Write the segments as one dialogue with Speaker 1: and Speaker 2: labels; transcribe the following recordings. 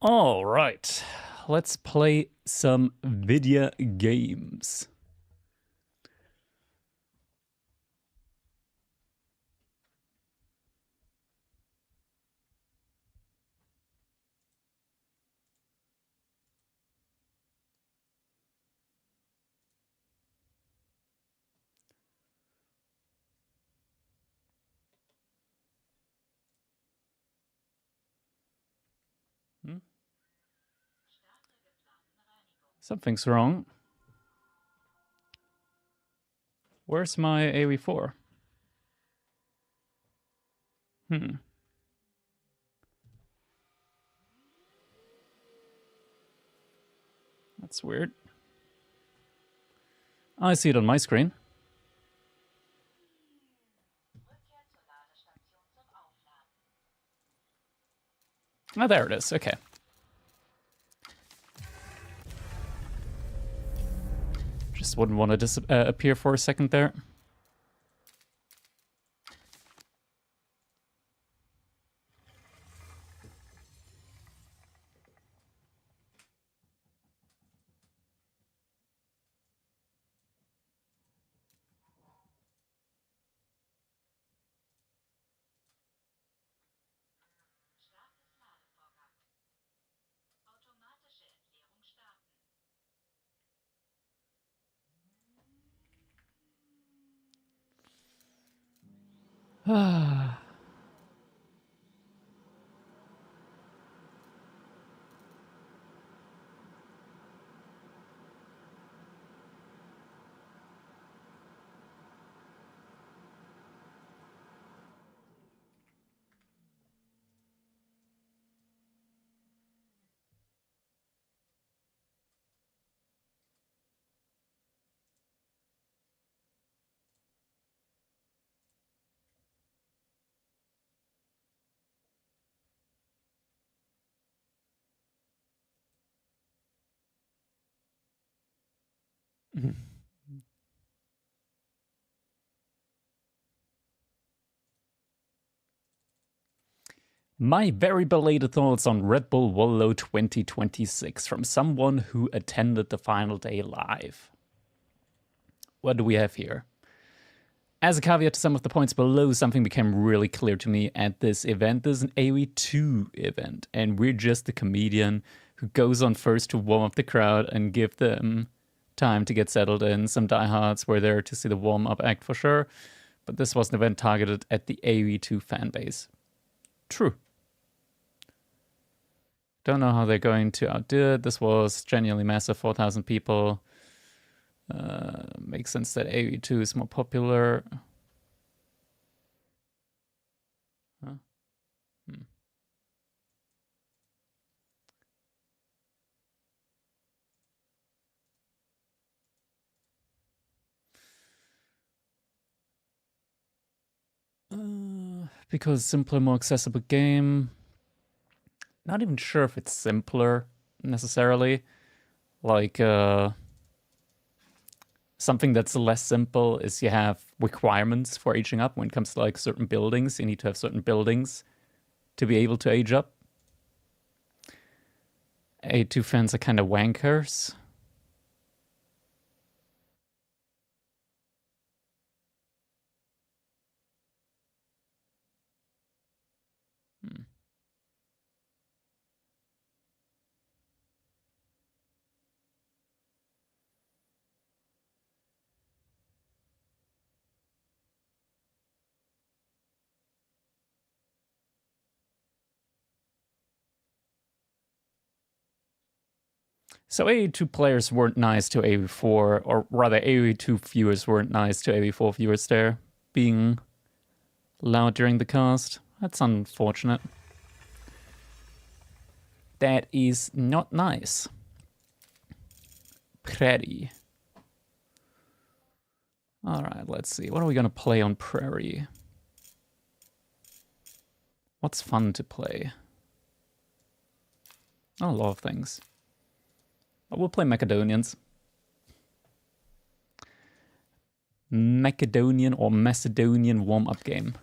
Speaker 1: All right, let's play some video games. Something's wrong. Where's my AoE4? That's weird. I see it on my screen. Oh, there it is. Okay. Just wouldn't want to appear for a second there. My very belated thoughts on Red Bull Wallow 2026 from someone who attended the final day live. What do we have here? As a caveat to some of the points below, something became really clear to me at this event. This is an AoE2 event, and we're just the comedian who goes on first to warm up the crowd and give them time to get settled in. Some diehards were there to see the warm-up act for sure, but this was an event targeted at the AoE2 fanbase. True. Don't know how they're going to outdo it. This was genuinely massive, 4,000 people. Makes sense that AoE2 is more popular. Huh? Because simpler, more accessible game. Not even sure if it's simpler necessarily. Like something that's less simple is you have requirements for aging up. When it comes to like certain buildings, you need to have certain buildings to be able to age up. A2 fans are kind of wankers. So AoE2 players weren't nice to AoE4, or rather AoE2 viewers weren't nice to AoE4 viewers there, being loud during the cast. That's unfortunate. That is not nice. Pretty. Alright, let's see. What are we going to play on Prairie? What's fun to play? Oh, a lot of things. We'll play Macedonians. Macedonian or Macedonian warm-up game.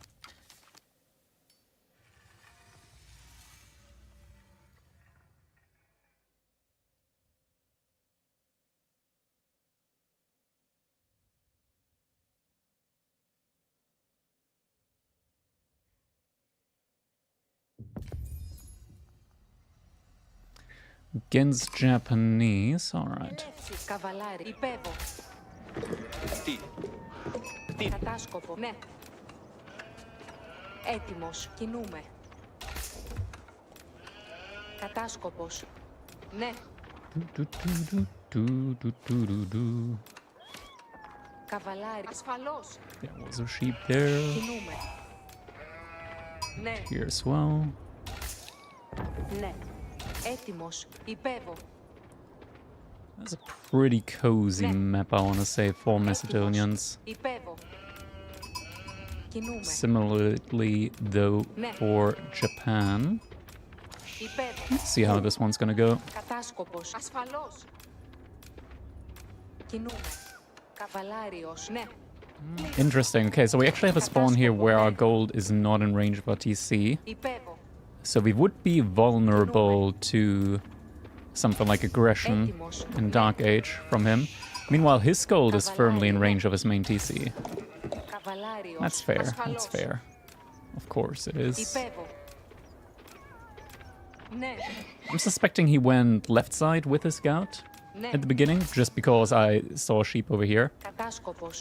Speaker 1: Against Japanese, alright. There was a sheep there. Here as well. That's a pretty cozy map, I want to say, for Macedonians. Similarly, though, for Japan. Let's see how this one's gonna go. Interesting. Okay, so we actually have a spawn here where our gold is not in range of our TC. So we would be vulnerable to something like aggression in Dark Age from him. Meanwhile, his gold is firmly in range of his main TC. That's fair, that's fair. Of course it is. I'm suspecting he went left side with his scout at the beginning, just because I saw a sheep over here.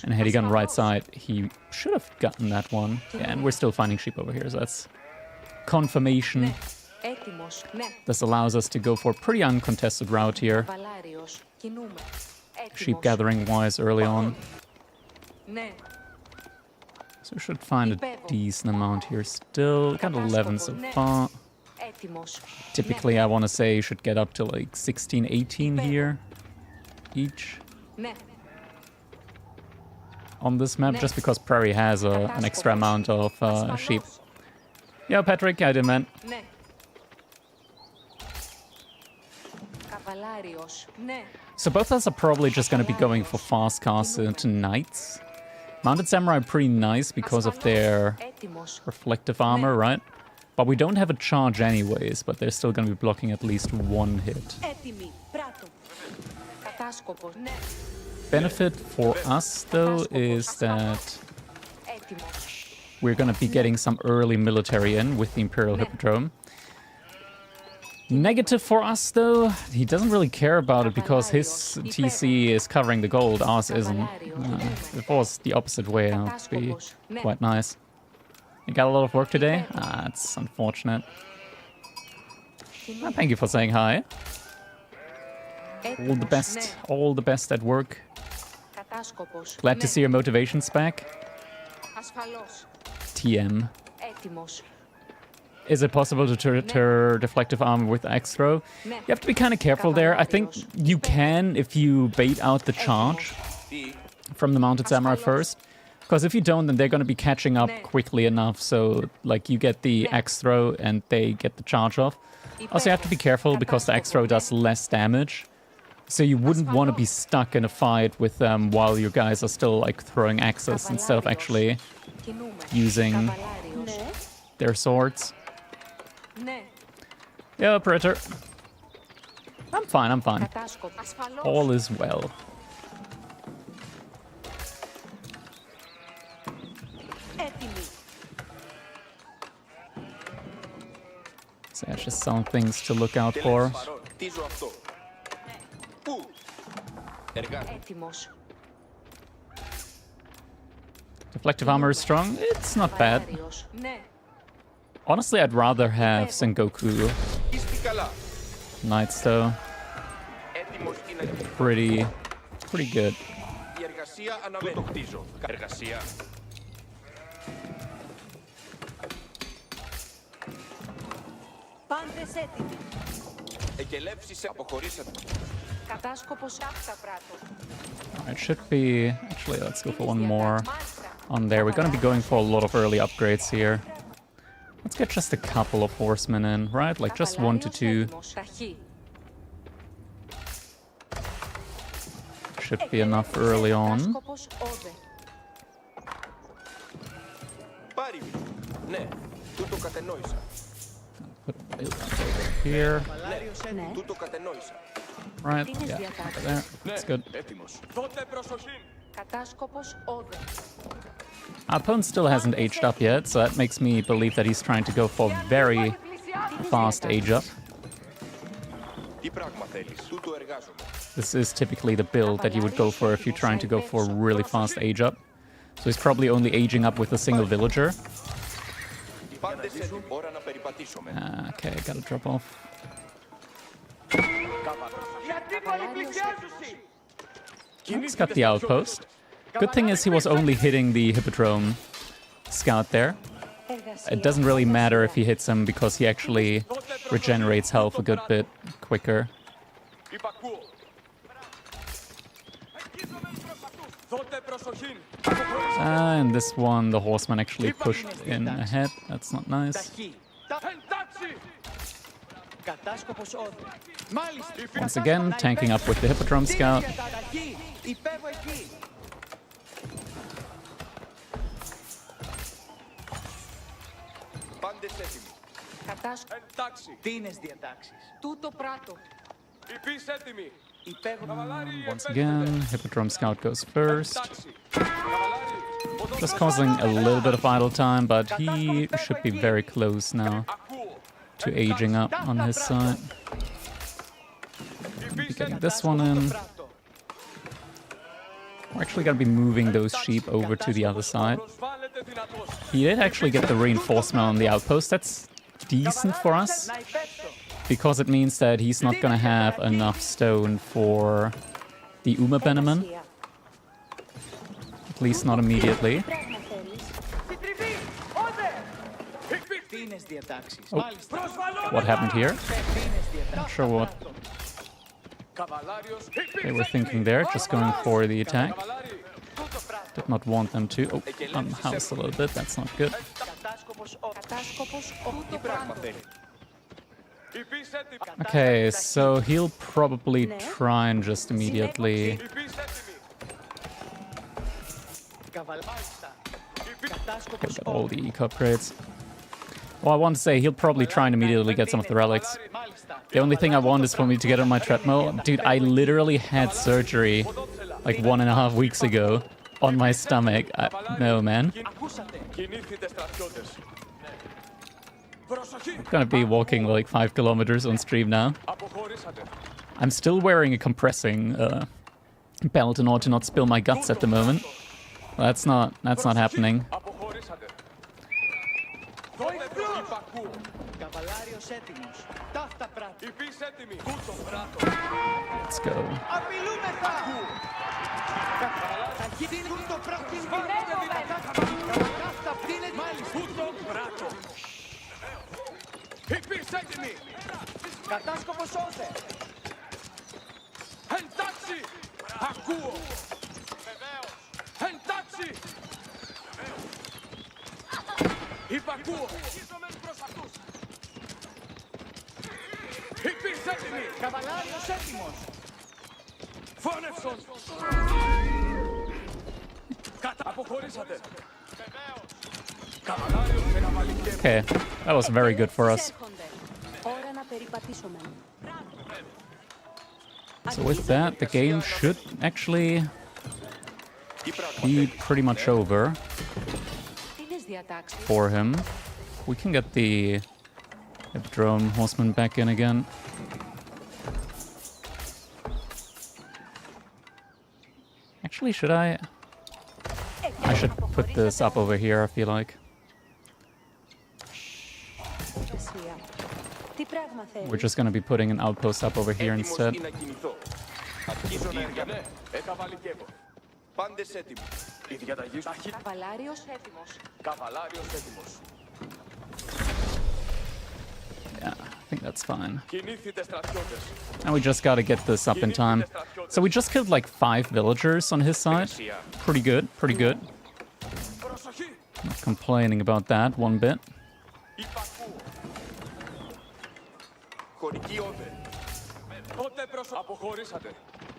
Speaker 1: And had he gone right side, he should have gotten that one. Yeah, and we're still finding sheep over here, so that's confirmation. This allows us to go for a pretty uncontested route here. Sheep gathering wise early on. So we should find a decent amount here still. Got 11 so far. Typically, I want to say you should get up to like 16, 18 here each on this map, just because Prairie has an extra amount of sheep. Yeah, Patrick, I did, man. So both of us are probably just going to be going for fast casts tonight. Mounted Samurai are pretty nice because of their reflective armor, right? But we don't have a charge anyways, but they're still going to be blocking at least one hit. Benefit for us, though, is that we're going to be getting some early military in with the Imperial Hippodrome. Negative for us, though, he doesn't really care about it because his TC is covering the gold, ours isn't. If it was the opposite way, it would be quite nice. You got a lot of work today? Ah, it's unfortunate. Well, thank you for saying hi. All the best at work. Glad to see your motivation's back. TM. Is it possible to deter deflective armor with X-Throw? You have to be kind of careful there. I think you can if you bait out the charge from the Mounted Samurai first. Because if you don't, then they're going to be catching up quickly enough, so like you get the X-Throw and they get the charge off. Also, you have to be careful because the X-Throw does less damage. So you wouldn't want to be stuck in a fight with them while your guys are still like throwing axes instead of actually using their swords. Yeah, operator. I'm fine, I'm fine. All is well. So that's just some things to look out for. Deflective armor is strong. It's not bad. Honestly, I'd rather have Sengoku Knights, though. They're pretty good. It should be... Actually, let's go for one more on there. We're going to be going for a lot of early upgrades here. Let's get just a couple of horsemen in, right? Like just 1 to 2. Should be enough early on. Put over here. Right, yeah, over there. That's good. Our opponent still hasn't aged up yet, so that makes me believe that he's trying to go for very fast age up. This is typically the build that you would go for if you're trying to go for a really fast age up. So he's probably only aging up with a single villager. Okay, gotta drop off. He's got the outpost. Good thing is he was only hitting the Hippodrome scout there. It doesn't really matter if he hits him because he actually regenerates health a good bit quicker. And this one, the horseman actually pushed in ahead. That's not nice. Once again, tanking up with the Hippodrome scout. Once again, Hippodrome scout goes first. Just causing a little bit of idle time, but he should be very close now to aging up on his side. Be getting this one in. We're actually going to be moving those sheep over to the other side. He did actually get the reinforcement on the outpost. That's decent for us, because it means that he's not going to have enough stone for the Uma Beneman. At least not immediately. Oh, what happened here? Not sure what they were thinking there, just going for the attack. Did not want them to. Oh, unhoused a little bit, that's not good. Okay, so he'll probably try and just immediately... Get all the eco upgrades. Well, I want to say he'll probably try and immediately get some of the relics. The only thing I want is for me to get on my treadmill. Dude, I literally had surgery like 1.5 weeks ago on my stomach. No, man. I'm gonna be walking like 5 kilometers on stream now. I'm still wearing a compressing belt in order to not spill my guts at the moment. That's not happening. Let's go. Okay, that was very good for us. So with that, the game should actually be pretty much over for him. We can get the Hippodrome horseman back in again. Actually, should I? I should put this up over here, I feel like. We're just going to be putting an outpost up over here instead. Yeah, I think that's fine. And we just gotta get this up in time. So we just killed like 5 villagers on his side. Pretty good, pretty good. Not complaining about that one bit.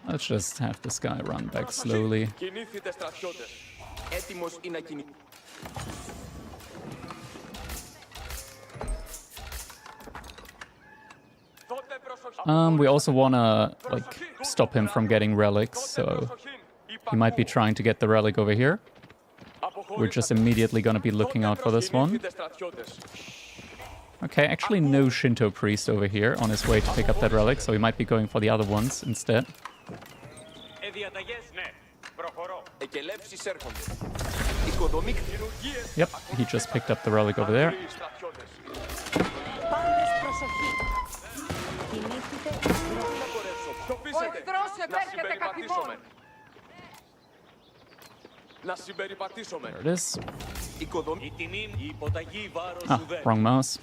Speaker 1: Let's just have this guy run back slowly. We also want to like stop him from getting relics, so he might be trying to get the relic over here. We're just immediately going to be looking out for this one. Okay, actually no Shinto priest over here on his way to pick up that relic, so he might be going for the other ones instead. Yep, he just picked up the relic over there. There it is. Ah, wrong mouse.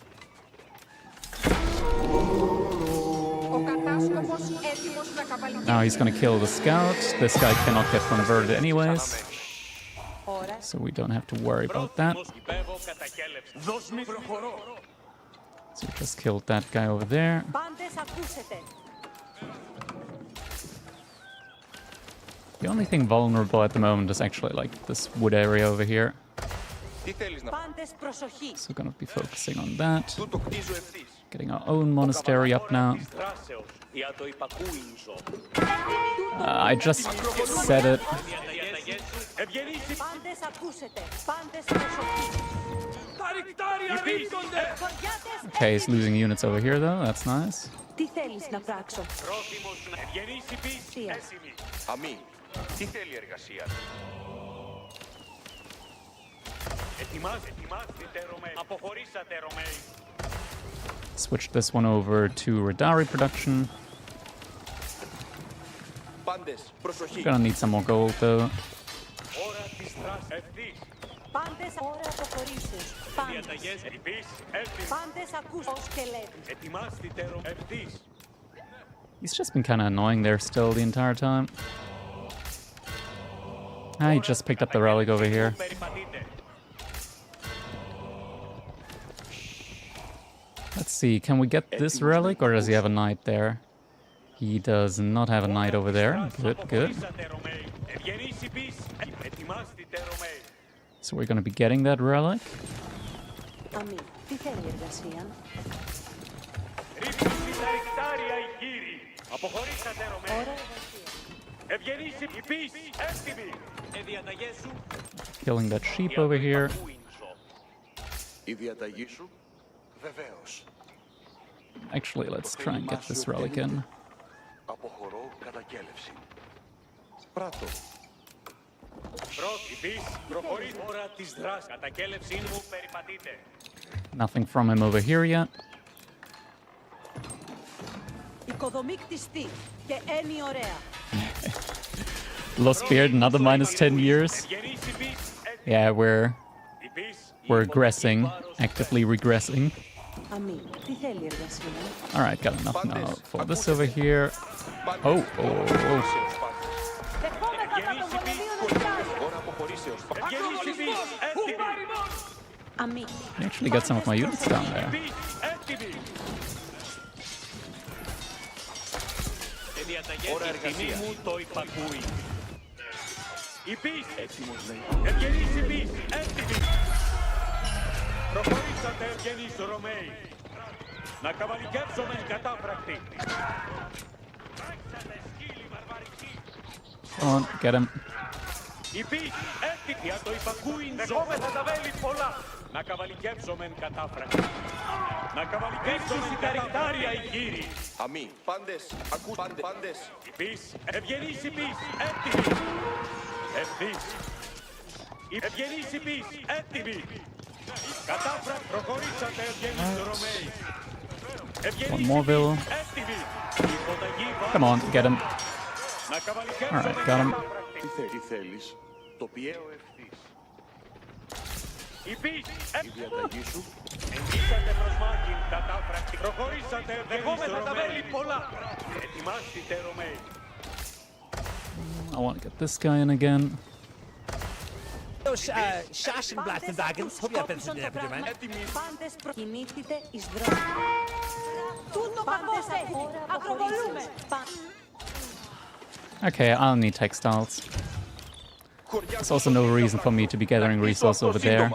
Speaker 1: Now he's gonna kill the scout. This guy cannot get converted anyways, so we don't have to worry about that. So we just killed that guy over there. The only thing vulnerable at the moment is actually like this wood area over here. So we're gonna be focusing on that. Getting our own monastery up now. I just said it. Okay, he's losing units over here though, that's nice. Switch this one over to Radari production. Gonna need some more gold though. He's just been kind of annoying there still the entire time. Ah, he just picked up the relic over here. Let's see, can we get this relic or does he have a knight there? He does not have a knight over there. Good, good. So we're going to be getting that relic. Killing that sheep over here. Actually, let's try and get this relic in. Nothing from him over here yet. Lost Beard, another minus 10 years. Yeah, we're regressing, actively regressing. Alright, got enough now for this over here. Oh. I actually got some of my units down there. Come on, get him. One more Vil. Come on, get him. Alright, got him. I want to get this guy in again. Okay, I'll need textiles. There's also no reason for me to be gathering resources over there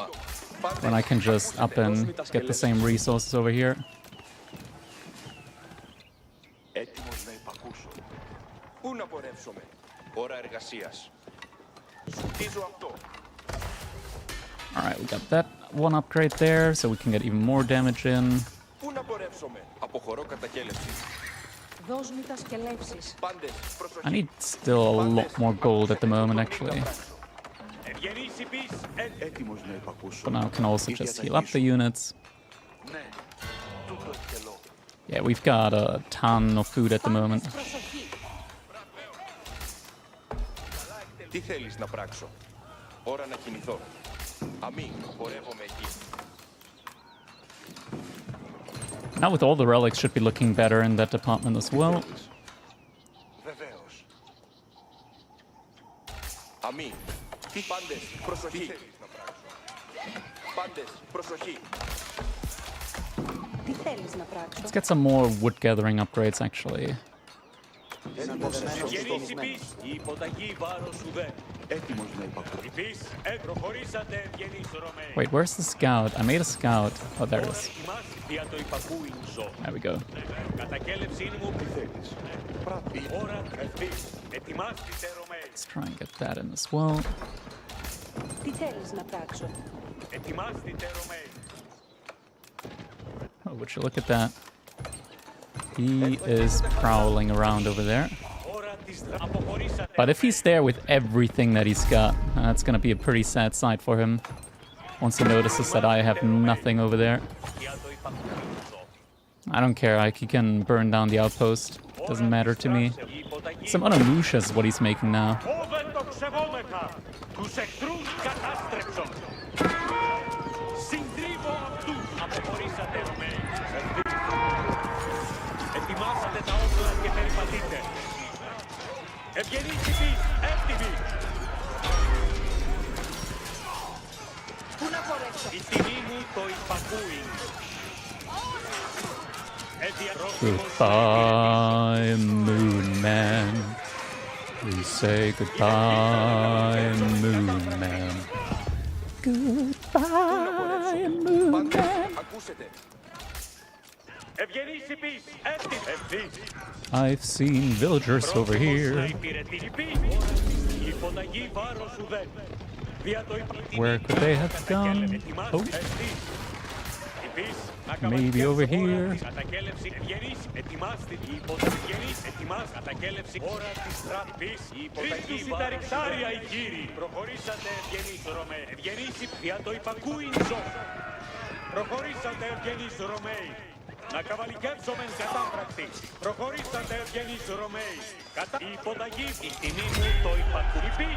Speaker 1: when I can just up and get the same resources over here. Alright, we got that one upgrade there, so we can get even more damage in. I need still a lot more gold at the moment, actually. But now I can also just heal up the units. Yeah, we've got a ton of food at the moment. Now with all the relics should be looking better in that department as well. Let's get some more wood gathering upgrades actually. Wait, where's the scout? I made a scout. Oh, there it is. There we go. Let's try and get that in as well. Oh, would you look at that? He is prowling around over there. But if he's there with everything that he's got, that's gonna be a pretty sad sight for him. Once he notices that I have nothing over there. I don't care, he can burn down the outpost. Doesn't matter to me. Some Anamusha is what he's making now. Goodbye, Moon Man. We say goodbye, Moon Man. Goodbye, Moon Man. I've seen villagers over here. Where could they have gone? Oh. Maybe over here.
Speaker 2: Να καβαλικεύσομεν κατάφρακτη. Προχωρήσατε ευγενείς Ρωμαίοι. Κατά υποταγή η τιμή μου το υπακουριπή.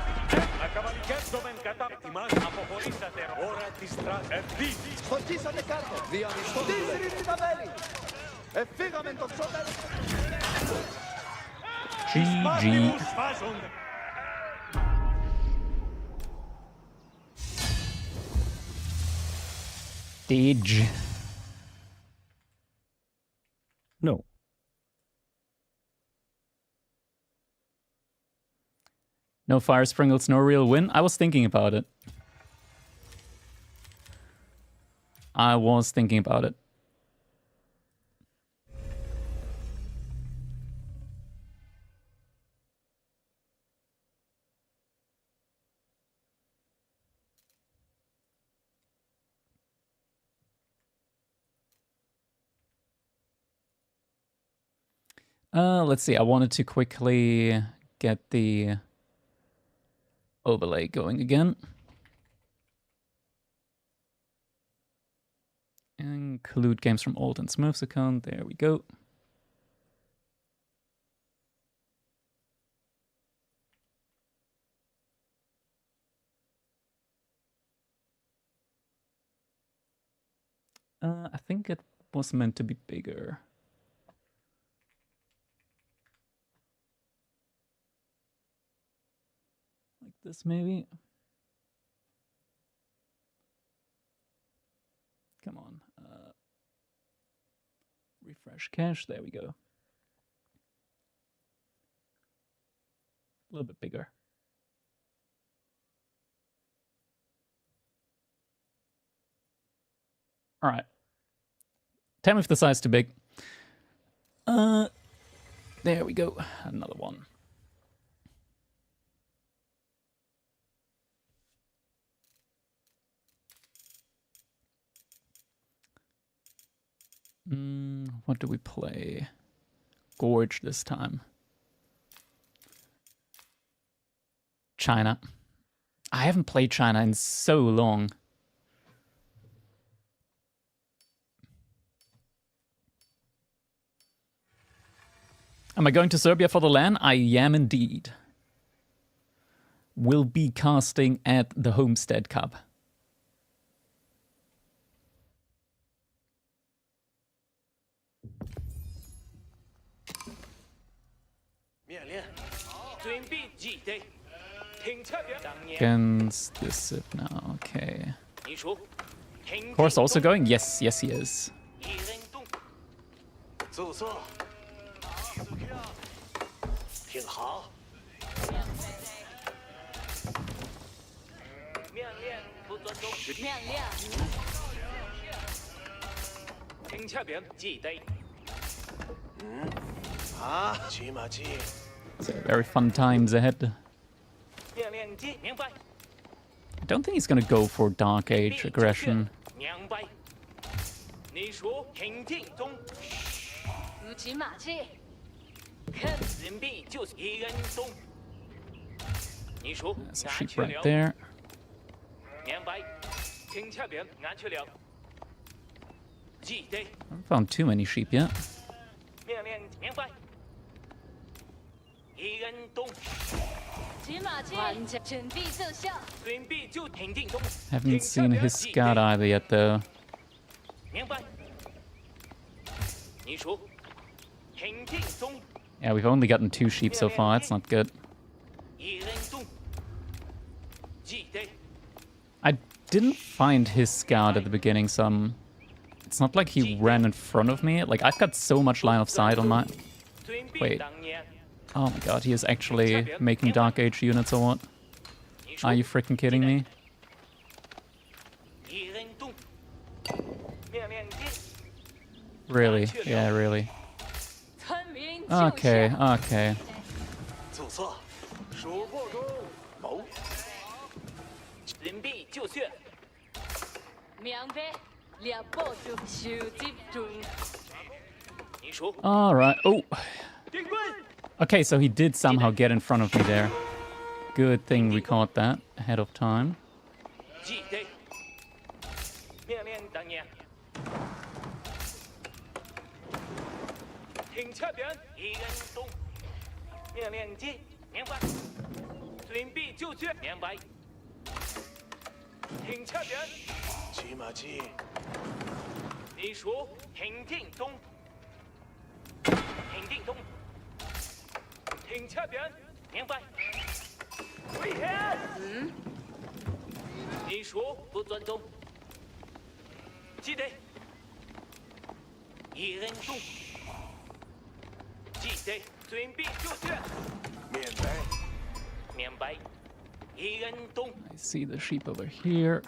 Speaker 2: Να καβαλικεύσομεν κατά ετοιμάς αποχωρήσατε ώρα της στρας ευθύς. Σκοτήσατε κάτω. Διαμισθόντουλε. Τίσρι εφήγαμεν το ξώτερ.
Speaker 1: GG. Stage.
Speaker 3: No.
Speaker 1: No fire sprinkles, no real win. I was thinking about it. Let's see. I wanted to quickly get the overlay going again. Include games from old and Smurfs account. There we go. I think it was meant to be bigger. Like this, maybe. Come on. Refresh cache. There we go. A little bit bigger. All right. Tell me if the size is too big. There we go. Another one. What do we play? Gorge this time. China. I haven't played China in so long. Am I going to Serbia for the LAN? I am indeed. Will be casting at the Homestead Cup. Against the Civ now, okay. Horse also going? Yes, yes he is. So very fun times ahead. I don't think he's gonna go for Dark Age aggression. There's a sheep right there. I haven't found too many sheep yet. Haven't seen his scout either yet though. Yeah, we've only gotten 2 sheep so far, that's not good. I didn't find his scout at the beginning, so it's not like he ran in front of me. Like, I've got so much line of sight on my... Wait. Oh my god, he is actually making Dark Age units or what? Are you freaking kidding me? Really? Yeah, really. Okay, okay. Alright. Oh! Okay, so he did somehow get in front of me there. Good thing we caught that ahead of time. I see the sheep over here.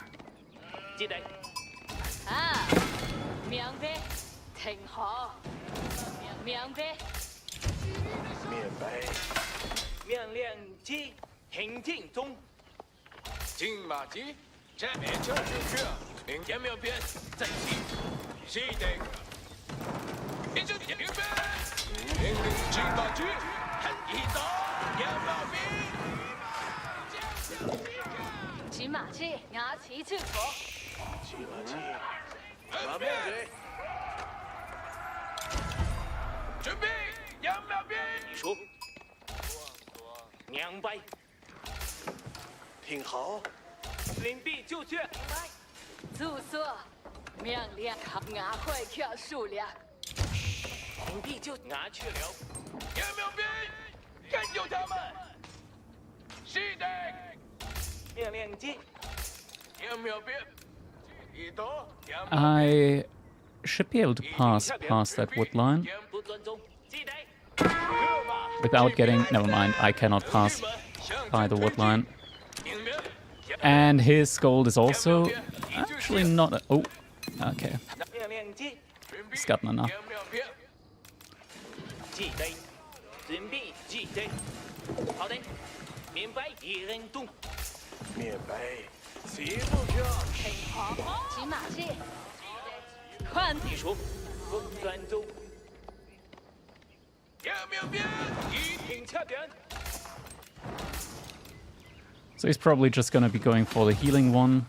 Speaker 1: I should be able to pass past that wood line without getting... Never mind, I cannot pass by the wood line. And his gold is also actually not... Oh, okay. He's gotten enough.
Speaker 3: 专注。听下边。
Speaker 1: So he's probably just gonna be going for the healing one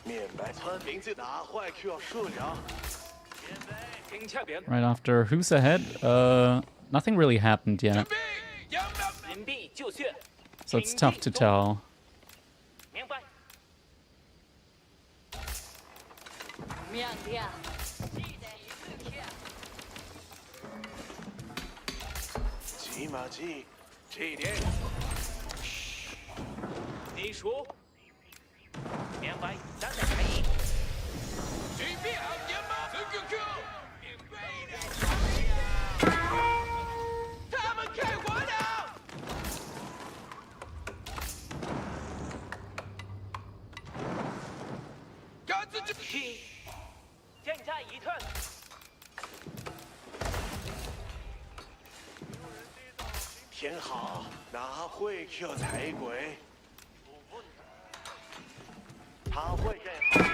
Speaker 3: 听下边。
Speaker 1: right after. Who's ahead? Nothing really happened yet,
Speaker 3: 人币就绪。
Speaker 1: so it's tough to tell.
Speaker 3: 明白。
Speaker 4: 命令。
Speaker 5: 骑马骑，这点。
Speaker 3: 你说。明白，咱们开议。准备好点吗？他们开火了！赶紧去！检查一团。
Speaker 5: 挺好，那会 Q 才鬼。 他会更好。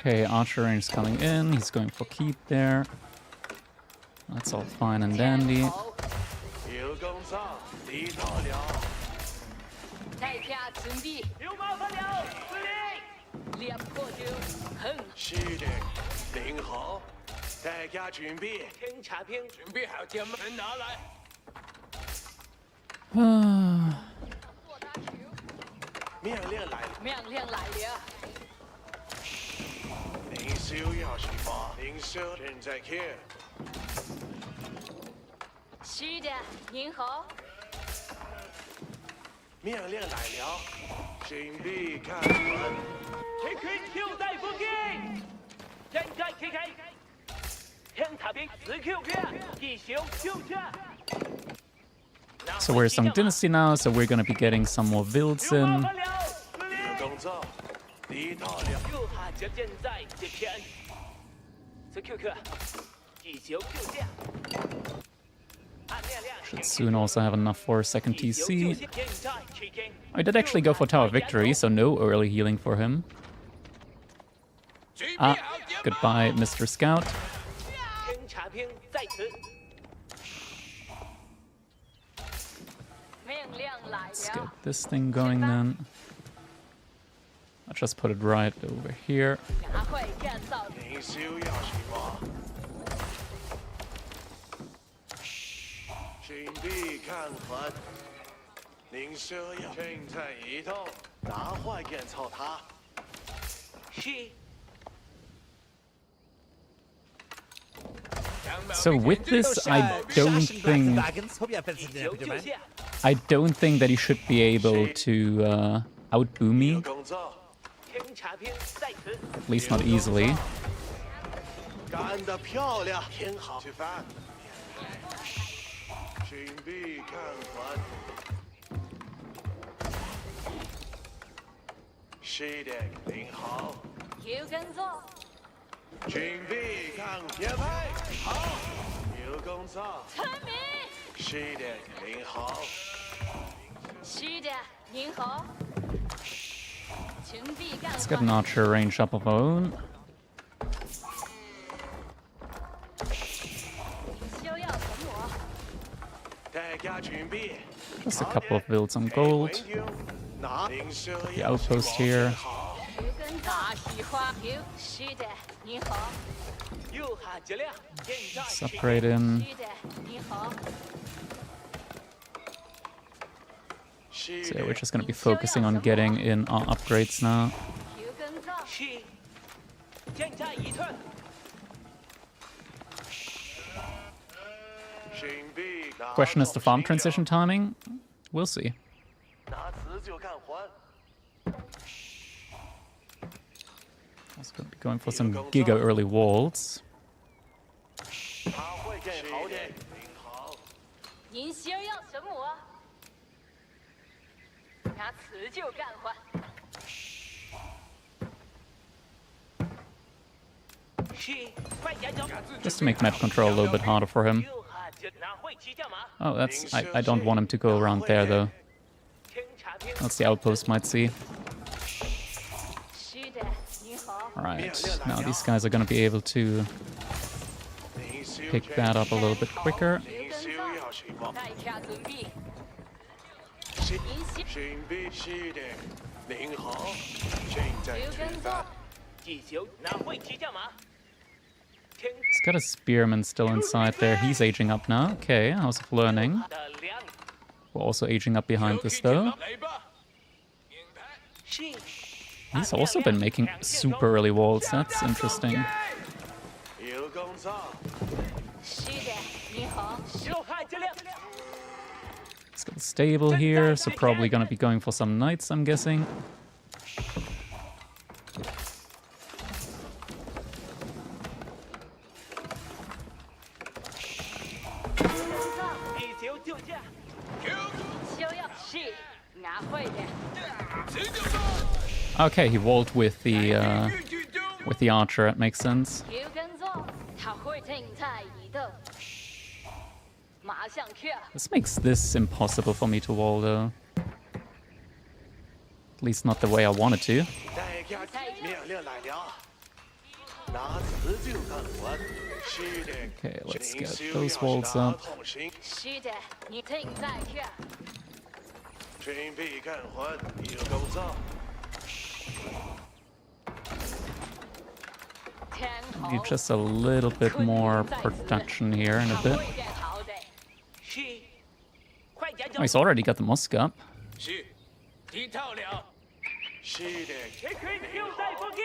Speaker 1: Okay, Archer Range is coming in. He's going for keep there. That's all fine and dandy.
Speaker 5: 有工作，地道了。
Speaker 4: 大家准备，
Speaker 3: 有麻烦了，司令。
Speaker 4: 练破就很。
Speaker 5: 是的，领好，大家准备。
Speaker 3: 听查评，准备好点吗？拿来。
Speaker 5: 命令来了。
Speaker 4: 命令来了。
Speaker 5: 领袖要什么？领袖正在看。
Speaker 4: 是的，您好。
Speaker 5: 命令来了，准备看完。
Speaker 3: TQ 在附近，现在 KK， 听查评4Q 片，弟兄就下。
Speaker 1: So we're some Dynasty now, so we're gonna be getting some more builds in.
Speaker 5: 有工作，地道了。
Speaker 3: 右下角现在这片，4QQ， 弟兄就下。
Speaker 1: Should soon also have enough for a second TC. I did actually go for Tower Victory, so no early healing for him. Ah, goodbye, Mr. Scout. Let's get this thing going then. I'll just put it right over here.
Speaker 5: 领袖要什么？准备看环。领袖要正在移动，拿坏干操他。
Speaker 3: 是。
Speaker 1: So with this, I don't think that he should be able to outboo me.
Speaker 5: 有工作，
Speaker 1: At least not easily.
Speaker 5: 干得漂亮，挺好。吃饭。准备看环。是的，领好。
Speaker 4: 有工作。
Speaker 5: 准备看节拍，好，有工作。
Speaker 4: 村民。
Speaker 5: 是的，领好。
Speaker 4: 是的，您好。准备干
Speaker 1: Let's get an archer range up of our own.
Speaker 4: 休要等我。
Speaker 5: 大家准备。
Speaker 1: Just a couple of builds on gold. The outpost here.
Speaker 4: 大喜欢有。是的，您好。
Speaker 1: Let's upgrade in.
Speaker 4: 是的，您好。
Speaker 1: So yeah, we're just going to be focusing on getting in our upgrades now.
Speaker 4: 有工作。
Speaker 3: 是。现在一退。
Speaker 1: Question is the farm transition timing? We'll see.
Speaker 5: 拿词就看环。
Speaker 1: Also going to be going for some giga early walls.
Speaker 5: 他会更好的。领好。
Speaker 4: 您需要什么？拿辞旧干活。
Speaker 1: Just to make map control a little bit harder for him. Oh, that's... I don't want him to go around there, though. That's the outpost might see.
Speaker 4: 是的，您
Speaker 1: Alright, now these guys are gonna be able to pick that up a little bit quicker.
Speaker 5: 您休要情报，
Speaker 4: 带卡准备，
Speaker 5: 新
Speaker 4: 银星
Speaker 5: 新兵系列，您好，现在
Speaker 4: 刘根
Speaker 5: 出发
Speaker 4: 座。，
Speaker 3: 地球哪会骑驾马？天
Speaker 1: He's got a spearman still inside there. He's aging up now. Okay, House of Learning.
Speaker 3: 的粮
Speaker 1: We're also aging up behind this though.
Speaker 3: 是
Speaker 1: He's also been making super early walls. That's interesting.
Speaker 5: 有工作，
Speaker 4: 是的，你好，
Speaker 3: 受害质量。
Speaker 1: He's got a stable here, so probably gonna be going for some knights, I'm guessing.
Speaker 3: 地球救驾，
Speaker 4: 休要是拿会的，
Speaker 1: Okay, he walled with the archer. That makes sense.
Speaker 4: 刘根座，他会正在移动，马上去，
Speaker 1: This makes this impossible for me to wall though. At least not the way I wanted to.
Speaker 5: 大家命令来了，拿辞就干活，系列。
Speaker 1: Okay, let's
Speaker 5: 您
Speaker 1: get
Speaker 5: 休
Speaker 1: those
Speaker 5: 要
Speaker 1: walls
Speaker 5: 打
Speaker 1: up.
Speaker 5: 痛心，
Speaker 4: 是的，你正在去，
Speaker 5: 准备干活，有工作。
Speaker 4: 天后
Speaker 1: Need just a little bit more production here in a
Speaker 4: 他
Speaker 1: bit.
Speaker 4: 会更好的，
Speaker 3: 是，快点走
Speaker 1: Oh,，he's already got the musk up.
Speaker 3: 是，听到了，
Speaker 5: 系列，
Speaker 3: 也可以救在附近，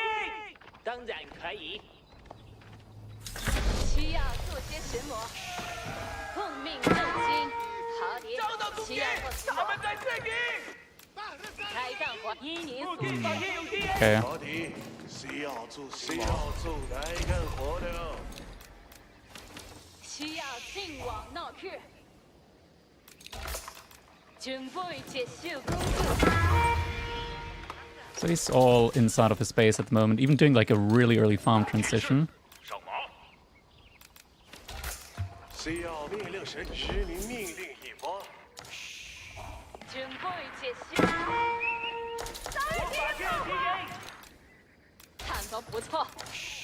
Speaker 3: 当然可以。
Speaker 4: 需要做些什么？奉命正经，好的，
Speaker 3: 找到毒
Speaker 4: 需
Speaker 3: 箭
Speaker 4: 要做什，么？
Speaker 3: 他们在这里。
Speaker 4: 开干活，依你
Speaker 3: 附
Speaker 4: 所
Speaker 3: 近发现有敌人。
Speaker 1: Okay.
Speaker 5: 好的，需要做来干活的。
Speaker 4: 需要进往那去。准备结束工作，
Speaker 1: So he's all inside of his base at the moment, even doing like a really early farm transition.
Speaker 2: 上马。
Speaker 5: 需要命令时，实名命令一方。
Speaker 4: 准备结束。
Speaker 3: 我发现敌人。
Speaker 4: 看着不错，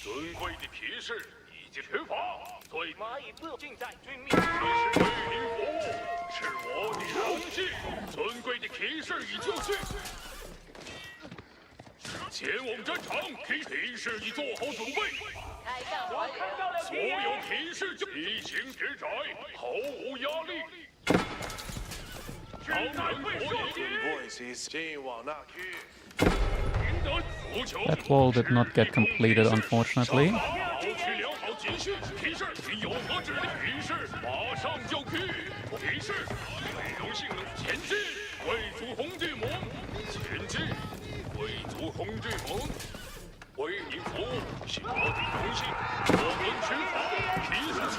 Speaker 2: 尊贵的骑士已经出发，对
Speaker 3: 蚂蚁部正在追命。
Speaker 2: 骑士为您服务，是我的荣幸。尊贵的骑士已就绪，前往战场，骑士已做好准备。
Speaker 4: 开干活
Speaker 3: 我看到了
Speaker 2: 所
Speaker 3: 敌人。
Speaker 2: 有骑士就一行直窄，毫无压力。当然可以，
Speaker 5: Voices 进往那区。
Speaker 2: 赢得足球。
Speaker 1: That wall did not get completed, unfortunately.
Speaker 2: 好去良好集训，骑士，你有何指令？骑士，马上就去。骑士，很荣幸能前进，贵族红巨魔，前进，贵族红巨魔，为您服务是我的荣幸。我们出发，骑士们，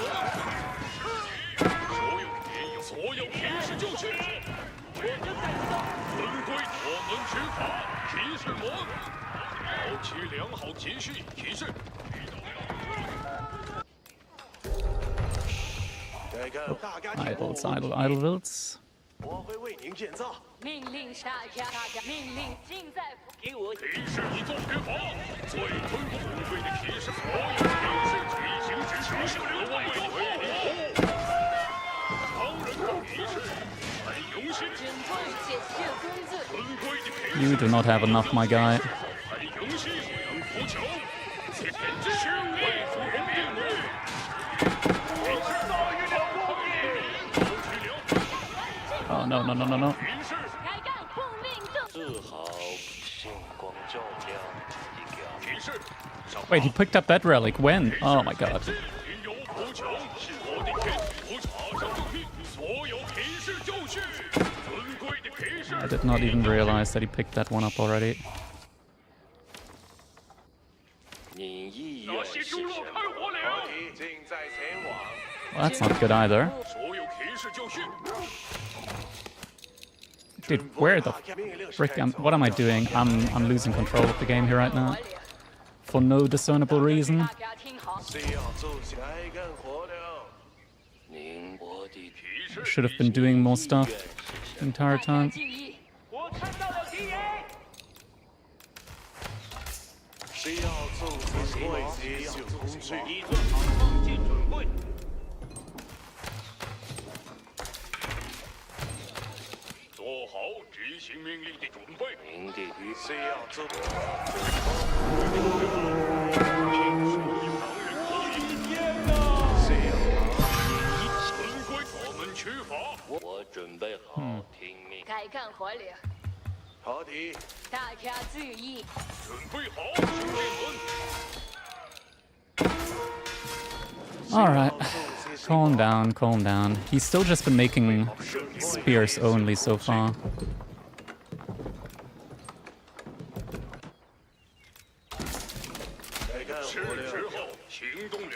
Speaker 2: 所有骑士就绪。尊贵，我们出发，骑士们，保持良好集训，骑士。
Speaker 5: 再看大家听
Speaker 1: Idles,
Speaker 5: 我
Speaker 1: idle, idle wilts.
Speaker 5: 我会为您建造。
Speaker 4: 命令大家，命令尽在
Speaker 3: 给我
Speaker 2: 骑士一座出发，最尊贵的骑士，所有骑士骑行之时，我为您服务。超人的骑士，很荣幸。
Speaker 4: 准备结束工作，
Speaker 2: 尊贵的骑士，
Speaker 1: You do not have enough, my guy.
Speaker 2: 很荣幸能服球。前进，是贵族红巨魔。骑士遭遇了攻击，保持良好。
Speaker 1: Oh, no, no, no, no, no.
Speaker 2: 骑士，
Speaker 4: 开干奉命正。
Speaker 5: 自豪星光照亮一条。
Speaker 2: 骑士，上
Speaker 1: Wait, he picked up that relic. When? Oh my god.
Speaker 2: 你有服球，是我的天赋，马上就去，所有骑士就绪。尊贵的骑士，
Speaker 1: I did not even realize that he picked that one up already.
Speaker 5: 你意
Speaker 2: 那些猪肉开火了。
Speaker 5: 好的，正在前往。
Speaker 1: Well, that's not good either.
Speaker 2: 所有骑士就绪。
Speaker 1: Dude, where the frick what am I doing? I'm losing control of the game here right now. For no discernible reason.
Speaker 4: 大家听好，
Speaker 5: 需要做起来干活了。您我的
Speaker 2: 骑士，
Speaker 1: Should have been doing more stuff the entire
Speaker 4: 大家
Speaker 1: time.
Speaker 4: 注意，
Speaker 3: 我看到了敌人。
Speaker 5: 需要做些什么？需要做些什么？
Speaker 3: 已做好放箭准备。
Speaker 2: 做好执行命令的准备。
Speaker 5: 您的需要做。
Speaker 2: 我们出发。
Speaker 3: 我准备好听命。
Speaker 4: 开干火了，
Speaker 5: 好的，
Speaker 4: 大家注意，
Speaker 2: 准备好，兄弟们。
Speaker 1: All right, calm down, calm down. He's still just been making spears only so far.
Speaker 5: 开干
Speaker 2: 是
Speaker 5: 火了。
Speaker 2: 时候行动了。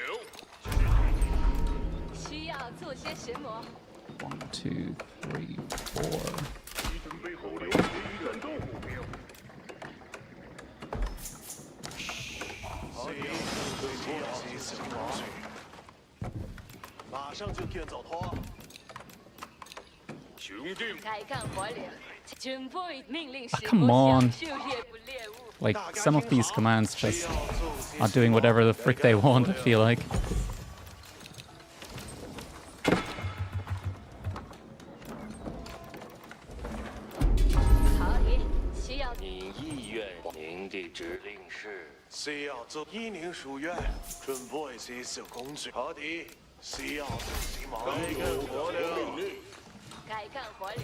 Speaker 4: 需要做些什么？
Speaker 1: 1, 2, 3, 4.
Speaker 2: 准备好了，战斗目标。
Speaker 5: 好的，需要些什么？马上就建造它。
Speaker 2: 兄弟们，
Speaker 4: 开干火了，准备命令时
Speaker 1: Come on.
Speaker 4: 狩猎捕猎物。
Speaker 1: Like, some of these commands just are doing whatever the frick they want, I feel like.
Speaker 4: 好的，需要
Speaker 3: 您意愿，您的指令是？
Speaker 5: 需要做依您书院，准备些小工具。好的，需要做些忙。开干火了。
Speaker 4: 开干火了，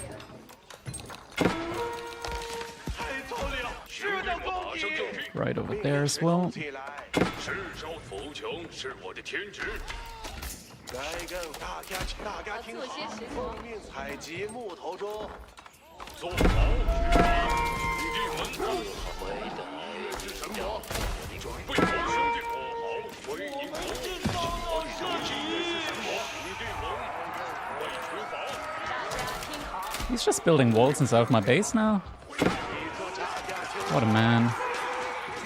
Speaker 5: 太早了，
Speaker 2: 是的，马上就去。
Speaker 1: Right over there as well.
Speaker 5: 起来。
Speaker 2: 赤手扶穷是我的天职。
Speaker 5: 开干，大家听好，奉命采集木头中。
Speaker 2: 做好，兄弟们，做好。
Speaker 3: 回答
Speaker 2: 是什么？准备好，兄弟，做好，为您服务。是什么？兄弟们，为出发。
Speaker 4: 大家听好，
Speaker 1: He's just building walls inside of my base now? What a man.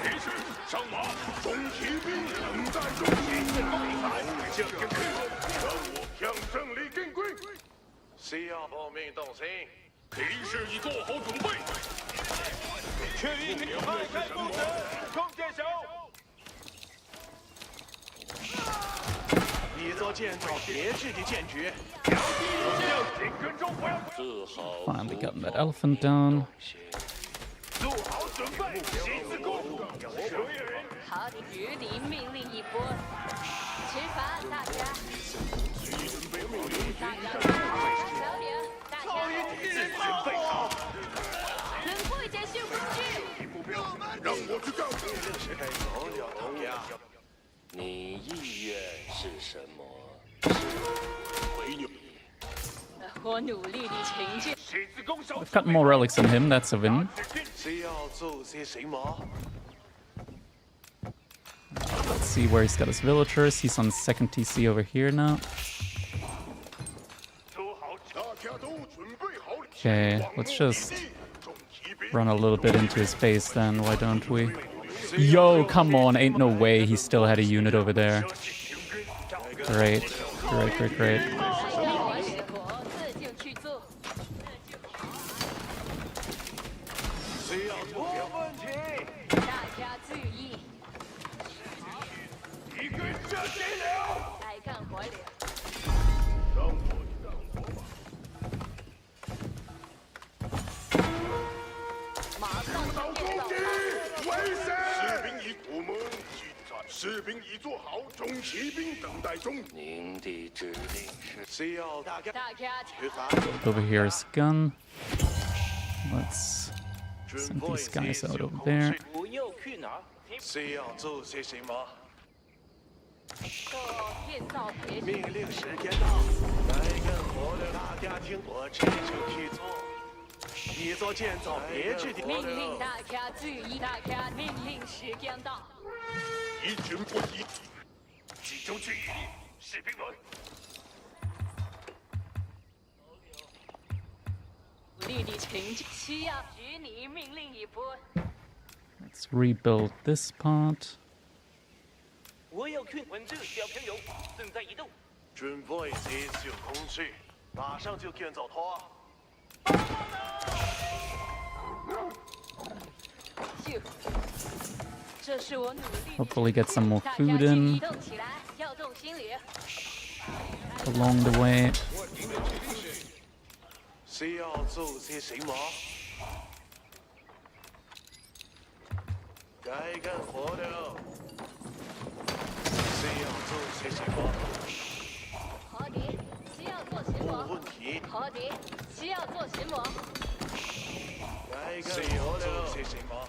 Speaker 2: 骑士上马，中骑兵等待中骑，将军让我向胜利进归。
Speaker 5: 需要奉命动身。
Speaker 2: 骑士已做好准备。
Speaker 3: 确定迈开步子，弓箭手。
Speaker 5: 你做建造别致的建局。
Speaker 2: 紧跟中，不要
Speaker 3: 自豪。
Speaker 1: Finally gotten that elephant down.
Speaker 2: 做好准备，十字弓。所有人，
Speaker 4: 好的，与你命令一波，出发，大家。大家听好，首领，大家
Speaker 2: 准备好，
Speaker 4: 准备结束工具。
Speaker 2: 让我去干。
Speaker 5: 开走了，同样。
Speaker 3: 你意愿是什么？
Speaker 4: 我努力地前进。
Speaker 2: 十字弓手
Speaker 1: I've got more relics than him, that's a win.
Speaker 5: 需要做些什么？
Speaker 1: Let's see where he's got his villagers. He's on second TC over here now.
Speaker 2: 做好，大家都准备好。
Speaker 1: Okay, let's just run a little bit into his base then, why don't we? Yo, come on, ain't no way he still had a unit over there. Great, great, great, great.
Speaker 4: 开干火时活，这就去做。
Speaker 5: 需要做些问题。
Speaker 4: 大家注意，
Speaker 2: 一个下线了。
Speaker 4: 开干火了。
Speaker 2: 让我
Speaker 4: 马上就建造它。
Speaker 2: 危险！士兵已我们进战，士兵已做好，中骑兵等待中。
Speaker 3: 您的指令是？
Speaker 5: 需要大家
Speaker 4: 大家
Speaker 5: 出发。
Speaker 1: Over here is gun. Let's
Speaker 5: 准
Speaker 1: send
Speaker 5: 备
Speaker 1: these
Speaker 5: 些
Speaker 1: guys
Speaker 5: 小
Speaker 1: out over
Speaker 5: 工
Speaker 1: there.
Speaker 5: 具。
Speaker 3: 不要去哪？
Speaker 5: 需要做些什么？
Speaker 4: 做建造别
Speaker 5: 命令时间到，开干活了，大家听我这就去做。你做建造别致的。
Speaker 4: 命令大家注意，大家命令时间到。
Speaker 2: 一群不一，集中注意力，士兵们。
Speaker 4: 努力地前进，需要与你命令一波。
Speaker 1: Let's rebuild this part.
Speaker 3: 我要去文字小朋友正在移动。
Speaker 5: 准备些小工具，马上就建造它。
Speaker 4: 就这是我努力
Speaker 1: Hopefully get some more
Speaker 4: 大家
Speaker 1: food
Speaker 4: 继续
Speaker 1: in
Speaker 4: 动起来，调动心理。
Speaker 1: along the way.
Speaker 5: 需要做些什么？该干活了。需要做些什么？
Speaker 4: 豪迪，需要做巡
Speaker 5: 没
Speaker 4: 逻。
Speaker 5: 问题。
Speaker 4: 豪迪，需要做巡逻。
Speaker 5: 该干活了。些什么？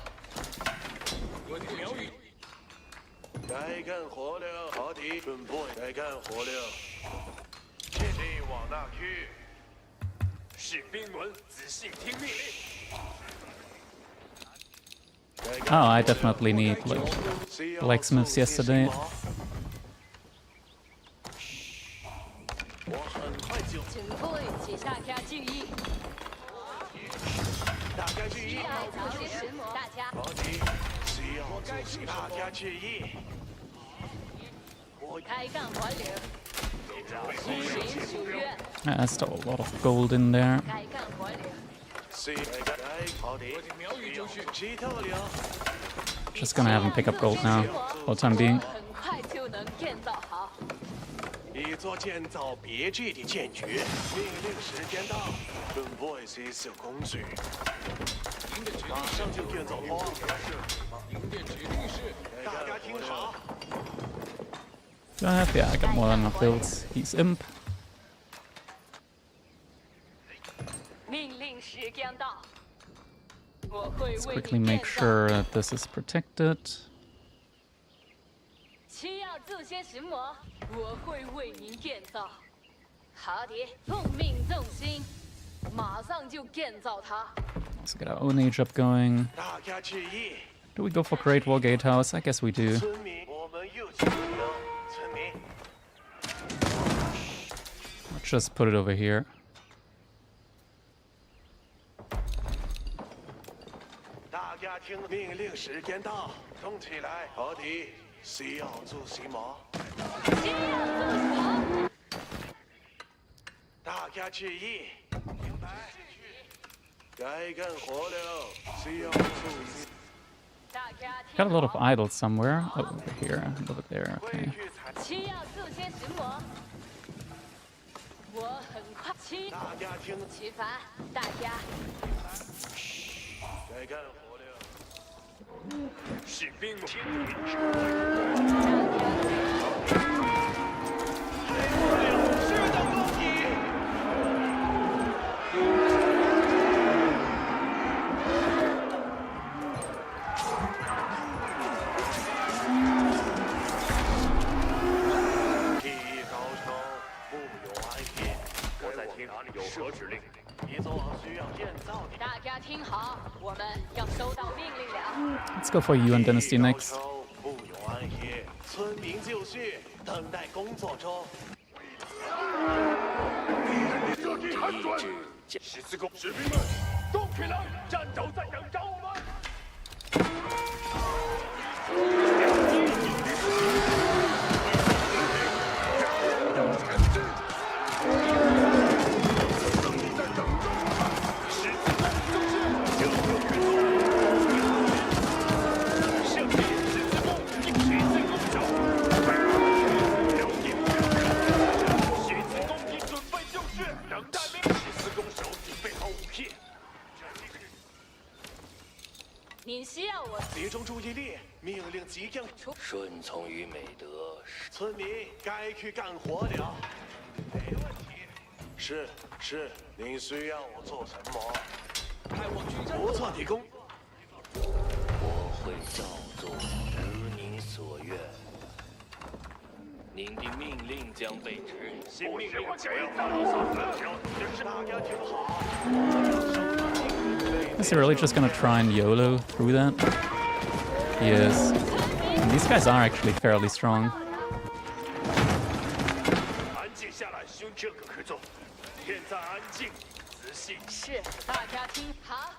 Speaker 5: 该干活了。好的，准备该干活了。尽力往那去。
Speaker 2: 士兵们仔细听命令。
Speaker 1: Oh, I definitely need like blacksmiths yesterday.
Speaker 5: 我很快就。
Speaker 4: 准备，请大家注意，
Speaker 5: 大家注意。
Speaker 4: 需要做些巡逻。大家，
Speaker 5: 好的，需要做些大家注意。
Speaker 4: 开干活流。居民属愿，
Speaker 1: I still a lot of gold in there.
Speaker 4: 开干活流。
Speaker 5: 好的，知道了。
Speaker 1: Just gonna have him pick up gold now, for the time being.
Speaker 4: 很快就能建造好。
Speaker 5: 一座建造别具的建筑，命令时间到，准备些手工具，马上就建造好。大家听好。
Speaker 1: Do I have? Yeah, I got more than enough builds. He's imp.
Speaker 4: 命令时间到，我会
Speaker 1: Let's
Speaker 4: 为
Speaker 1: quickly
Speaker 4: 你建
Speaker 1: make
Speaker 4: 造。
Speaker 1: sure that this is protected.
Speaker 4: 需要做些什么？我会为您建造。好的，奉命纵心，马上就建造它。
Speaker 1: Let's get our own age up going.
Speaker 5: 大家注意，
Speaker 1: Do we go for Great Wall Gatehouse? I guess we do.
Speaker 5: 村民，我们又去了。村民，
Speaker 1: Let's just put it over here.
Speaker 5: 大家听命令时间到，动起来。好的，需要做什么？
Speaker 4: 需要做什么？
Speaker 5: 大家注意，明白？该干活了，需要做些。
Speaker 4: 大家
Speaker 1: Got a
Speaker 4: 听
Speaker 1: lot of
Speaker 4: 好，
Speaker 1: idols somewhere. Oh, over here. Over there.
Speaker 5: 会
Speaker 1: Okay.
Speaker 5: 去采。
Speaker 4: 需要做些什么？我很快去
Speaker 5: 大家听，
Speaker 4: 吃饭。大家
Speaker 5: 该干活了。
Speaker 2: 士兵们听
Speaker 4: 大家
Speaker 5: 是的，公敌。技艺高超，不容安逸。
Speaker 2: 我在听哪里有何指令？
Speaker 5: 一座需要建造的。
Speaker 4: 大家听好，我们要收到命令了。
Speaker 1: Let's go for Yuan Dynasty
Speaker 5: 技艺高
Speaker 1: next.
Speaker 5: 超，不容安逸。村民就绪，等待工作中。
Speaker 2: 十字弓，士兵们，动起来！战斗在等着我们。
Speaker 4: 您需要我
Speaker 5: 集中注意力，命令即将出。
Speaker 6: 顺从于美德，
Speaker 5: 村民该去干活了。没问题。是，您需要我做什么？不错的工。
Speaker 6: 我会照做，如您所愿。您的命令将被执行。
Speaker 2: 新命令给
Speaker 5: 大家听好。
Speaker 1: Is he really just gonna try and YOLO through that? He is. And these guys are actually fairly strong.
Speaker 2: 安静下来，兄，这个可做。现在安静，仔细。
Speaker 4: 是，大家听好。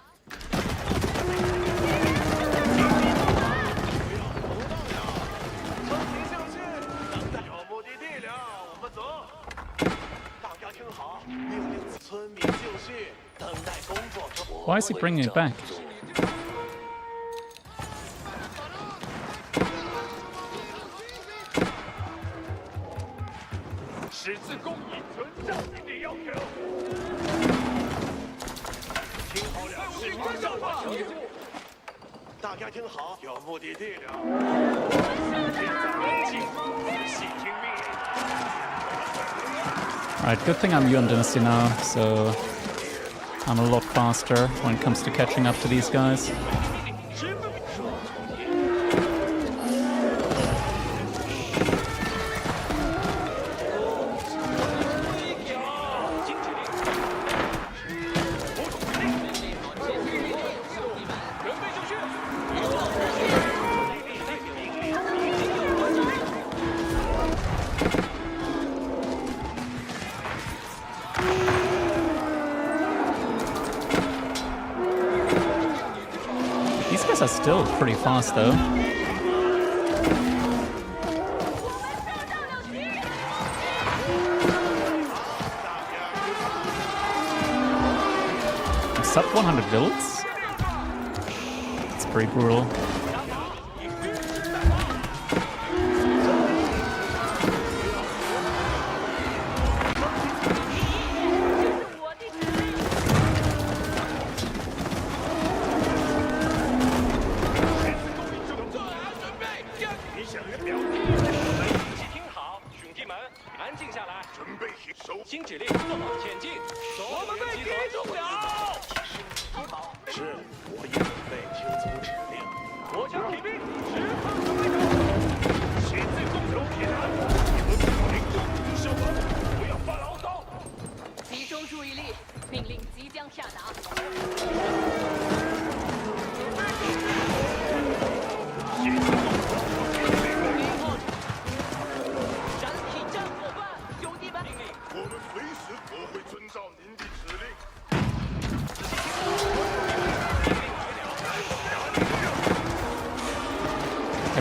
Speaker 5: 村民就绪，等待有目的地了，我们走。大家听好，命令村民就绪，等待工作中。
Speaker 1: Why is he bringing it back?
Speaker 5: 大家听好，有目的地了。
Speaker 2: 现在安静，细听命令。
Speaker 1: Alright, good thing I'm Yuan Dynasty now, so I'm a lot faster when it comes to catching up to these guys. These guys are still pretty fast though. Sub 100 builds? It's pretty brutal.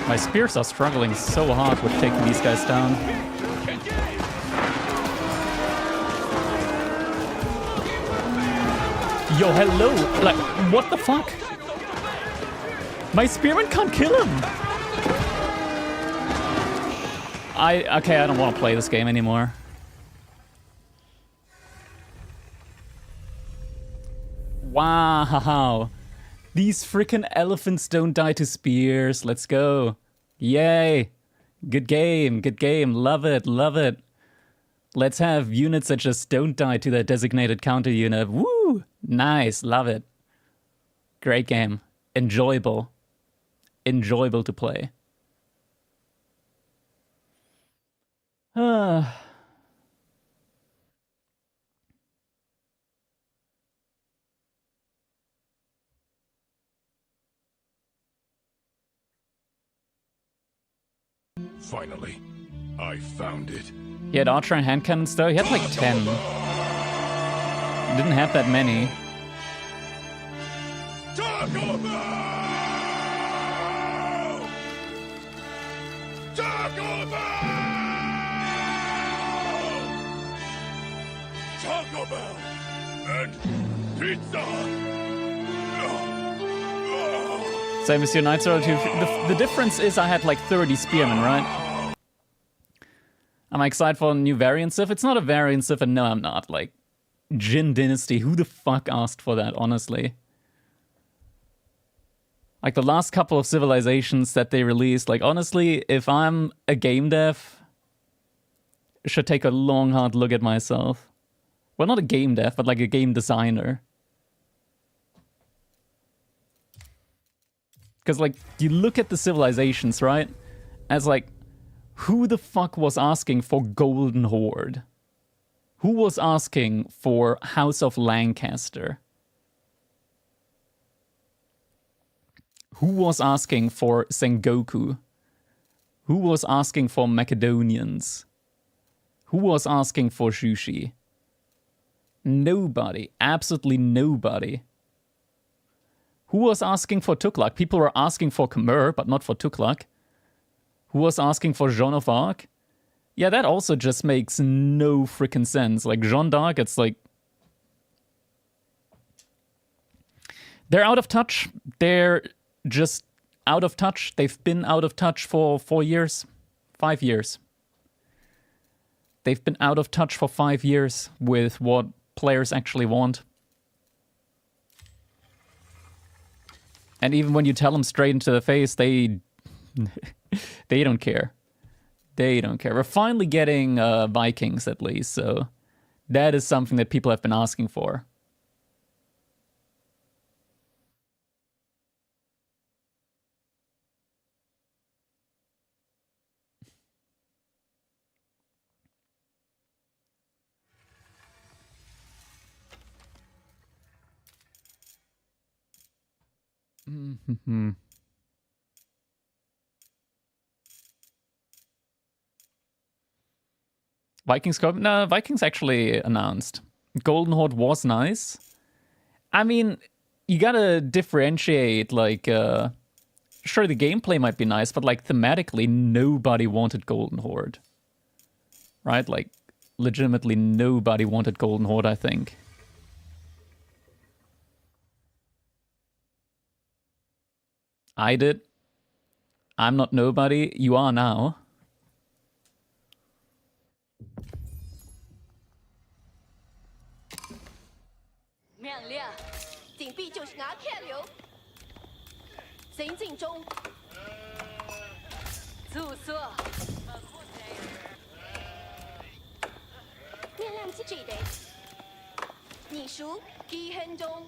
Speaker 1: My spears are struggling so hard with taking these guys down. Yo, hello! Like, what the fuck? My spearman can't kill him! Okay, I don't want to play this game anymore. Wow! These freaking elephants don't die to spears. Let's go. Yay. Good game. Good game. Love it. Love it. Let's have units that just don't die to their designated counter unit. Woo! Nice. Love it. Great game. Enjoyable. Enjoyable to play.
Speaker 7: Finally, I found it.
Speaker 1: He had archer and hand cannons though. He had like 10. Didn't have that many.
Speaker 7: Taco Bell! Taco Bell! Taco Bell! And pizza!
Speaker 1: Same as your Knights relative. The difference is I had like 30 spearmen, right? Am I excited for a new variant civ? It's not a variant civ, and no, I'm not. Like, Jin Dynasty, who the fuck asked for that, honestly? Like, the last couple of Civilisations that they released, like, honestly, if I'm a game dev, I should take a long, hard look at myself. Well, not a game dev, but like a game designer. Because, like, you look at the Civilisations, right? As, like, who the fuck was asking for Golden Horde? Who was asking for House of Lancaster? Who was asking for Sengoku? Who was asking for Macedonians? Who was asking for Shushi? Nobody. Absolutely nobody. Who was asking for Tuklak? People were asking for Khmer, but not for Tuklak. Who was asking for Jeanne of Arc? Yeah, that also just makes no freaking sense. Like, Jeanne d'Arc, it's like... They're out of touch. They're just out of touch. They've been out of touch for 4 years. 5 years. They've been out of touch for 5 years with what players actually want. And even when you tell them straight into the face, they don't care. They don't care. We're finally getting Vikings at least, so that is something that people have been asking for. Mm-hmm. Vikings go. No, Vikings actually announced. Golden Horde was nice. I mean, you gotta differentiate, like, sure, the gameplay might be nice, but, like, thematically, nobody wanted Golden Horde. Right? Like, legitimately nobody wanted Golden Horde, I think. I did. I'm not nobody. You are now.
Speaker 4: 亮亮，紧闭就是牙开流。行进中，注射。面亮记得，你属机很中。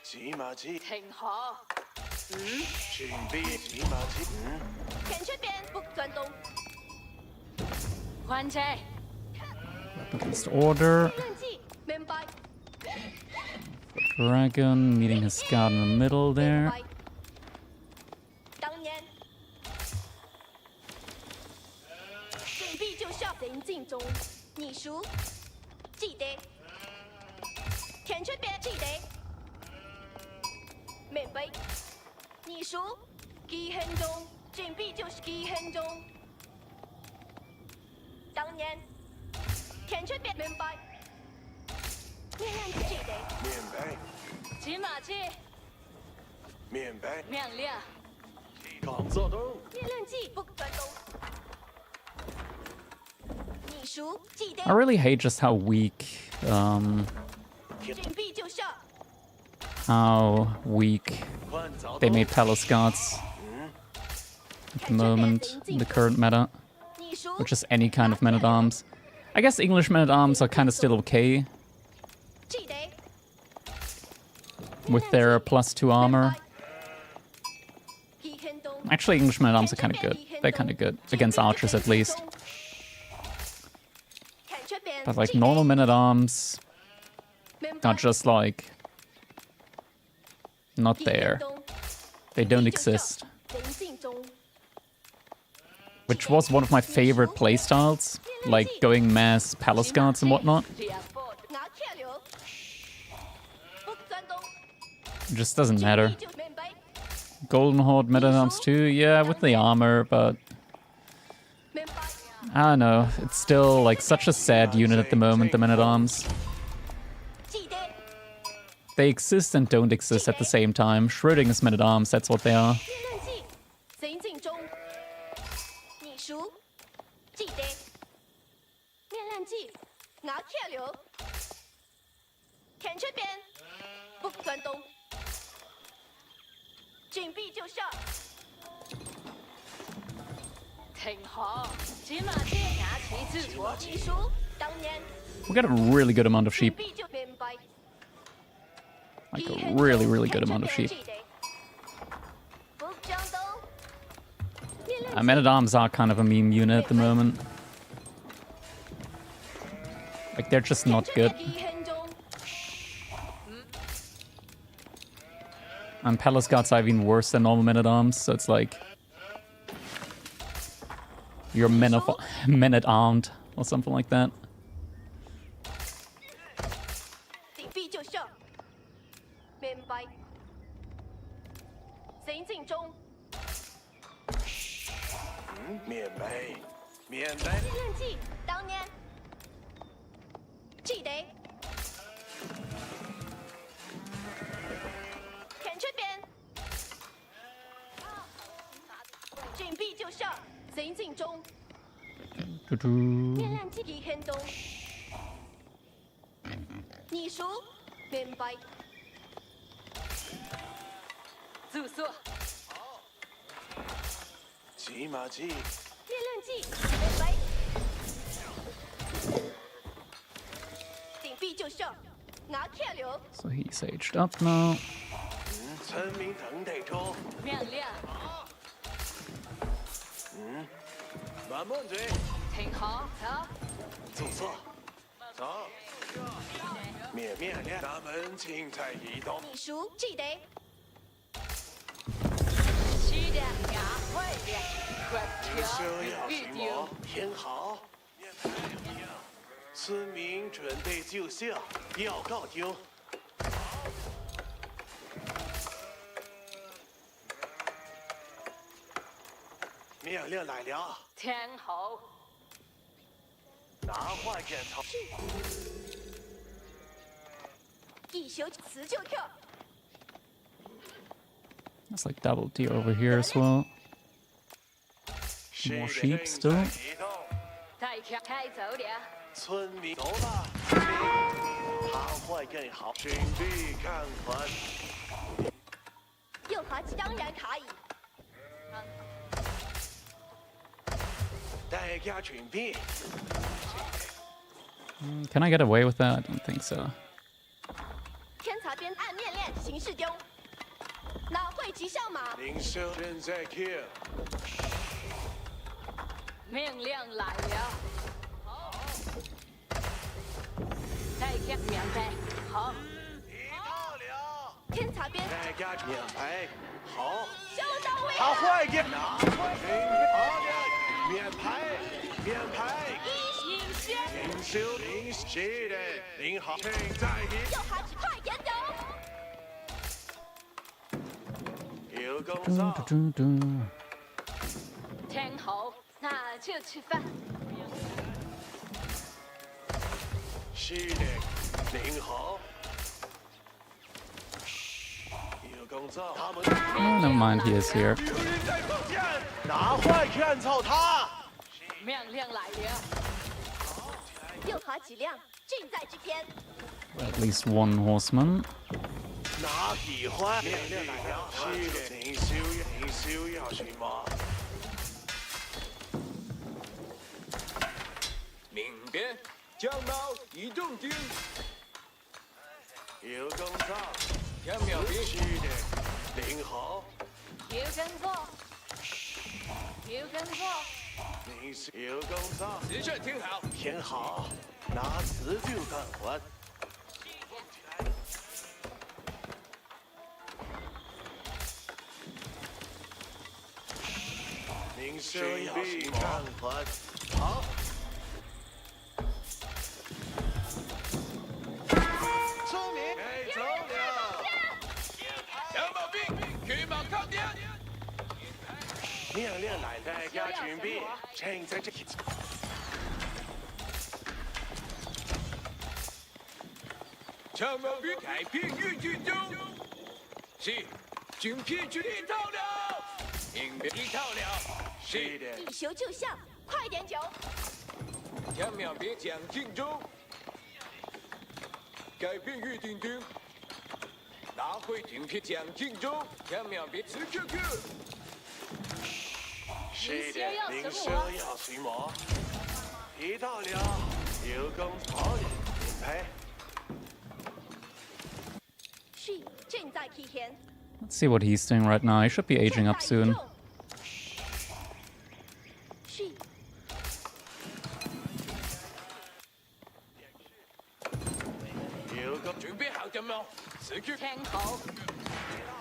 Speaker 5: 骑马机，
Speaker 4: 挺好。
Speaker 5: 准备骑马机。
Speaker 4: 前这边不转动。还债。
Speaker 1: Against order. Dragon meeting his scout in the middle there. I really hate just how weak, they made Palace Guards at the moment in the current meta, or just any kind of men-at-arms. I guess English men-at-arms are kind of still okay with their +2 armor. Actually, English men-at-arms are kind of good. They're kind of good against archers, at least. But like normal men-at-arms are just like not there. They don't exist. Which was one of my favorite playstyles, like going mass palace guards and whatnot. It just doesn't matter. Golden Horde men-at-arms too, yeah, with the armor, but I don't know, it's still like such a sad unit at the moment, the men-at-arms. They exist and don't exist at the same time. Schrödinger's men-at-arms, that's what they are. We got a really good amount of sheep. Like a really, really good amount of sheep. Men-at-arms are kind of a meme unit at the moment. Like, they're just not good. And Palace Guards are even worse than normal men-at-arms, so it's like... You're men-at-armed, or something like that.
Speaker 4: 住宿，
Speaker 5: 骑马骑，
Speaker 4: 练练技，准备。顶壁就射，拿铁流，
Speaker 1: So he's aged up now.
Speaker 5: 村民等待中。
Speaker 4: 命令，
Speaker 5: 满门嘴，
Speaker 4: 挺好，走。
Speaker 5: 住宿，走。面令，咱们尽在移动。
Speaker 4: 秘书记得。起点压快点，快
Speaker 5: 需要
Speaker 4: 预定
Speaker 5: 什么？偏好。村民准备就绪，要告警。命令来了，
Speaker 4: 天后，
Speaker 5: 拿坏检查。
Speaker 4: 一宿辞就跳。
Speaker 1: It's like double deer over here as well. More sheep still.
Speaker 4: 带开走点。
Speaker 5: 村民走了，村民，拿坏更好，准备看管。
Speaker 4: 右滑当然可以。
Speaker 5: 大家准备。
Speaker 1: Can I get away with that? I don't think so.
Speaker 4: 天茶边按面练形式丢。哪会骑上马？
Speaker 5: 领袖正在 kill。
Speaker 4: 命令来了。好。带开免费。好。
Speaker 5: 一到了。
Speaker 4: 天茶边。
Speaker 5: 大家免牌，好。
Speaker 4: 相当危
Speaker 5: 拿
Speaker 4: 险。
Speaker 5: 坏给拿坏，好的，免牌，免牌。
Speaker 4: 领先。
Speaker 5: 领袖领是的，领好，正在移。
Speaker 4: 右滑快点走。
Speaker 5: 有工
Speaker 1: Doo,
Speaker 5: 作。
Speaker 1: doo, doo, doo.
Speaker 4: 天后，那就吃饭。
Speaker 5: 是的，领好。有工作，他们。
Speaker 1: Oh, never mind, he is here.
Speaker 5: 有人在放箭，拿坏劝操他。
Speaker 4: 命令来了。右滑几辆，近在这边。
Speaker 1: At least one horseman.
Speaker 5: 拿笔坏，命令来了。是的，您需要什么？
Speaker 6: 明边，将矛移动兵，
Speaker 5: 有工作，
Speaker 6: 将苗兵，
Speaker 5: 是的，领好。
Speaker 4: 有跟过。有跟过。
Speaker 5: 您是有工作，
Speaker 6: 直射听好，
Speaker 5: 挺好，拿词就干活。您需要什么？干活。好。村民，该走了。
Speaker 6: 将毛兵，去马靠点，
Speaker 5: 命令来，大家准备，正在这里。
Speaker 6: 将毛兵改变预军中，是，军片军一套了，明边一套了，是，
Speaker 5: 是的，
Speaker 4: 一宿就像，快点走。
Speaker 6: 将苗兵将进中，改变预定兵，拿回军片将进中，将苗兵吃 QQ。
Speaker 5: 是的，您需要什么？一到了，有工好的，明白。
Speaker 4: 是，正在提前。
Speaker 1: Let's see what he's doing right now. He should be aging up soon.
Speaker 4: 是。
Speaker 5: 有工
Speaker 6: 准备好将吗？此去，
Speaker 4: 天后，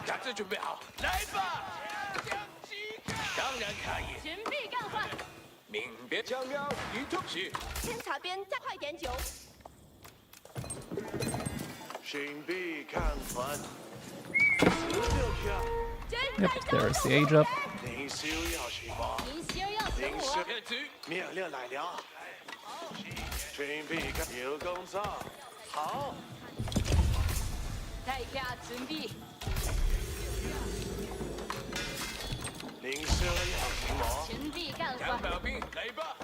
Speaker 6: 大致准备好，来吧！当然可以。
Speaker 4: 准备干活。
Speaker 6: 明边将苗一同是，
Speaker 4: 天茶边再快点走。
Speaker 5: 准备看管。16票，
Speaker 4: 真
Speaker 1: Yep, there's the age up.
Speaker 5: 您需要什么？
Speaker 4: 您需要什
Speaker 5: 您需
Speaker 4: 么？
Speaker 6: 骗子，
Speaker 5: 命令来了。准备干，有工作，好。
Speaker 4: 大家准备。
Speaker 5: 您需要什么？
Speaker 4: 准备干
Speaker 6: 将
Speaker 4: 活。
Speaker 6: 苗兵来吧！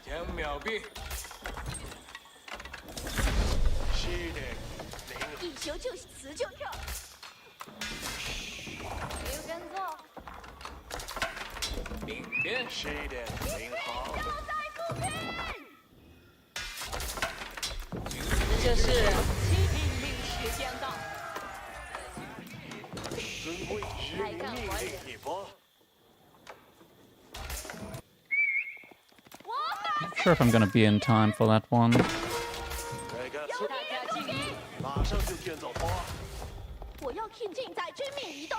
Speaker 6: 将苗兵，
Speaker 5: 是的，
Speaker 4: 求就死就跳。没有跟错。
Speaker 6: 明天
Speaker 5: 是的，领好。
Speaker 4: 这是命令时间到。
Speaker 5: 准备执行命令一波。
Speaker 1: Not sure if I'm gonna be in time for that one.
Speaker 5: 这个
Speaker 4: 大家敬意。
Speaker 5: 马上就建造坡。
Speaker 4: 我要听进在军命移动。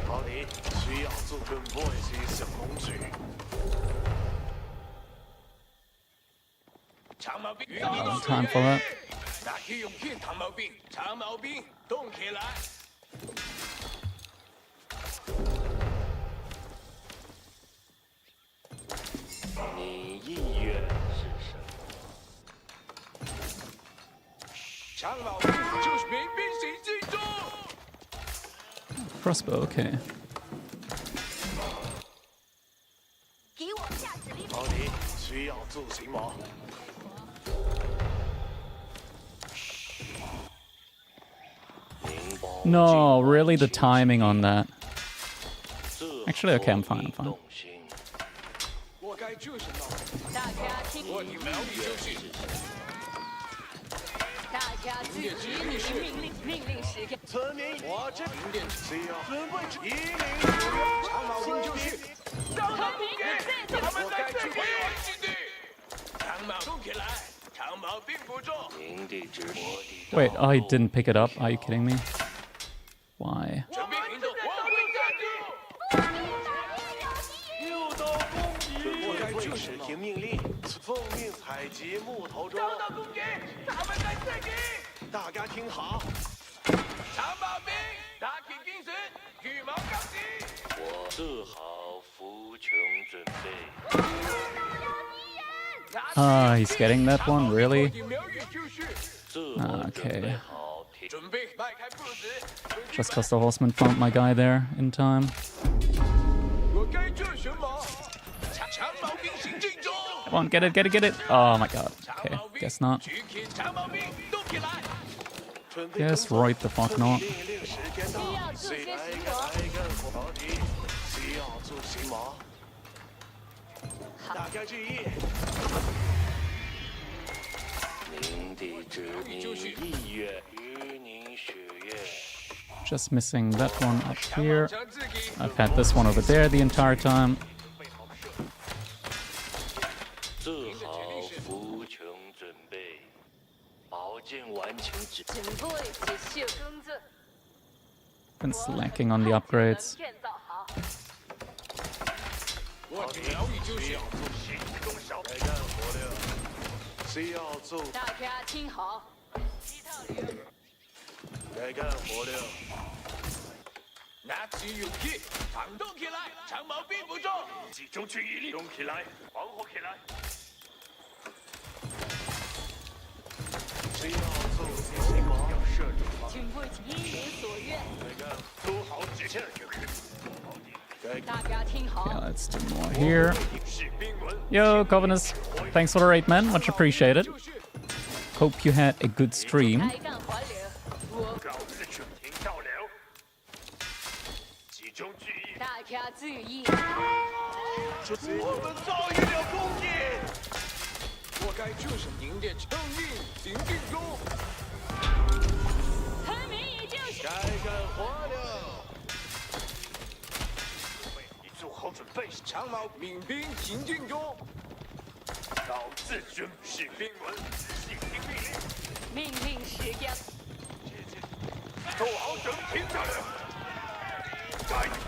Speaker 5: 好的，需要做准备一些工具。
Speaker 6: 长毛兵，
Speaker 1: No time for that.
Speaker 6: 拿起勇气，长毛兵，长毛兵，动起来！
Speaker 5: 你意愿是什么？
Speaker 6: 长毛兵就是民兵行进中。
Speaker 1: Crossbow, okay.
Speaker 4: 给我下指令。
Speaker 5: 好的，需要做什么？
Speaker 1: No, really the timing on that. Actually, okay, I'm fine, I'm fine.
Speaker 6: 我该做什么？
Speaker 4: 大家听
Speaker 6: 我听苗里就是。
Speaker 4: 大家自己命令时间。
Speaker 5: 村民，我这
Speaker 6: 明天
Speaker 5: 需要准备移民
Speaker 6: 长毛兵就是。长毛兵给，他们在这里。长毛动起来，长毛兵不中。
Speaker 1: Wait, oh, I didn't pick it up. Are you kidding me? Why?
Speaker 6: 准备行动，我会下去。
Speaker 5: 又到攻击，我该执行命令，奉命采集木头桩。
Speaker 6: 遭到攻击，他们在这里。
Speaker 5: 大家听好，
Speaker 6: 长毛兵，打起精神，羽毛高级。
Speaker 5: 我做好服从准备。
Speaker 1: Ah, he's getting that one, really?
Speaker 6: 苗语就是。
Speaker 1: Okay.
Speaker 6: 准备迈开步子。
Speaker 1: Just because the horseman found my guy there in time.
Speaker 6: 我该做什么？长毛兵行进中。
Speaker 1: Come on, get it, get it, get it! Oh my god. Okay, guess not.
Speaker 6: 举起长毛兵，动起来。
Speaker 1: Guess right the fuck not.
Speaker 5: 命令时间到，谁来干活？好的，需要做什么？大家注意。您的指明意愿与您许愿。
Speaker 1: Just missing that one up here. I've had this one over there the entire time.
Speaker 5: 做好服从准备，保证完成指。
Speaker 4: 准备结束工作。
Speaker 1: Been slacking on the upgrades.
Speaker 4: 建造好。
Speaker 6: 我苗语就是。
Speaker 5: 该干活了，需要做。
Speaker 4: 大家听好。
Speaker 5: 该干活了。
Speaker 6: 拿起勇气，行动起来！长毛兵不中，集中注意力，动起来，防火起来。
Speaker 5: 需要做什么？要设置吗？
Speaker 4: 准备依您所愿。
Speaker 5: 该干，做好指示。该
Speaker 4: 大家听
Speaker 1: Yeah,
Speaker 4: 好。
Speaker 1: let's do more here.
Speaker 6: 士兵们，
Speaker 1: Yo, Covenus. Thanks for the raid, man. Much appreciated. Hope you had a good stream.
Speaker 4: 开干活流。我
Speaker 6: 告示准听到了，集中注意。
Speaker 4: 大家注意。
Speaker 5: 我们遭遇了攻击。
Speaker 6: 我该就是您的命令行进中。
Speaker 4: 村民已经是。
Speaker 5: 该干活了。
Speaker 6: 你做好准备，长毛民兵行进中。告示准士兵们，仔细听命令。
Speaker 4: 命令时间。
Speaker 6: 做好整听到了。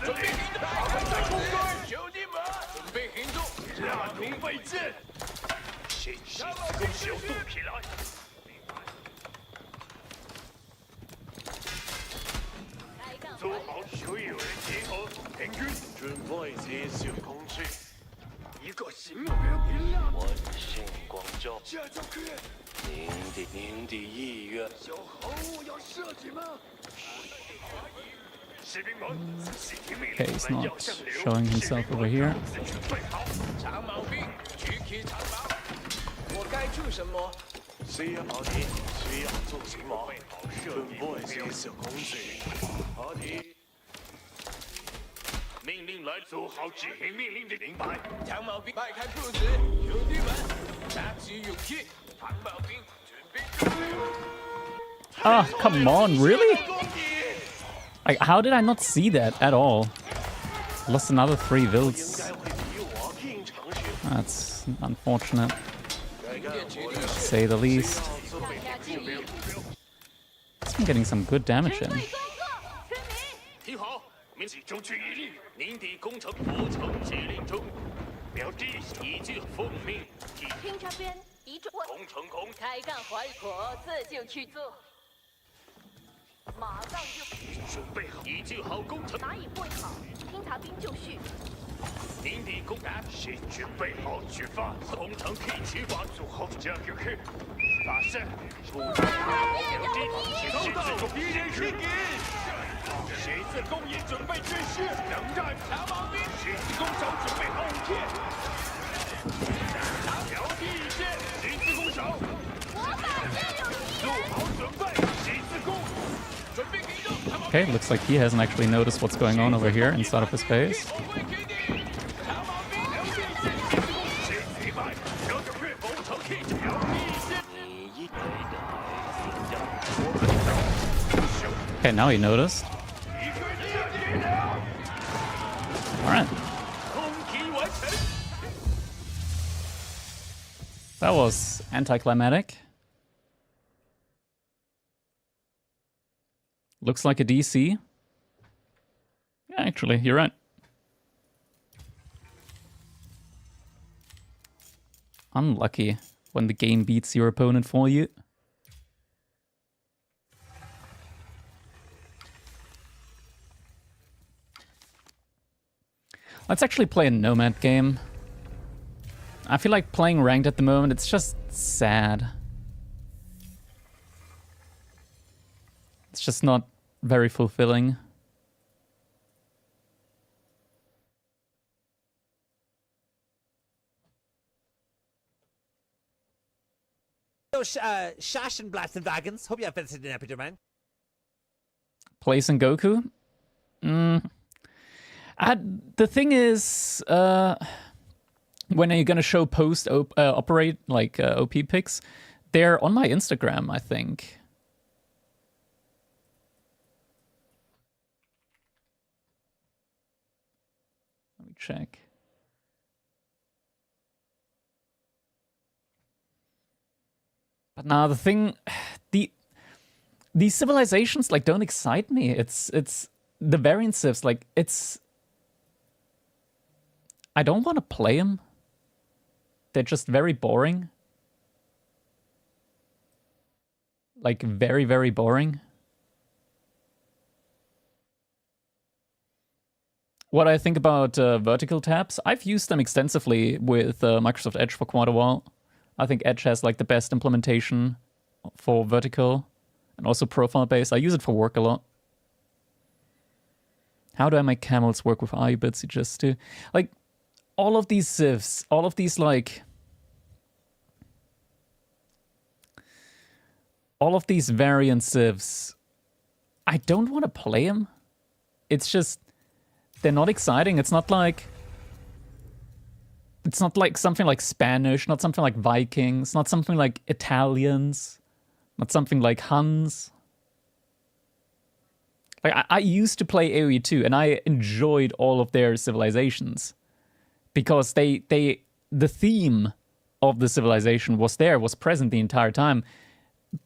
Speaker 6: 准备行动，他们在攻击，兄弟们，准备行动，下图备战。先行动小动起来。
Speaker 4: 开干活
Speaker 6: 做好所有人集合，平均
Speaker 5: 准备接受工具。
Speaker 6: 一个新目标。
Speaker 5: 完成光照。
Speaker 6: 这就可以。
Speaker 5: 您的意愿。
Speaker 6: 小猴物要设计吗？士兵们，仔细听命
Speaker 1: Okay,
Speaker 6: 令，
Speaker 1: he's
Speaker 6: 我们
Speaker 1: not
Speaker 6: 要上流。
Speaker 1: showing himself over here.
Speaker 6: 准备好，长毛兵举起长矛。我该做什么？
Speaker 5: 需要好你需要做什么？本部是小公子，好你。
Speaker 7: 命令来，做好执行命令的明白。
Speaker 6: 长毛兵迈开步子，兄弟们，打起勇气！长毛兵准备就绪。
Speaker 1: Ah, come on, really? Like, how did I not see that at all? Lost another 3 vills. That's unfortunate, to say the least. It's been getting some good damage in.
Speaker 7: 听好，民集中注意力，您的工程不成指令中，标志依据奉命。
Speaker 4: 听这边，一准
Speaker 7: 工程工，
Speaker 4: 开干还活，自就去做，马上就
Speaker 7: 准备好，依据好工程。
Speaker 4: 哪里会好？听查兵就绪。
Speaker 7: 您的工人是准备好出发，工程可以出发，做好这个课。发射，不让他标志，收到，敌人是敌。 十字工也准备军事，能战长毛兵，十字弓手准备后退。调低一些，十字弓手。做好准备，十字弓，准备行动。
Speaker 1: Okay, looks like he hasn't actually noticed what's going on over here inside of his base. Okay, now he noticed. Alright. That was anticlimactic. Looks like a DC. Yeah, actually, you're right. Unlucky when the game beats your opponent for you. Let's actually play a Nomad game. I feel like playing ranked at the moment, it's just sad. It's just not very fulfilling.
Speaker 8: Shash and Blast and Wagons. Hope you have visited an Epidemic.
Speaker 1: Play Sengoku? The thing is, when are you gonna show post operate like OP pics? They're on my Instagram, I think. Let me check. But now the thing, these civilizations like don't excite me. It's the variant civs, like I don't want to play them. They're just very boring. Like very, very boring. What I think about vertical tabs, I've used them extensively with Microsoft Edge for quite a while. I think Edge has like the best implementation for vertical and also profile based. I use it for work a lot. How do I make camels work with IU bits? You just do like all of these civs, all of these like all of these variant civs. I don't want to play them. It's just they're not exciting. It's not like something like Spanish, not something like Vikings, not something like Italians, not something like Huns. Like I used to play AoE 2 and I enjoyed all of their civilizations because the theme of the civilization was present the entire time.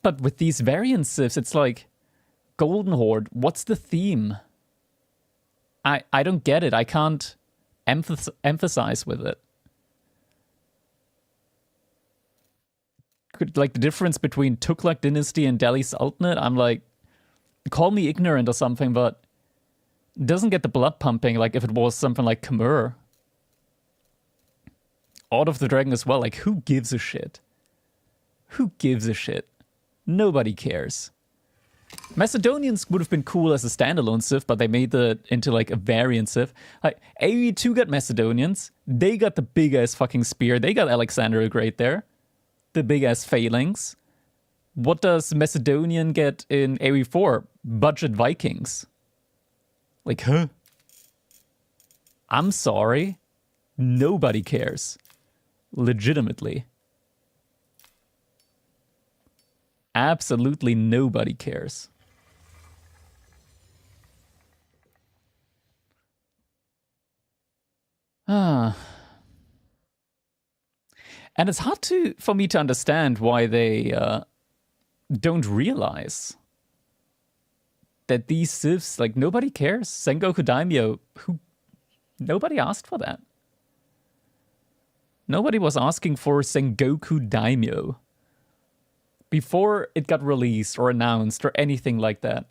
Speaker 1: But with these variant civs, it's like Golden Horde, what's the theme? I don't get it. I can't emphasize with it. Like the difference between Tughlaq Dynasty and Delhi Sultanate, I'm like, call me ignorant or something, but it doesn't get the blood pumping like if it was something like Khmer. Order of the Dragon as well, like who gives a shit? Who gives a shit? Nobody cares. Macedonians would have been cool as a standalone civ, but they made it into like a variant civ. Like AoE2 got Macedonians, they got the big ass fucking spear, they got Alexander the Great there. the big ass phalanx. What does Macedonian get in AoE4? Budget Vikings. Like, huh? I'm sorry. Nobody cares. Legitimately. Absolutely nobody cares. Ah. And it's hard for me to understand why they don't realize that these civs, like, nobody cares. Sengoku Daimyo, nobody asked for that. Nobody was asking for Sengoku Daimyo before it got released or announced or anything like that.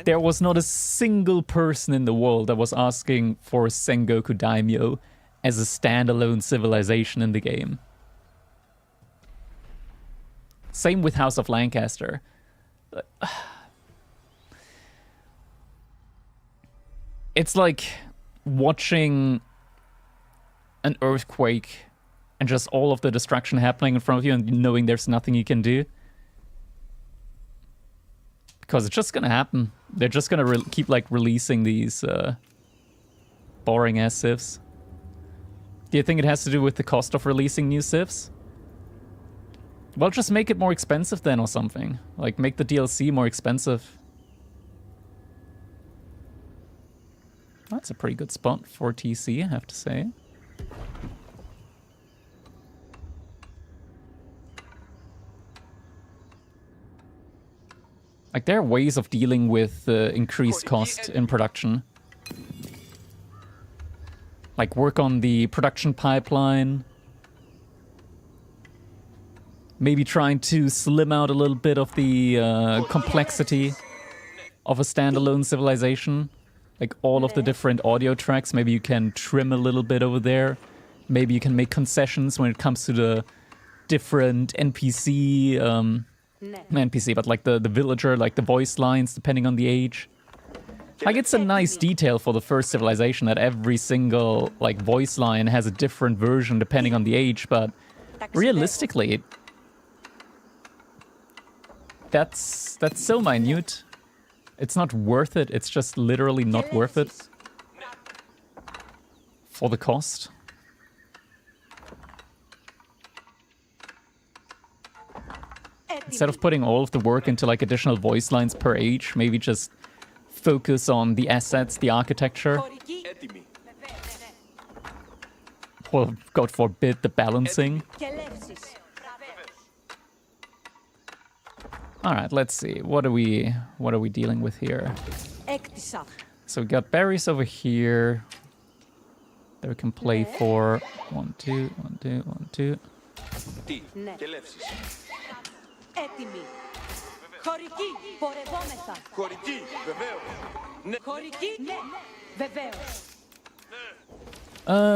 Speaker 1: There was not a single person in the world that was asking for Sengoku Daimyo as a standalone civilization in the game. Same with House of Lancaster. It's like watching an earthquake and just all of the destruction happening in front of you and knowing there's nothing you can do. Because it's just gonna happen. They're just gonna keep like releasing these boring ass civs. Do you think it has to do with the cost of releasing new civs? Well, just make it more expensive then or something. Like, make the DLC more expensive. That's a pretty good spot for TC, I have to say. Like, there are ways of dealing with increased cost in production. Like, work on the production pipeline. Maybe trying to slim out a little bit of the complexity of a standalone civilization. Like, all of the different audio tracks, maybe you can trim a little bit over there. Maybe you can make concessions when it comes to the different NPC... not NPC, but like the villager, like the voice lines, depending on the age. Like, it's a nice detail for the first civilization that every single, like, voice line has a different version depending on the age, but realistically, that's so minute. It's not worth it. It's just literally not worth it for the cost. Instead of putting all of the work into like additional voice lines per age, maybe just focus on the assets, the architecture. Well, God forbid, the balancing. All right, let's see. What are we dealing with here? So we got berries over here that we can play for. 1, 2, 1, 2, 1, 2.
Speaker 9: Έτοιμοι. Χωρική, πορευόμεθα.
Speaker 5: Χωρική, βεβαίως. Ναι.
Speaker 9: Χωρική, ναι. Βεβαίως.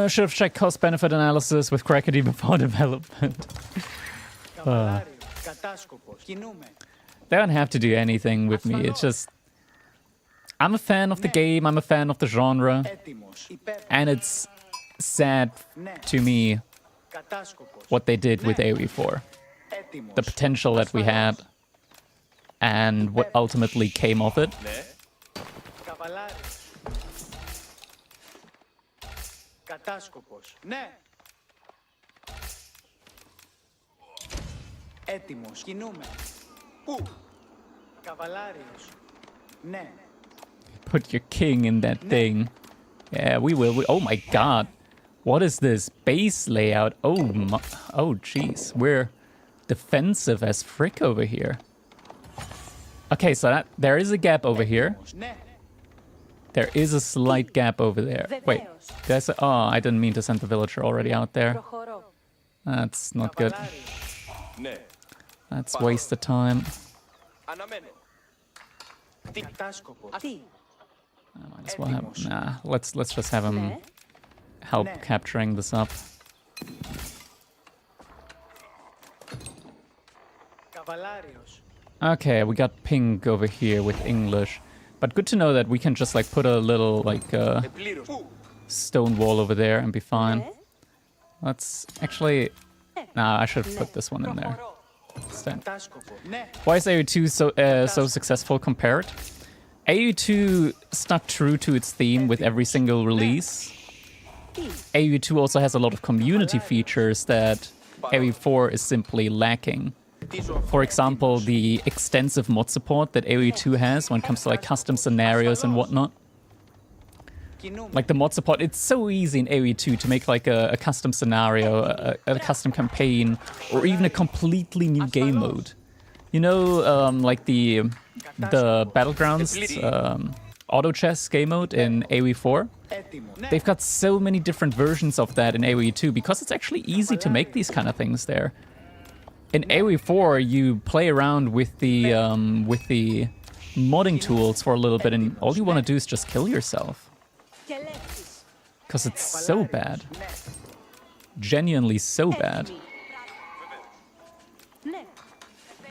Speaker 1: Should have checked cost-benefit analysis with Crackety before development. They don't have to do anything with me. It's just... I'm a fan of the game, I'm a fan of the genre. And it's sad to me what they did with AoE4. The potential that we had and what ultimately came of it. Put your king in that thing. Yeah, we will. Oh my god. What is this base layout? Oh jeez. We're defensive as frick over here. Okay, so there is a gap over here. There is a slight gap over there. Wait, I didn't mean to send the villager already out there. That's not good. That's wasted time. Might as well have, nah, let's just have him help capturing this up. Okay, we got pink over here with English. But good to know that we can just like put a little like stone wall over there and be fine. Let's actually... Nah, I should put this one in there instead. Why is AU2 so successful compared? AU2 stuck true to its theme with every single release. AU2 also has a lot of community features that AU4 is simply lacking. For example, the extensive mod support that AoE2 has when it comes to like custom scenarios and whatnot. Like the mod support, it's so easy in AoE2 to make like a custom scenario, a custom campaign, or even a completely new game mode. You know, like the Battlegrounds auto chess game mode in AoE4? They've got so many different versions of that in AoE2 because it's actually easy to make these kind of things there. In AoE4, you play around with the modding tools for a little bit, and all you want to do is just kill yourself. Because it's so bad. Genuinely so bad.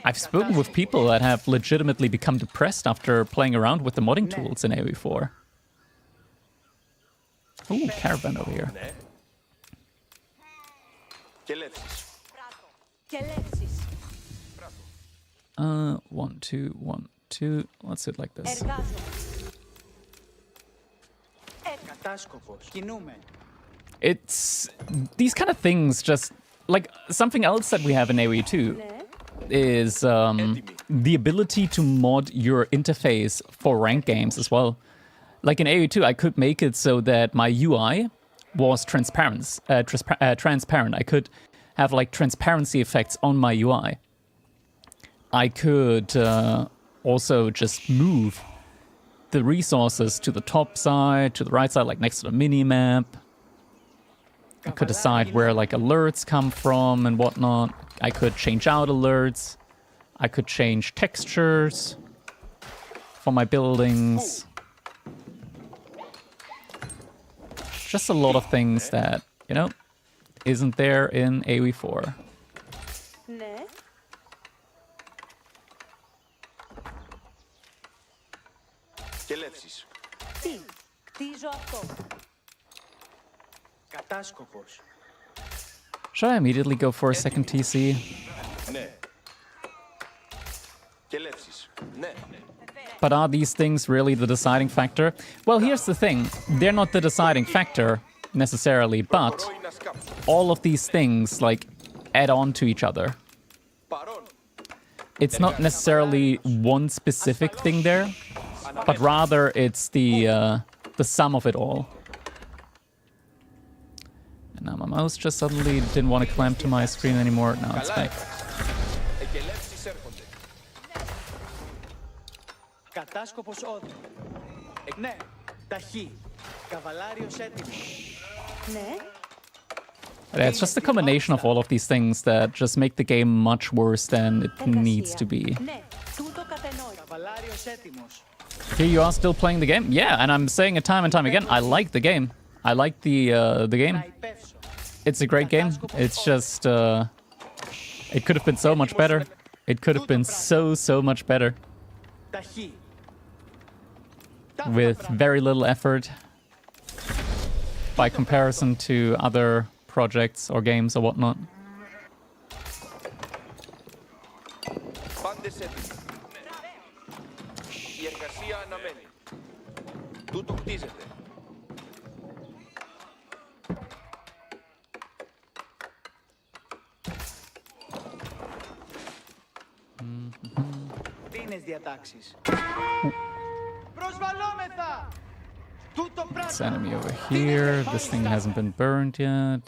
Speaker 1: I've spoken with people that have legitimately become depressed after playing around with the modding tools in AoE4. Ooh, caravan over here. 1, 2, 1, 2. Let's do it like this. It's these kind of things. Just like something else that we have in AoE2 is the ability to mod your interface for ranked games as well. Like in AoE2, I could make it so that my UI was transparent. I could have like transparency effects on my UI. I could also just move the resources to the top side, to the right side, like next to the mini-map. I could decide where like alerts come from and whatnot. I could change out alerts. I could change textures for my buildings. Just a lot of things that, you know, isn't there in AoE4. Should I immediately go for a second TC? But are these things really the deciding factor? Well, here's the thing. They're not the deciding factor necessarily, but all of these things like add on to each other. It's not necessarily one specific thing there, but rather it's the sum of it all. And now my mouse just suddenly didn't want to clamp to my screen anymore. Now it's back. Yeah, it's just a combination of all of these things that just make the game much worse than it needs to be. Here you are still playing the game? Yeah, and I'm saying it time and time again, I like the game. I like the game. It's a great game. It's just, it could have been so much better. It could have been so much better. With very little effort by comparison to other projects or games or whatnot. This enemy over here. This thing hasn't been burned yet.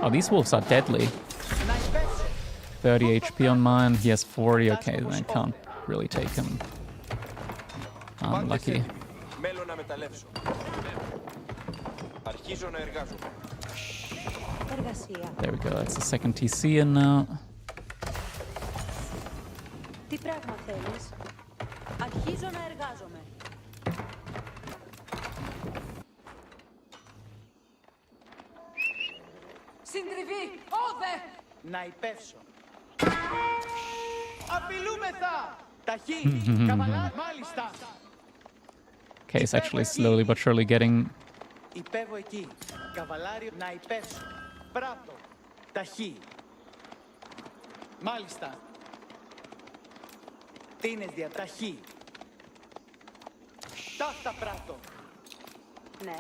Speaker 1: Oh, these wolves are deadly. 30 HP on mine. He has 40. Okay, then I can't really take him. Unlucky. There we go. That's the second TC in now.
Speaker 9: Αρχίζω να εργάζομαι. Συντριβή, όδε! Να υπεύσω. Απειλούμεθα! Ταχύ, καβαλά, μάλιστα.
Speaker 1: Okay, it's actually slowly but surely getting
Speaker 9: Υπέβω εκεί. Καβαλάριο να υπέσω. Πράτο. Ταχύ. Μάλιστα. Τίνες διαταχή. Ταύτα πράτο.
Speaker 4: Ναι.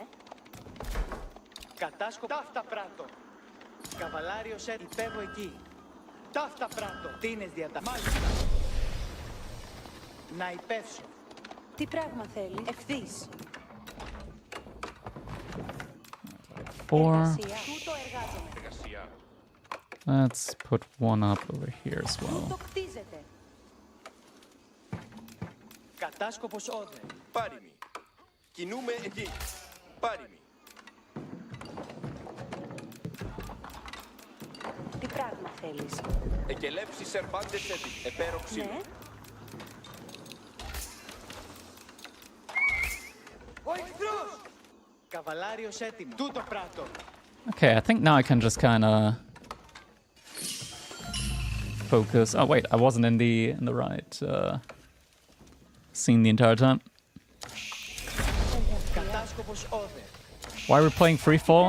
Speaker 9: Κατάσκοπο. Ταύτα πράτο. Καβαλάριο σε υπέβω εκεί. Ταύτα πράτο. Τίνες διαταχή. Μάλιστα. Να υπέσω.
Speaker 4: Τι πράγμα θέλει? Ευθύς.
Speaker 1: 4.
Speaker 4: Εργασία. Τούτο εργάζομαι.
Speaker 6: Εργασία.
Speaker 1: Let's put one up over here as
Speaker 4: Τούτο
Speaker 1: well.
Speaker 4: κτίζεται.
Speaker 9: Κατάσκοπος όδε.
Speaker 6: Πάριμη. Κινούμε εκεί. Πάριμη.
Speaker 4: Τι πράγμα θέλεις?
Speaker 6: Εκελεύσει σερβάντες έτοιμοι. Επέρο ξύλο.
Speaker 4: Ναι.
Speaker 9: Ο εχθρός! Καβαλάριος έτοιμο. Τούτο πράτο.
Speaker 1: Okay, I think now I can just kind of focus. Oh wait, I wasn't in the right scene the entire time.
Speaker 9: Κατάσκοπος όδε.
Speaker 1: Why we're playing free fall?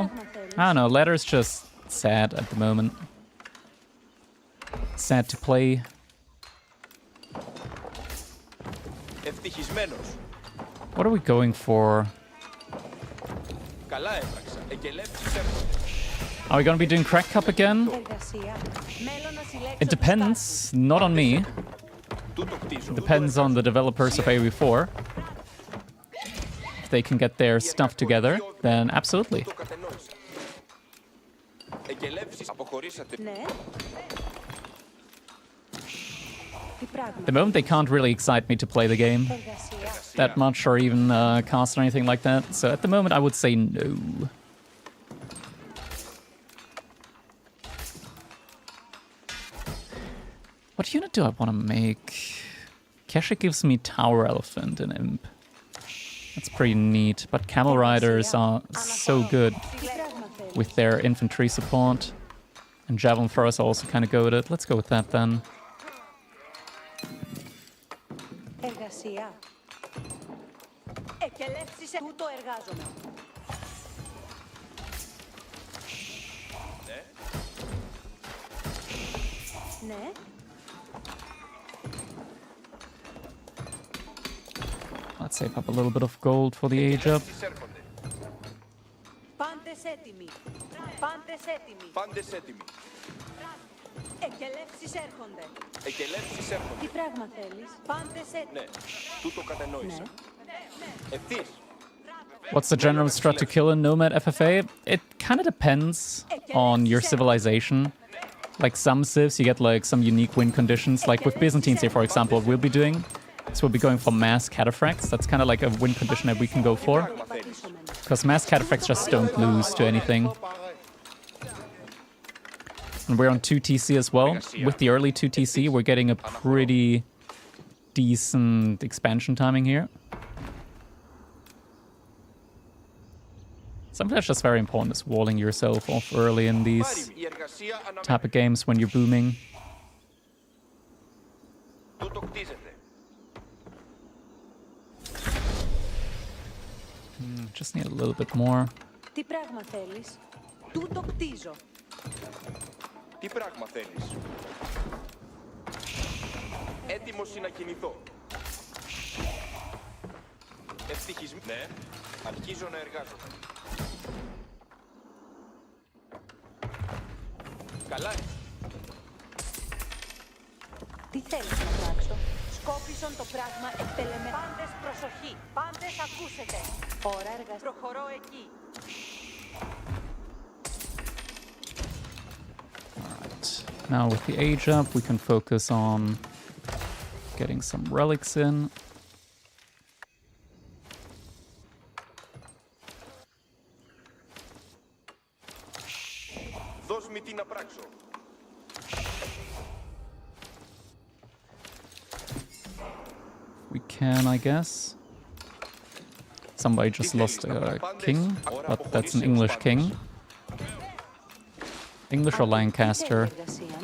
Speaker 1: I don't know. Ladder's just sad at the moment. Sad to play.
Speaker 6: Ευτυχισμένος.
Speaker 1: What are we going for?
Speaker 6: Καλά έπραξα. Εκελεύσεις έρχονται.
Speaker 1: Are we gonna be doing Crack Cup again?
Speaker 4: Εργασία. Μέλω να συλλέξω
Speaker 1: It
Speaker 4: τους
Speaker 1: depends.
Speaker 4: τάφους.
Speaker 1: Not on me.
Speaker 6: Τούτο κτίζω.
Speaker 1: It depends on the developers of AOE4. If they can get their stuff together, then absolutely.
Speaker 6: Το κατενόησα. Εκελεύσεις. Αποχωρήσατε.
Speaker 4: Ναι. Τι πράγμα?
Speaker 1: At the moment, they can't really excite me to play the game
Speaker 4: Εργασία.
Speaker 1: that much or even cast or anything like that. So at the moment, I would say no. What unit do I want to make? Kesha gives me Tower Elephant and Imp. That's pretty neat, but Camel Riders are so good
Speaker 4: Τι πράγμα θέλεις?
Speaker 1: with their infantry support. And Javelin Throwers are also kind of goated. Let's go with that then.
Speaker 4: Εργασία. Εκελεύσεις τούτο εργάζομαι. Ναι.
Speaker 1: Let's save up a little bit of gold for the age up.
Speaker 6: Εκελεύσεις έρχονται.
Speaker 4: Πάντες έτοιμοι. Πάντες έτοιμοι.
Speaker 6: Πάντες έτοιμοι.
Speaker 4: Εκελεύσεις έρχονται.
Speaker 6: Εκελεύσεις
Speaker 4: Τι
Speaker 6: έρχονται.
Speaker 4: πράγμα θέλεις? Πάντες έτοιμοι.
Speaker 6: Ναι. Τούτο κατενόησα. Ευθύς.
Speaker 1: What's the general strat to kill in Nomad FFA? It kind of depends on your civilization. Like some civs, you get like some unique win conditions. Like with Byzantines here, for example, what we'll be doing is we'll be going for mass cataphracts. That's kind of like a win condition that we can go for. Because mass cataphracts just don't lose to anything. And we're on 2 TC as well. With the early 2 TC, we're getting a pretty decent expansion timing here. Something that's just very important is walling yourself off early in these
Speaker 6: Πάριμη. Η εργασία αναμένει.
Speaker 1: type of games when you're booming.
Speaker 6: Τούτο κτίζεται.
Speaker 1: Just need a little bit more.
Speaker 4: Τι πράγμα θέλεις? Τούτο κτίζω.
Speaker 6: Τι πράγμα θέλεις? Έτοιμος να κινηθώ. Ευτυχισμένος. Ναι. Αρχίζω να εργάζομαι. Καλά.
Speaker 4: Τι θέλεις να πράξω? Σκόπισον το πράγμα εκτελεμένο. Πάντες προσοχή. Πάντες ακούσετε. Ώρα εργασίας. Προχωρώ εκεί.
Speaker 1: Now with the age up, we can focus on getting some relics in.
Speaker 6: Δώσ' μου τι να πράξω.
Speaker 1: We can, I guess. Somebody just lost a king, but that's an English king. English or Lancaster.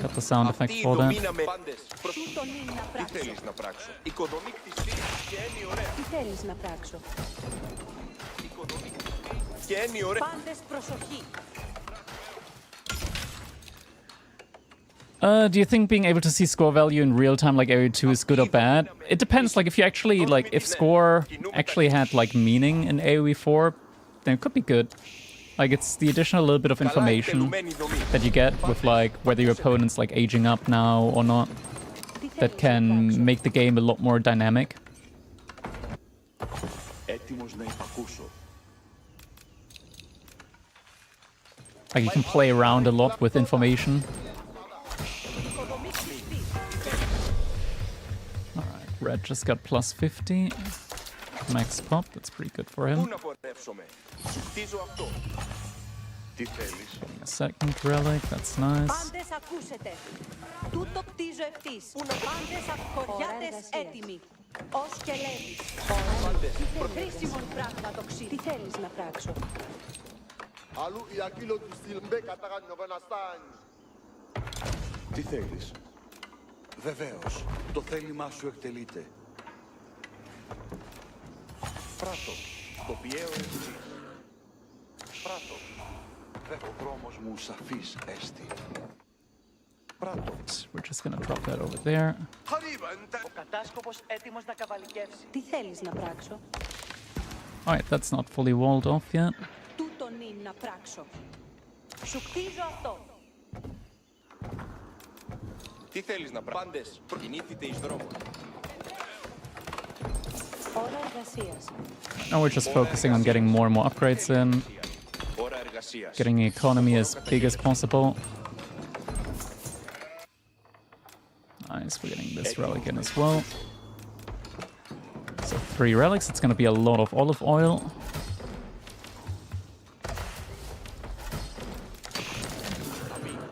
Speaker 1: Got the sound effect
Speaker 6: Αυτή η
Speaker 1: for that.
Speaker 6: δομή να με πάντες.
Speaker 4: Τούτον είναι να
Speaker 6: Τι
Speaker 4: πράξω.
Speaker 6: θέλεις να πράξω? Οικοδομή κτιστή και έννοια ωραία.
Speaker 4: Τι θέλεις να πράξω?
Speaker 6: Οικοδομή κτιστή και έννοι ωραία.
Speaker 4: Πάντες προσοχή.
Speaker 1: Do you think being able to see score value in real time like Area 2 is good or bad? It depends. Like if you actually if score actually had like meaning in AoE 4, then it could be good. Like it's the additional little bit of information that you get with like whether your opponent's like aging up now or not, that can make the game a lot more dynamic. Like you can play around a lot with information. Alright, Red just got plus 50. Max pop, that's pretty good for him. A second relic, that's nice.
Speaker 4: Πάντες ακούσετε. Τούτο κτίζω ευθύς. Πάντες κοριάτες έτοιμοι. Ως σκελέτης. Χρήσιμον πράγμα το ξύλο. Τι θέλεις να πράξω?
Speaker 5: Αλλού η ακύλο του στυλμπέ κατάγανε ο Βεναστάνι. Τι θέλεις? Βεβαίως, το θέλημά σου εκτελείται. Πράτο, το πιέω ευθύς. Πράτο, ο δρόμος μου σαφής έστι. Πράτο.
Speaker 1: We're just gonna drop that over there.
Speaker 9: Ο κατάσκοπος έτοιμος να καβαλικεύσει.
Speaker 4: Τι θέλεις να πράξω?
Speaker 1: Alright, that's not fully walled off yet.
Speaker 4: Τούτον είναι να πράξω. Σου κτίζω αυτό.
Speaker 6: Τι θέλεις να πράξεις? Πάντες, προκινήθητε εις δρόμο.
Speaker 4: Ώρα εργασίας.
Speaker 1: Now we're just focusing on getting more and more upgrades in,
Speaker 6: Ώρα εργασίας.
Speaker 1: getting the economy as big as possible. Nice, we're getting this relic in as well. So 3 relics, it's gonna be a lot of olive oil.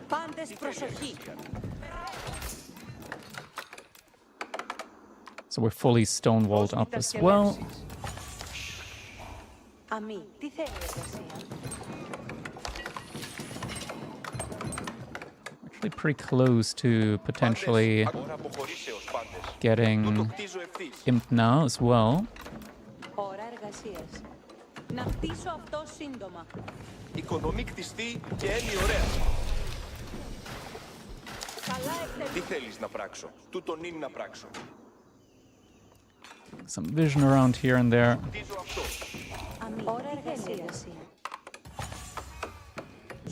Speaker 4: Πάντες προσοχή.
Speaker 1: So we're fully stonewalled up as well.
Speaker 4: Αμή, τι θέλει η εργασία?
Speaker 1: Actually pretty close to potentially
Speaker 6: Ώρα αποχωρήσεως, πάντες.
Speaker 1: getting
Speaker 6: Το κτίζω ευθύς.
Speaker 1: imp now as well.
Speaker 4: Ώρα εργασίας. Να χτίσω αυτό σύντομα.
Speaker 6: Οικοδομή κτιστή και έννοι ωραία.
Speaker 4: Καλά
Speaker 6: Τι
Speaker 4: εκτελεί.
Speaker 6: θέλεις να πράξω? Τούτον είναι να πράξω.
Speaker 1: Some vision around here and there.
Speaker 6: Κτίζω αυτό.
Speaker 4: Αμή, ώρα εργασίας.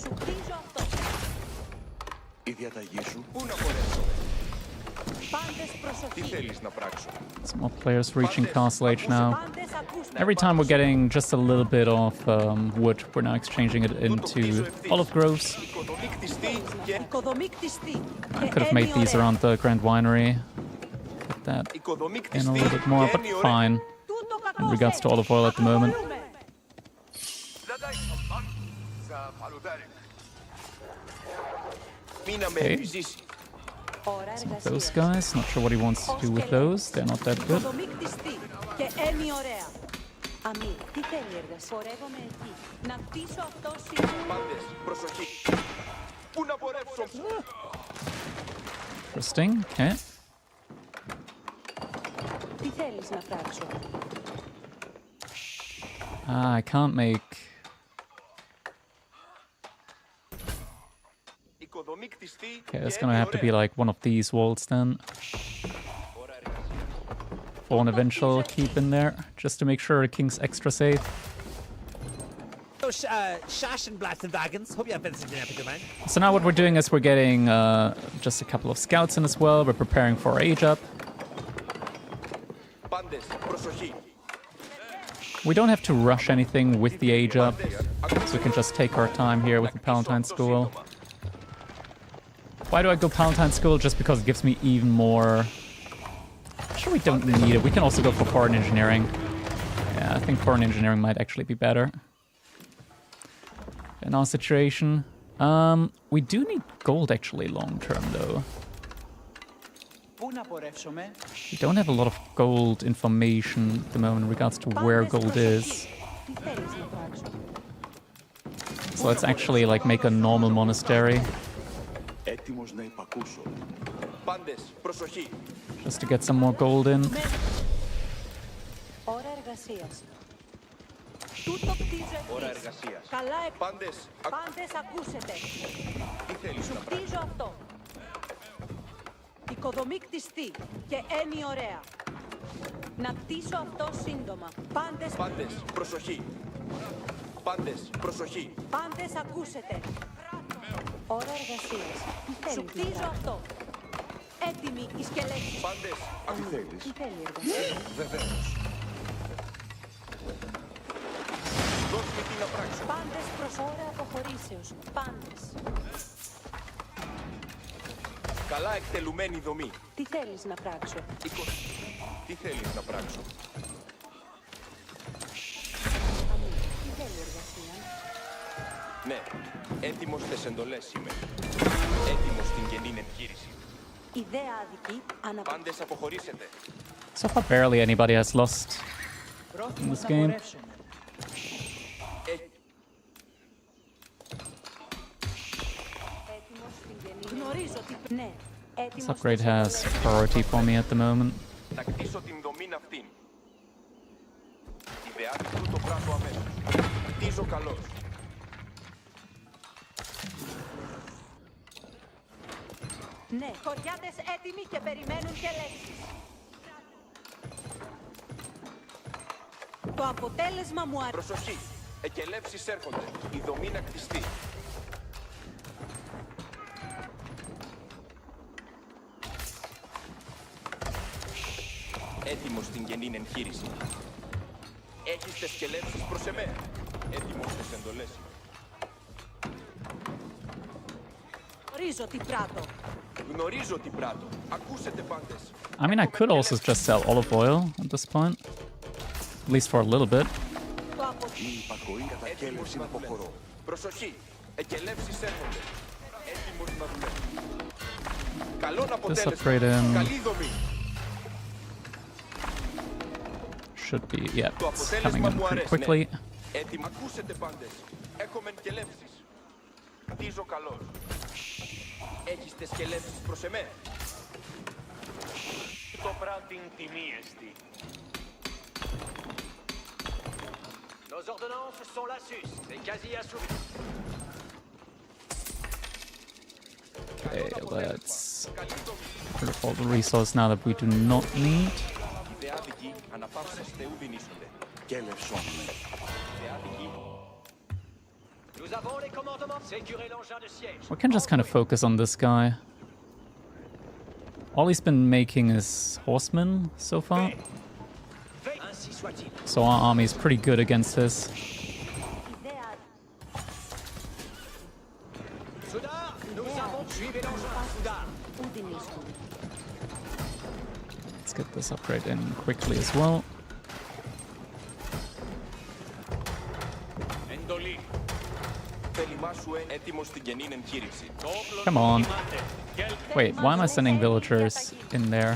Speaker 4: Σου χτίζω αυτό.
Speaker 5: Η διαταγή σου.
Speaker 6: Πού να πορεύσω?
Speaker 4: Πάντες
Speaker 6: Τι
Speaker 4: προσοχή.
Speaker 6: θέλεις να πράξω?
Speaker 1: Some more players reaching Castle Age now.
Speaker 4: Πάντες ακούστε.
Speaker 1: Every time we're getting just a little bit of wood, we're now exchanging it into olive groves.
Speaker 6: Οικοδομή κτιστή και
Speaker 4: Οικοδομή κτιστή.
Speaker 1: I could have made these around the Grand Winery. Get that
Speaker 6: οικοδομή
Speaker 1: in a
Speaker 6: κτιστή
Speaker 1: little bit more,
Speaker 6: και
Speaker 1: but
Speaker 6: έννοι ωραία.
Speaker 1: fine.
Speaker 4: Τούτο
Speaker 1: In regards to olive oil at the moment.
Speaker 6: Μήνα με
Speaker 1: Okay.
Speaker 6: επιζήσει.
Speaker 4: Ώρα
Speaker 1: Those
Speaker 4: εργασίας.
Speaker 1: guys, not sure what he wants to do with those. They're not that good.
Speaker 4: Οικοδομή κτιστή και έννοι ωραία. Αμή, τι θέλει η εργασία? Πορεύομαι εκεί. Να χτίσω αυτό σύντομα.
Speaker 6: Πάντες, προσοχή. Πού να πορεύσω?
Speaker 1: Interesting. Okay.
Speaker 4: Τι θέλεις να πράξω?
Speaker 1: I can't make...
Speaker 6: Οικοδομή κτιστή
Speaker 1: Okay,
Speaker 6: και
Speaker 1: it's gonna
Speaker 6: έννοι
Speaker 1: have to be
Speaker 6: ωραία.
Speaker 1: like one of these walls then. For an eventual keep in there, just to make sure the king's extra safe.
Speaker 8: Sassenblasen wagons. Hope you have visited an epic man.
Speaker 1: So now what we're doing is we're getting just a couple of scouts in as well. We're preparing for age up.
Speaker 6: Πάντες, προσοχή.
Speaker 1: We don't have to rush anything with the age up, so we can just take our time here with the Palatine School. Why do I go Palatine School? Just because it gives me even more... Actually, we don't need it. We can also go for foreign engineering. Yeah, I think foreign engineering might actually be better. In our situation, we do need gold actually long term though.
Speaker 9: Πού να πορεύσουμε?
Speaker 1: We don't have a lot of gold information at the moment in regards to where gold is.
Speaker 4: Τι θέλεις να πράξω?
Speaker 1: So let's actually like make a normal monastery
Speaker 5: Έτοιμος να υπακούσω.
Speaker 6: Πάντες, προσοχή.
Speaker 1: just to get some more gold in.
Speaker 4: Ώρα εργασίας. Τούτο κτίζω
Speaker 5: Ώρα
Speaker 4: ευθύς.
Speaker 5: εργασίας.
Speaker 4: Καλά
Speaker 5: Πάντες,
Speaker 4: Πάντες ακούσετε.
Speaker 5: τι θέλεις
Speaker 4: Σου
Speaker 5: να πράξεις?
Speaker 4: κτίζω αυτό. Οικοδομή κτιστή και ένι ωραία. Να κτίσω αυτό σύντομα. Πάντες,
Speaker 5: Πάντες, προσοχή. Πάντες, προσοχή.
Speaker 4: πάντες ακούσετε. Ώρα εργασίας. Σου κτίζω αυτό. Έτοιμοι οι σκελέτες.
Speaker 5: Πάντες, τι θέλεις?
Speaker 4: Τι θέλει η εργασία.
Speaker 5: Βεβαίως. Δώσ' μου τι να πράξω.
Speaker 4: Πάντες προς ώρα αποχωρήσεως. Πάντες.
Speaker 5: Καλά εκτελουμένη δομή.
Speaker 4: Τι θέλεις να πράξω.
Speaker 5: Τι θέλεις να πράξω?
Speaker 4: Τι θέλει η εργασία.
Speaker 5: Ναι, έτοιμος στις εντολές είμαι. Έτοιμος στην γενήν εγχείρηση.
Speaker 4: Ιδέα αδική
Speaker 5: Πάντες αποχωρήσετε.
Speaker 1: So far, barely anybody has lost in
Speaker 9: Πρόθυμος
Speaker 1: this
Speaker 9: να
Speaker 1: game.
Speaker 9: πορεύσουμε.
Speaker 4: Έτοιμος στην γεννή. Γνωρίζω τι... Ναι.
Speaker 1: This
Speaker 4: Έτοιμος
Speaker 1: upgrade
Speaker 4: στις
Speaker 1: has
Speaker 4: εντολές.
Speaker 1: priority for me at the moment.
Speaker 5: Θα κτίσω την δομή αυτήν. Ιδεάτη τούτο πράτο αμέσως. Κτίζω καλώς.
Speaker 4: Ναι. Χωριάτες έτοιμοι και περιμένουν και λέξεις. Το αποτέλεσμα μου αρέσει.
Speaker 5: Προσοχή. Εκελεύσεις έρχονται. Η δομή να κτιστεί. Έτοιμος στην γενήν εγχείρηση. Έχεις τις σκελέψεις προς εμέ. Έτοιμος στις εντολές.
Speaker 4: Γνωρίζω τι πράττω.
Speaker 5: Γνωρίζω τι πράττω. Ακούσετε πάντες.
Speaker 1: I mean, I could also just sell olive oil at this point. At least for a little bit.
Speaker 4: Το αποτέλεσμα.
Speaker 5: Η υπακοή κατακέλευση να αποχωρώ. Προσοχή. Εκελεύσεις έρχονται. Έτοιμος να δουλεύει. Καλό αποτέλεσμα.
Speaker 1: upgrade in-
Speaker 5: Καλή δομή.
Speaker 1: Should be, yeah,
Speaker 5: Το
Speaker 1: it's coming
Speaker 5: αποτέλεσμα
Speaker 1: in
Speaker 5: μου
Speaker 1: pretty
Speaker 5: αρέσει.
Speaker 1: quickly.
Speaker 5: Έτοιμα. Ακούσετε πάντες. Έχουμε κελεύσεις. Κτίζω καλώς. Έχεις τις κελεύσεις προς εμέ.
Speaker 2: Το πράτην τιμή εστι.
Speaker 6: Nos ordonnances sont là sus. C'est quasi assouvi.
Speaker 1: Okay, let's
Speaker 5: Καλή δομή.
Speaker 1: rid of all the resource now that we do not need.
Speaker 5: Ιδεάδικοι αναπαύσας Θεού δινήσονται.
Speaker 6: Κέλευσον.
Speaker 5: Ιδεάδικοι.
Speaker 6: Nous avons les commandements. Sécurez l'engin de siège.
Speaker 1: We can just kind of focus on this guy. All he's been making is horsemen so far,
Speaker 6: Ainsi soit-il.
Speaker 1: so our army is pretty good against his.
Speaker 4: Ιδέα.
Speaker 6: Soudard, nous avons suivi l'engin. Soudard.
Speaker 4: Ούτιν ίσον.
Speaker 1: Let's get this upgrade in quickly as well.
Speaker 2: Εντολή.
Speaker 5: Θέλημά σου έτοιμος στην γενήν εγχείρηση.
Speaker 2: Το όπλο
Speaker 1: Come on.
Speaker 2: κοιμάται.
Speaker 1: Wait, why am I sending villagers in there?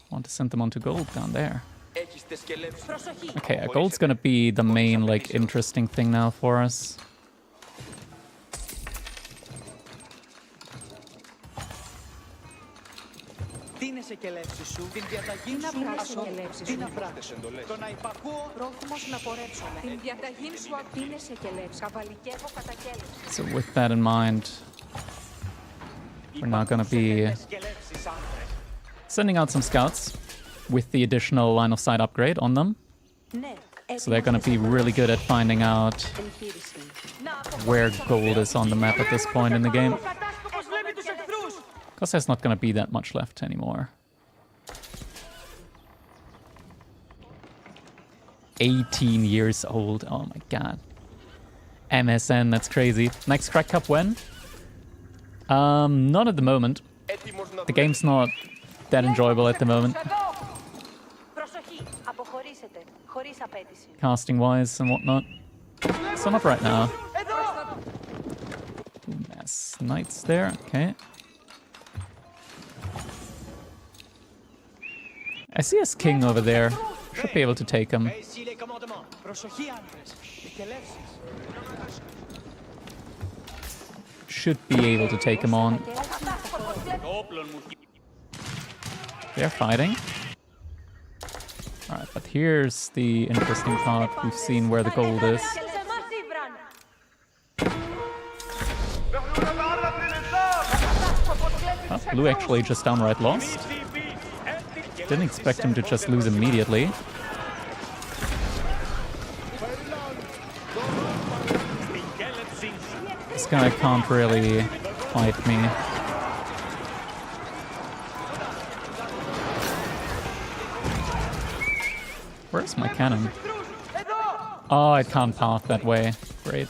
Speaker 1: I want to send them onto gold down there.
Speaker 5: Έχεις τις κελεύσεις.
Speaker 4: Προσοχή.
Speaker 1: Okay, gold's gonna be the main, like, interesting thing now for us.
Speaker 9: Τι είναι σε κελεύσεις σου, την διαταγή
Speaker 4: να
Speaker 9: σου,
Speaker 4: πράξω
Speaker 9: ασώ,
Speaker 4: κελεύσεις
Speaker 9: τι
Speaker 4: σου.
Speaker 9: να πράξω,
Speaker 5: εντολές.
Speaker 9: το να υπακούω,
Speaker 4: Πρόθυμος να πορεύσουμε. Την διαταγή σου είναι σε κελεύση. Καβαλικεύω κατακέλευση.
Speaker 1: So with that in mind, we're now gonna be
Speaker 2: σκελεύσεις άντρες.
Speaker 1: sending out some scouts with the additional line of sight upgrade on them.
Speaker 4: Ναι.
Speaker 1: So they're gonna be really good at finding out
Speaker 4: Εγχείρηση.
Speaker 1: where gold is on the map at this point in the game.
Speaker 3: Κατάσκοπος βλέπει τους εχθρούς.
Speaker 1: Because there's not gonna be that much left anymore. 18 years old. Oh my god. MSN, that's crazy. Next crack cup when? Not at the moment.
Speaker 5: Έτοιμος να
Speaker 1: The game's not that enjoyable at the moment,
Speaker 4: Προσοχή. Αποχωρήσετε. Χωρίς απέτηση.
Speaker 1: casting wise and whatnot. So not right now. Mass knights there, okay. I see his king over there. Should be able to take him.
Speaker 6: Ici les commandements.
Speaker 9: προσοχή άντρες, οι κελεύσεις.
Speaker 1: Should be able to take him on.
Speaker 2: Το όπλο μου
Speaker 1: They're fighting. Alright, but here's the interesting part. We've seen where the gold is. Oh, blue actually just downright lost. Didn't expect him to just lose immediately. This guy can't really fight me. Where's my cannon? Oh, I can't path that way. Great.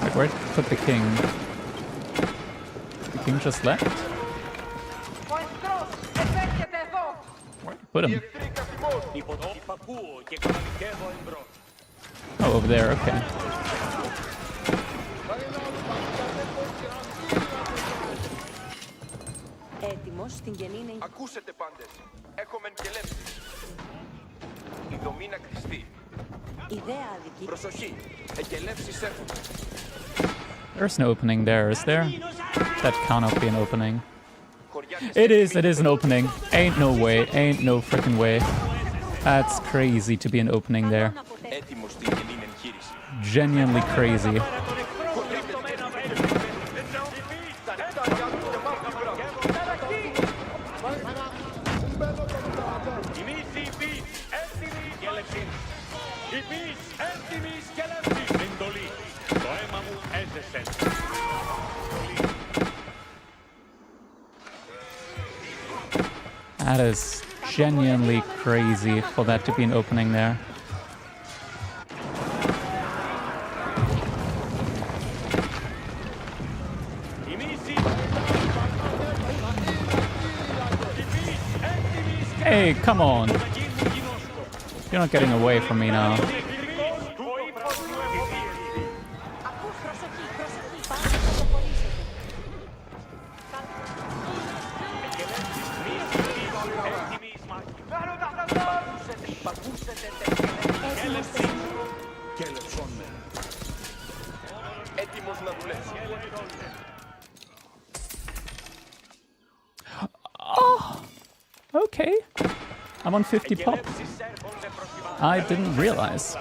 Speaker 1: Wait, where put the king? The king just left? Where put him? Oh, over there, okay.
Speaker 6: Ακούσετε πάντες. Έχουμε εγκελέψει. Η δομή να κλειστεί. Προσοχή. Εγκελέψεις έρχονται.
Speaker 1: There's no opening there, is there? That cannot be an opening. It is an opening. Ain't no way, ain't no freaking way. That's crazy to be an opening there. Genuinely crazy. That is genuinely crazy for that to be an opening there. Hey, come on. You're not getting away from me now. Oh, okay. I'm on 50 pop. I didn't realize.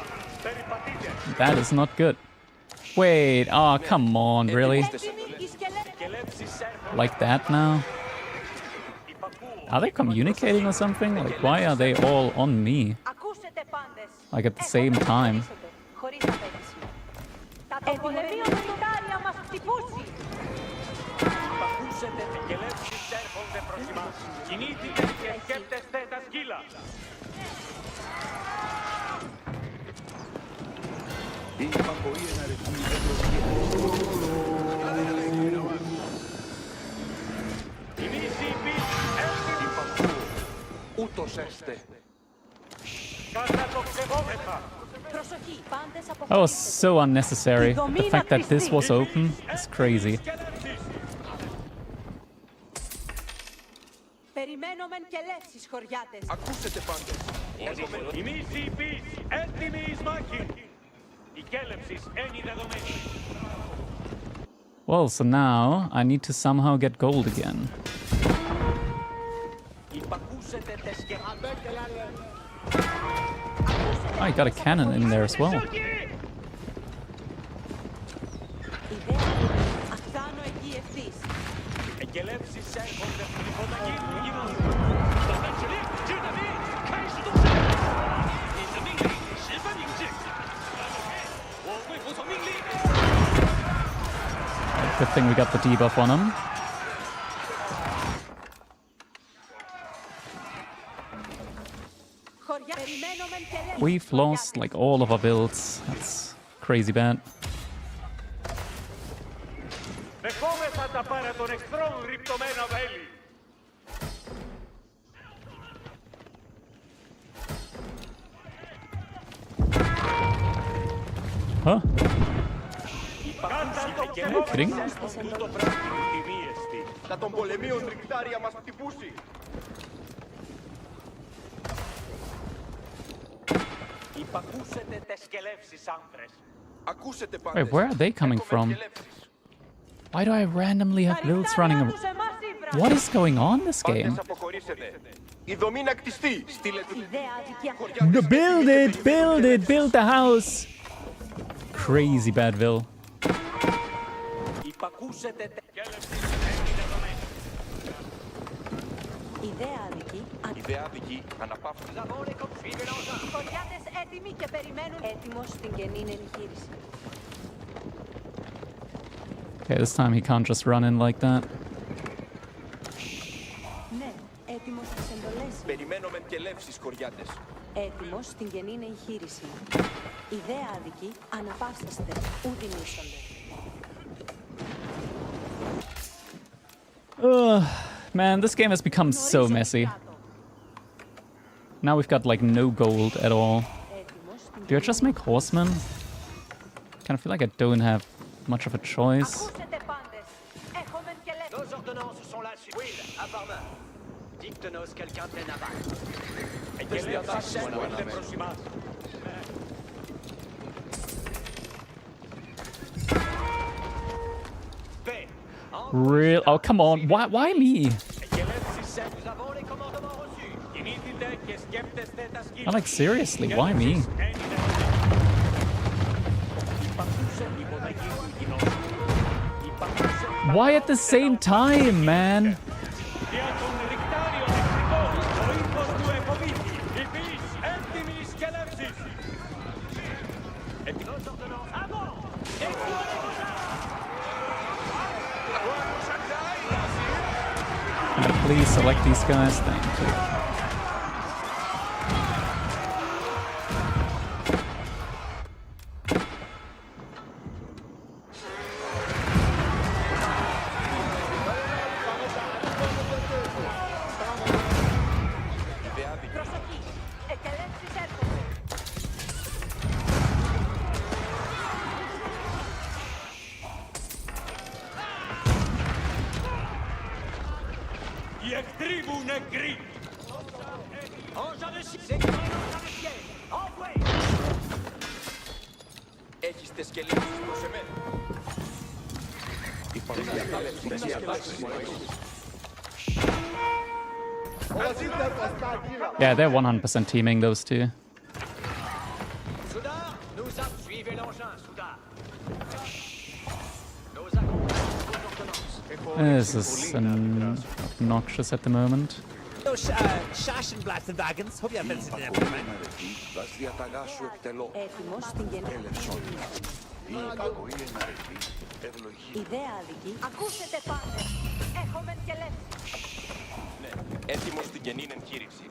Speaker 1: That is not good. Wait, oh, come on, really? Like that now? Are they communicating or something? Like, why are they all on me? Like, at the same time? That was so unnecessary. The fact that this was open is crazy. Well, so now I need to somehow get gold again. Oh, I got a cannon in there as well. Good thing we got the debuff on him. We've lost like all of our builds. That's crazy bad. Huh? Are you kidding? Wait, where are they coming from? Why do I randomly have builds running What is going on this game?
Speaker 6: Η δομή να κτιστεί. Στείλε τους
Speaker 1: Build it! Build it! Build the house! Crazy Badville.
Speaker 2: Υπακούσετε
Speaker 4: Ιδέα αδική.
Speaker 6: ιδέα δική, αναπαύση.
Speaker 4: Οι χωριάτες έτοιμοι και περιμένουν. Έτοιμος στην καινή εγχείρηση.
Speaker 1: Okay, this time he can't just run in like that.
Speaker 4: Ναι, έτοιμος στις εντολές.
Speaker 6: Περιμένω μεν και λεύσεις, χωριάτες.
Speaker 4: Έτοιμος στην καινή εγχείρηση. Ιδέα αδική. Αναπαύσαστε. Ουδινήσονται.
Speaker 1: Man, this game has become so messy. Now we've got like no gold at all. Do I just make horsemen? Kind of feel like I don't have much of a choice.
Speaker 4: Ακούσετε πάντες. Έχουμε και λεπτό.
Speaker 8: Nos ordonnances sont là. Will, à part main. Dicte-nous quelqu'un plein aval.
Speaker 2: εγκελέψεις έρχονται προς εμάς.
Speaker 1: Real? Oh, come on. Why me?
Speaker 2: Εγκελέψεις κινήθητε και σκέπτεστε τα σκύλα.
Speaker 1: I'm like, seriously, why me? Why at the same time, man?
Speaker 2: Για τον ρηκτάριο δεξικό, ο ύφος του εφοβήτη. Υπείς, έτοιμοι σκελέψεις. Έτοιμος ορδονός, αβώ!
Speaker 1: Can I please select these guys? Thank you.
Speaker 4: Προσοχή. Εγκελέψεις έρχονται.
Speaker 2: Οι εχθροί μου νεκροί.
Speaker 6: Έχεις τε σκελέσεις προς εμένα.
Speaker 1: Yeah, they're 100% teaming, those two.
Speaker 8: Soudain, nous suivez l'engin, Soudain. Nos accompagnons vos ordonnances.
Speaker 1: This is obnoxious at the moment.
Speaker 8: Sashenblatt and Wagons. Hope you have been sitting there.
Speaker 5: Θα διαταγάσου εκτελώ.
Speaker 4: Έτοιμος στην καινή εγχείρηση.
Speaker 5: Η υπακοή εναρετή, ευλογή.
Speaker 4: Ιδέα αδική. Ακούσετε πάντες. Έχουμε και λεπτό.
Speaker 6: Ναι, έτοιμος στην καινή εγχείρηση.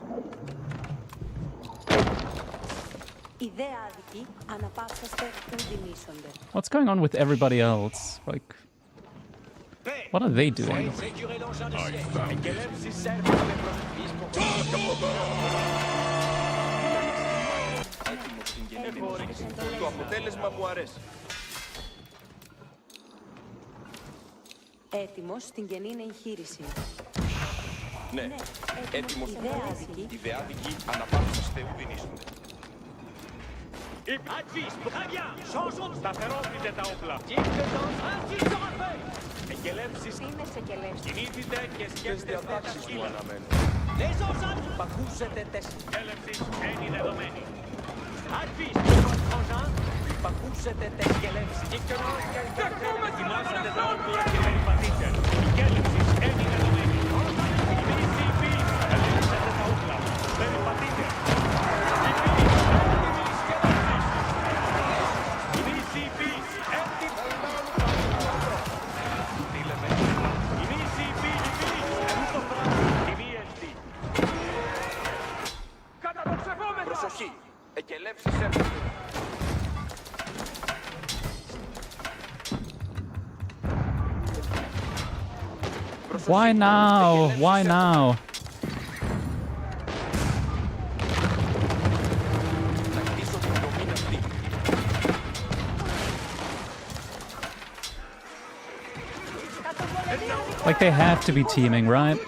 Speaker 4: Ιδέα αδική. Αναπαύσαστε. Ουδινήσονται.
Speaker 1: What's going on with everybody else? Like, what are they doing?
Speaker 8: Sécurez l'engin de siège.
Speaker 2: Εγκελέψεις έρχονται προς
Speaker 6: Έτοιμος στην καινή εγχείρηση. Το αποτέλεσμα μου αρέσει.
Speaker 4: Έτοιμος στην καινή εγχείρηση.
Speaker 6: Ναι, έτοιμος.
Speaker 4: Ιδέα αδική.
Speaker 6: Ιδέα δική, αναπαύσεις θεούδινήσονται.
Speaker 2: Advis, très bien, changeons. Σταθεροποιείτε τα όπλα. Εγκελέψεις,
Speaker 4: Είναι σε κελέψεις.
Speaker 2: κινήθητε και σκέφτεστε τα σκύλα. Υπακούσετε τες σκέλεψεις, είναι δεδομένη. Advis, υπακούσετε τες σκέλεψεις. Ετοιμάσατε τα όπλα και περιπατείτε. Η σκέλεψης είναι δεδομένη. Μισή ελέγξατε τα όπλα. Περιπατείτε.
Speaker 6: Προσοχή, εκελεύσεις έρχονται.
Speaker 1: Why now? Why now?
Speaker 6: Να κτίσω την δομή αυτή.
Speaker 1: Like, they have to be teaming, right?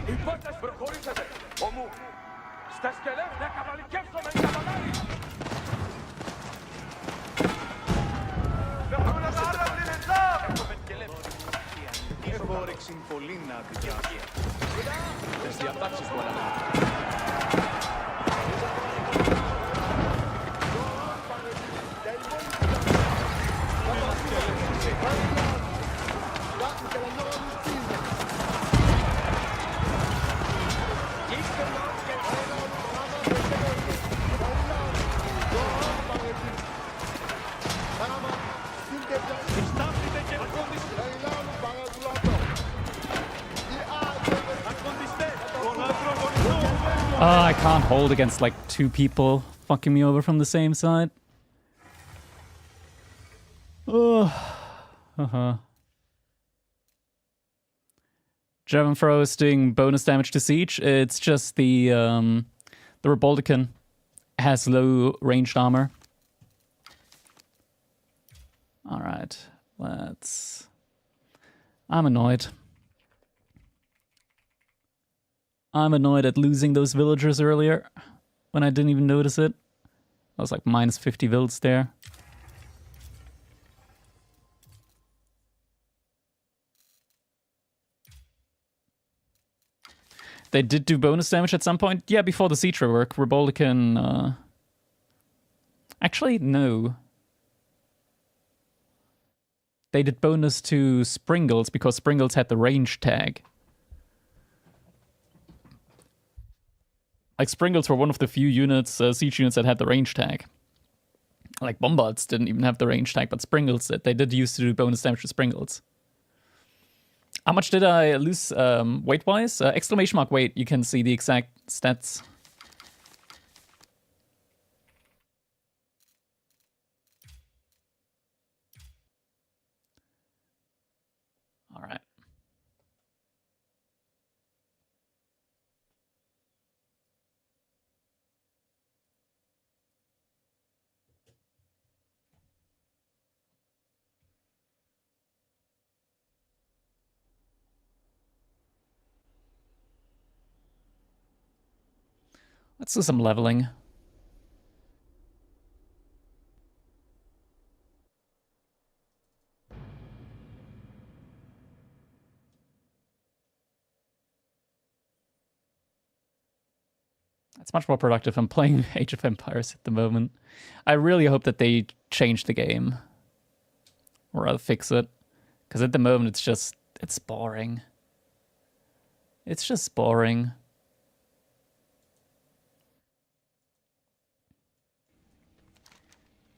Speaker 2: Υπότες προχωρήσατε. Ομού, στα σκελές να καβαλικεύσουμε οι καβαλάρι.
Speaker 9: όρεξη πολύ να αντιδράσει.
Speaker 6: Τις διατάξεις του αναλόγου.
Speaker 1: Oh, I can't hold against like 2 people fucking me over from the same side. Oh, Javelin throw is doing bonus damage to siege. It's just the Reboldican has low ranged armor. All right, let's. I'm annoyed. I'm annoyed at losing those villagers earlier when I didn't even notice it. I was like minus 50 vills there. They did do bonus damage at some point. Yeah, before the siege rework, Reboldican... Actually, no. They did bonus to Springles because Springles had the range tag. Like, Springles were one of the few units, siege units that had the range tag. Like, Bombards didn't even have the range tag, but Springles did. They did used to do bonus damage to Springles. How much did I lose weight-wise? Exclamation mark weight, you can see the exact stats. All right. Let's do some leveling. It's much more productive. I'm playing Age of Empires at the moment. I really hope that they change the game. Or rather fix it. Because at the moment it's boring. It's just boring.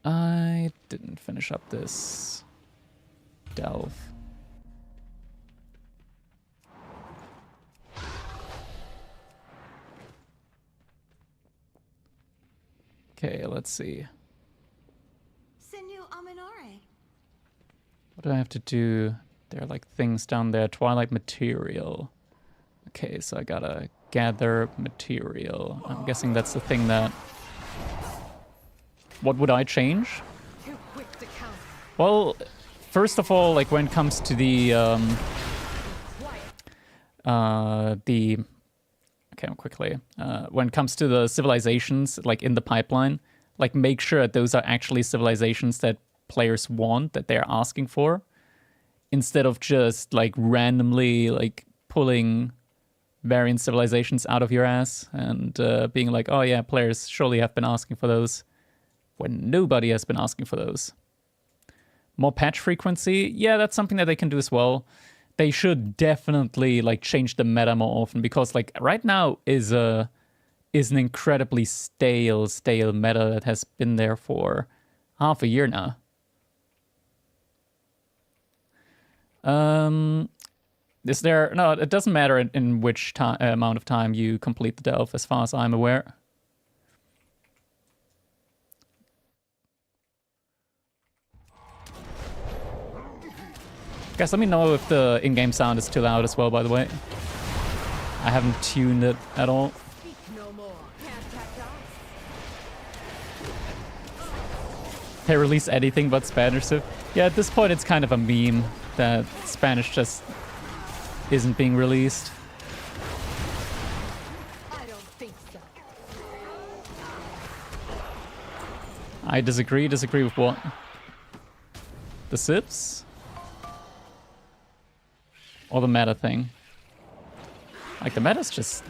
Speaker 1: I didn't finish up this delve. Okay, let's see. What do I have to do? There are like things down there. Twilight material. Okay, so I gotta gather material. I'm guessing that's the thing that... What would I change? Well, first of all, like when it comes to the when it comes to the civilizations, like in the pipeline, like make sure that those are actually civilizations that players want, that they're asking for, instead of just like randomly like pulling variant civilizations out of your ass and being like, oh yeah, players surely have been asking for those, when nobody has been asking for those. More patch frequency, yeah, that's something that they can do as well. They should definitely like change the meta more often, because like right now is an incredibly stale meta that has been there for half a year now. Is there... No, it doesn't matter in which amount of time you complete the delve, as far as I'm aware. Guys, let me know if the in-game sound is too loud as well, by the way. I haven't tuned it at all. They release anything but Spanish stuff. Yeah, at this point it's kind of a meme that Spanish just isn't being released.
Speaker 10: I don't think so.
Speaker 1: I disagree. Disagree with what? The Civs? or the meta thing. Like, the meta's just...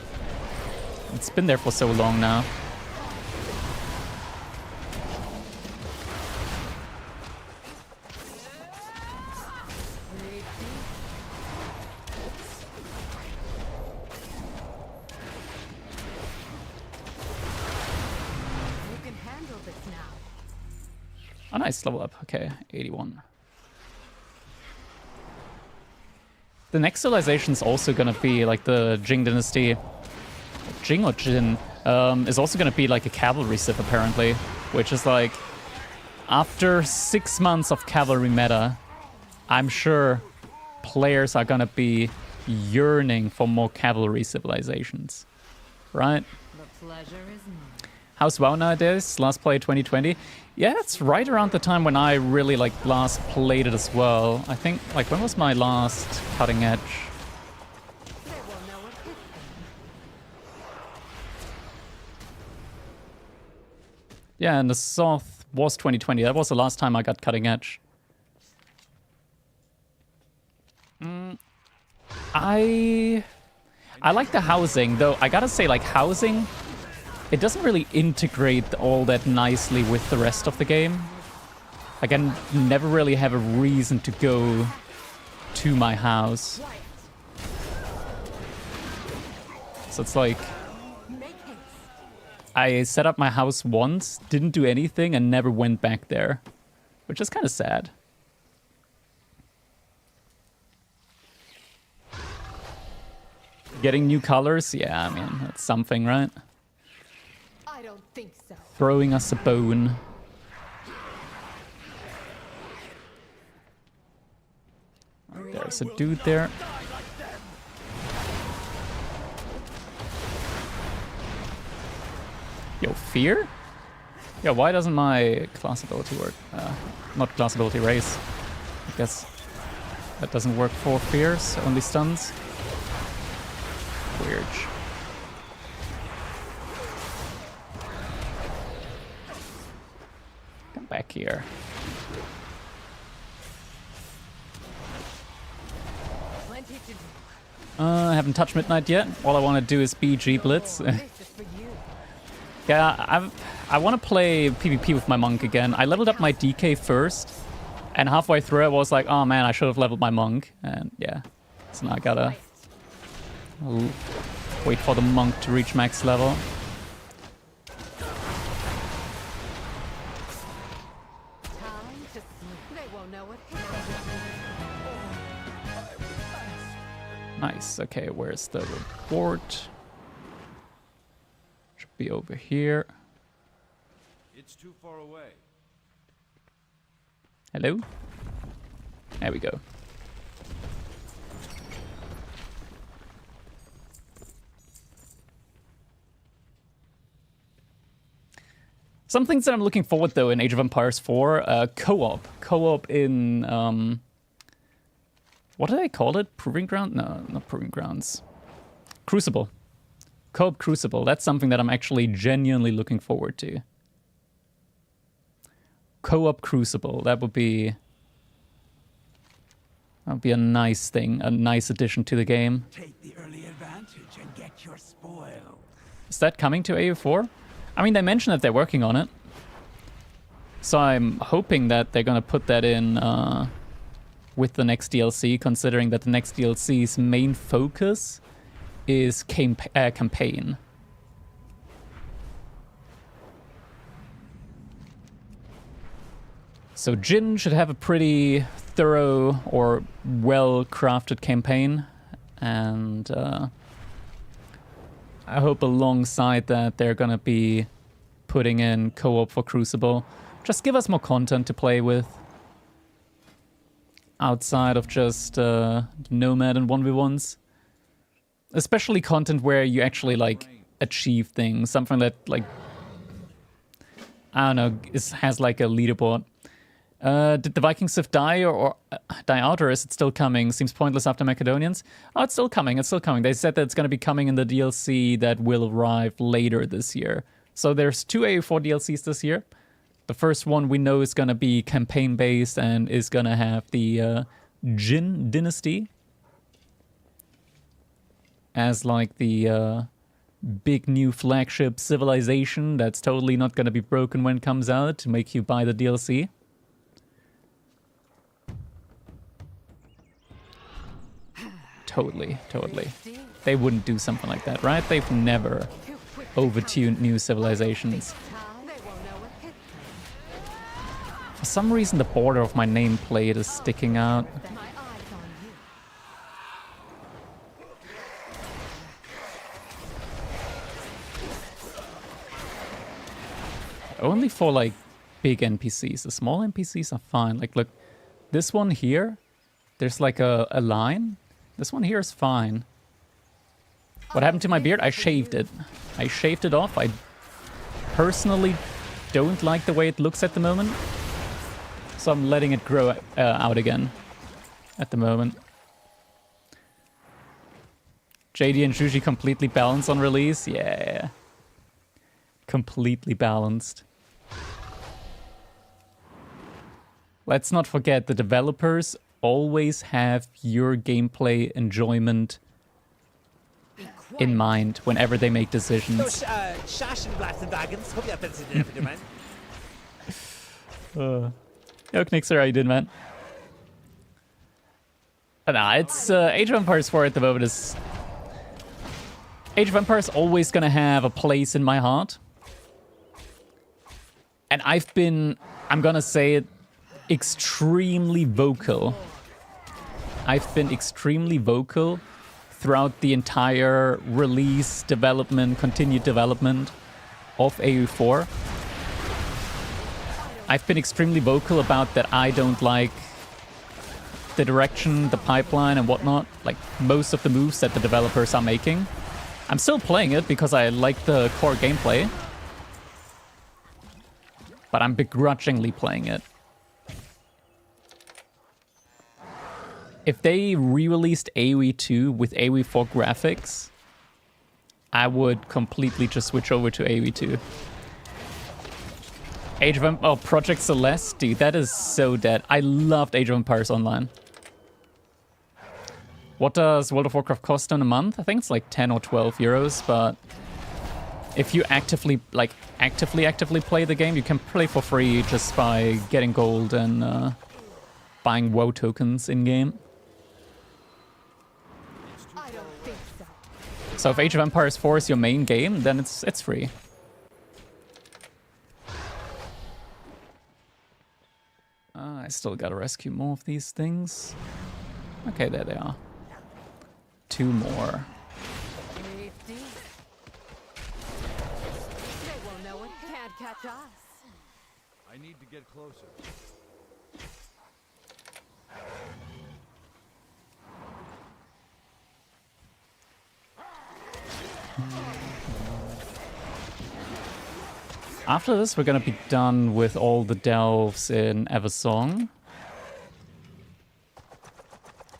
Speaker 1: It's been there for so long now. Oh, nice, level up. Okay, 81. The next civilization is also gonna be like the Jing dynasty. Jing or Jin is also gonna be like a cavalry civ apparently, which is like after 6 months of cavalry meta, I'm sure players are gonna be yearning for more cavalry civilizations, right?
Speaker 10: The pleasure is mine.
Speaker 1: How's WoW nowadays? Last play 2020? Yeah, it's right around the time when I really like last played it as well. I think, like, when was my last cutting edge? Yeah, and the South was 2020. That was the last time I got cutting edge. I like the housing, though. I gotta say, like, housing, it doesn't really integrate all that nicely with the rest of the game. Like, I never really have a reason to go to my house. So it's like, I set up my house once, didn't do anything, and never went back there, which is kind of sad. Getting new colors? Yeah, I mean, that's something, right?
Speaker 10: I don't think so.
Speaker 1: Throwing us a bone. There's a dude there. Yo, fear? Yeah, why doesn't my class ability work? Not class ability, race. I guess that doesn't work for fears, only stuns. Weird. Come back here.
Speaker 10: Plenty to do.
Speaker 1: I haven't touched midnight yet. All I want to do is BG Blitz. Yeah, I want to play PvP with my monk again. I leveled up my DK first, and halfway through I was like, oh man, I should have leveled my monk. And yeah, so now I gotta wait for the monk to reach max level. Nice. Okay, where's the reward? Should be over here.
Speaker 11: It's too far away.
Speaker 1: Hello? There we go. Some things that I'm looking forward though in Age of Empires 4, co-op. Co-op in what do they call it? Proving Ground? No, not Proving Grounds. Crucible. Co-op Crucible. That's something that I'm actually genuinely looking forward to. Co-op Crucible. That would be a nice thing, a nice addition to the game.
Speaker 11: Take the early advantage and get your spoil.
Speaker 1: Is that coming to AU4? I mean, they mentioned that they're working on it. So I'm hoping that they're gonna put that in with the next DLC, considering that the next DLC's main focus is campaign. So Jin should have a pretty thorough or well-crafted campaign, and I hope alongside that they're gonna be putting in co-op for Crucible. Just give us more content to play with. Outside of just Nomad and 1v1s. Especially content where you actually, like, achieve things. Something that, like, I don't know, has, like, a leaderboard. Did the Viking Civ die or die out, or is it still coming? Seems pointless after Macedonians. Oh, it's still coming, it's still coming. They said that it's going to be coming in the DLC that will arrive later this year. So there's 2 AU4 DLCs this year. The first one we know is going to be campaign-based and is going to have the Jin dynasty. as like the big new flagship Civilization that's totally not gonna be broken when it comes out to make you buy the DLC. Totally. They wouldn't do something like that, right? They've never overtuned new Civilizations. For some reason, the border of my nameplate is sticking out. Only for like big NPCs. The small NPCs are fine. Like, look, this one here, there's like a line. This one here is fine. What happened to my beard? I shaved it. I shaved it off. I personally don't like the way it looks at the moment. So I'm letting it grow out again at the moment. JD and Juji completely balanced on release? Yeah. Completely balanced. Let's not forget, the developers always have your gameplay enjoyment in mind whenever they make decisions. Yo, Knixer, how you doing, man? Nah, it's Age of Empires 4 at the moment is... Age of Empires always gonna have a place in my heart. And I've been, I'm gonna say it, extremely vocal. I've been extremely vocal throughout the entire release, development, continued development of AU4. I've been extremely vocal about that I don't like the direction, the pipeline and whatnot, like most of the moves that the developers are making. I'm still playing it because I like the core gameplay, but I'm begrudgingly playing it. If they re-released AoE 2 with AoE 4 graphics, I would completely just switch over to AoE 2. Age of Empires... Oh, Project Celeste? Dude, that is so dead. I loved Age of Empires Online. What does World of Warcraft cost in a month? I think it's like 10 or 12 euros, but if you actively play the game, you can play for free just by getting gold and buying WoW tokens in-game. So if Age of Empires 4 is your main game, then it's free. I still gotta rescue more of these things. Okay, there they are. 2 more.
Speaker 10: They won't know it. Can't catch us.
Speaker 11: I need to get closer.
Speaker 1: After this, we're gonna be done with all the delves in Eversong.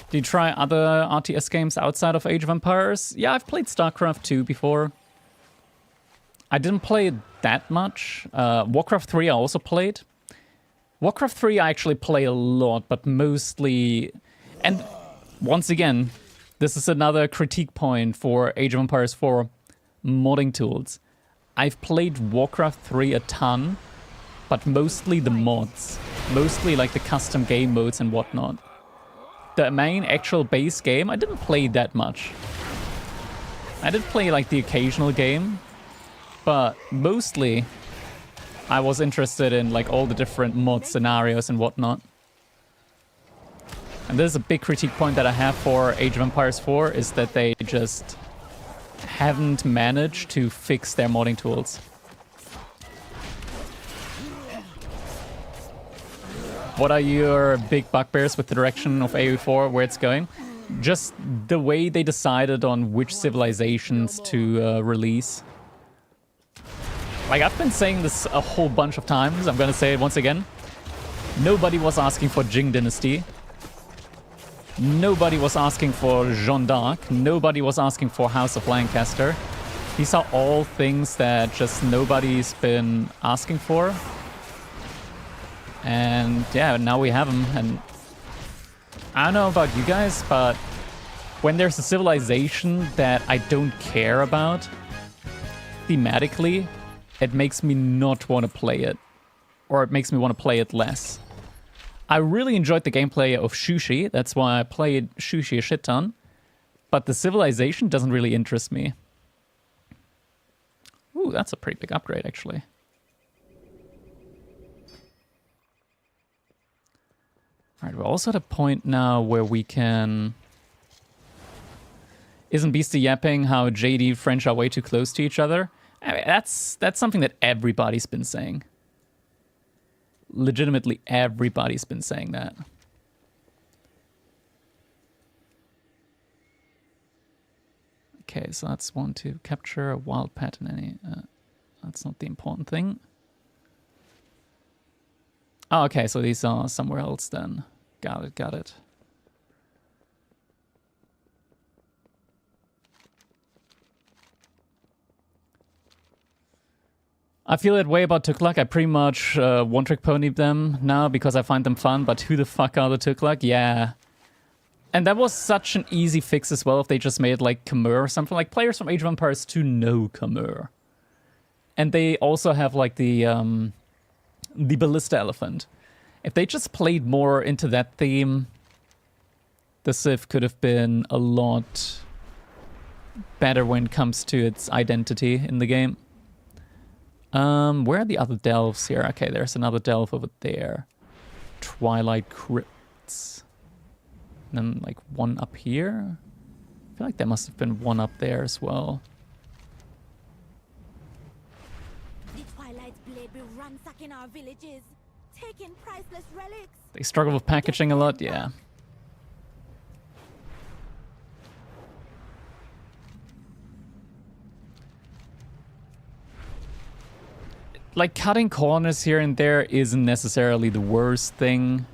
Speaker 1: Did you try other RTS games outside of Age of Empires? Yeah, I've played StarCraft 2 before. I didn't play it that much. Warcraft 3 I also played. Warcraft 3 I actually played a lot, but mostly... And once again, this is another critique point for Age of Empires 4 modding tools. I've played Warcraft 3 a ton, but mostly the mods. Mostly like the custom game modes and whatnot. The main actual base game, I didn't play that much. I did play like the occasional game, but mostly I was interested in like all the different mod scenarios and whatnot. And this is a big critique point that I have for Age of Empires 4 is that they just haven't managed to fix their modding tools. What are your big bugbears with the direction of AoE4, where it's going? Just the way they decided on which civilizations to release. Like, I've been saying this a whole bunch of times, I'm gonna say it once again. Nobody was asking for Jing Dynasty. Nobody was asking for Jeanne d'Arc. Nobody was asking for House of Lancaster. These are all things that just nobody's been asking for. And yeah, now we have them. And I don't know about you guys, but when there's a civilization that I don't care about thematically, it makes me not want to play it. Or it makes me want to play it less. I really enjoyed the gameplay of Shushi, that's why I played Shushi a shit ton. But the civilization doesn't really interest me. Ooh, that's a pretty big upgrade, actually. Alright, we're also at a point now where we can... Isn't Beastie yapping how JD and French are way too close to each other? I mean, that's something that everybody's been saying. Legitimately, everybody's been saying that. Okay, so that's one to capture a wild pet in any... that's not the important thing. Oh, okay, so these are somewhere else then. Got it, got it. I feel that way about Tukluk. I pretty much one-trick pony them now because I find them fun, but who the fuck are the Tukluk? Yeah. And that was such an easy fix as well if they just made like Khmer or something. Like players from Age of Empires 2 know Khmer. And they also have like the ballista elephant. If they just played more into that theme, the Civ could have been a lot better when it comes to its identity in the game. Where are the other delves here? Okay, there's another delve over there. Twilight Crypts. And then like one up here. I feel like there must have been one up there as well.
Speaker 12: The Twilight Blade will ransack our villages, taking priceless relics.
Speaker 1: They struggle with packaging a lot, yeah. Like, cutting corners here and there isn't necessarily the worst thing.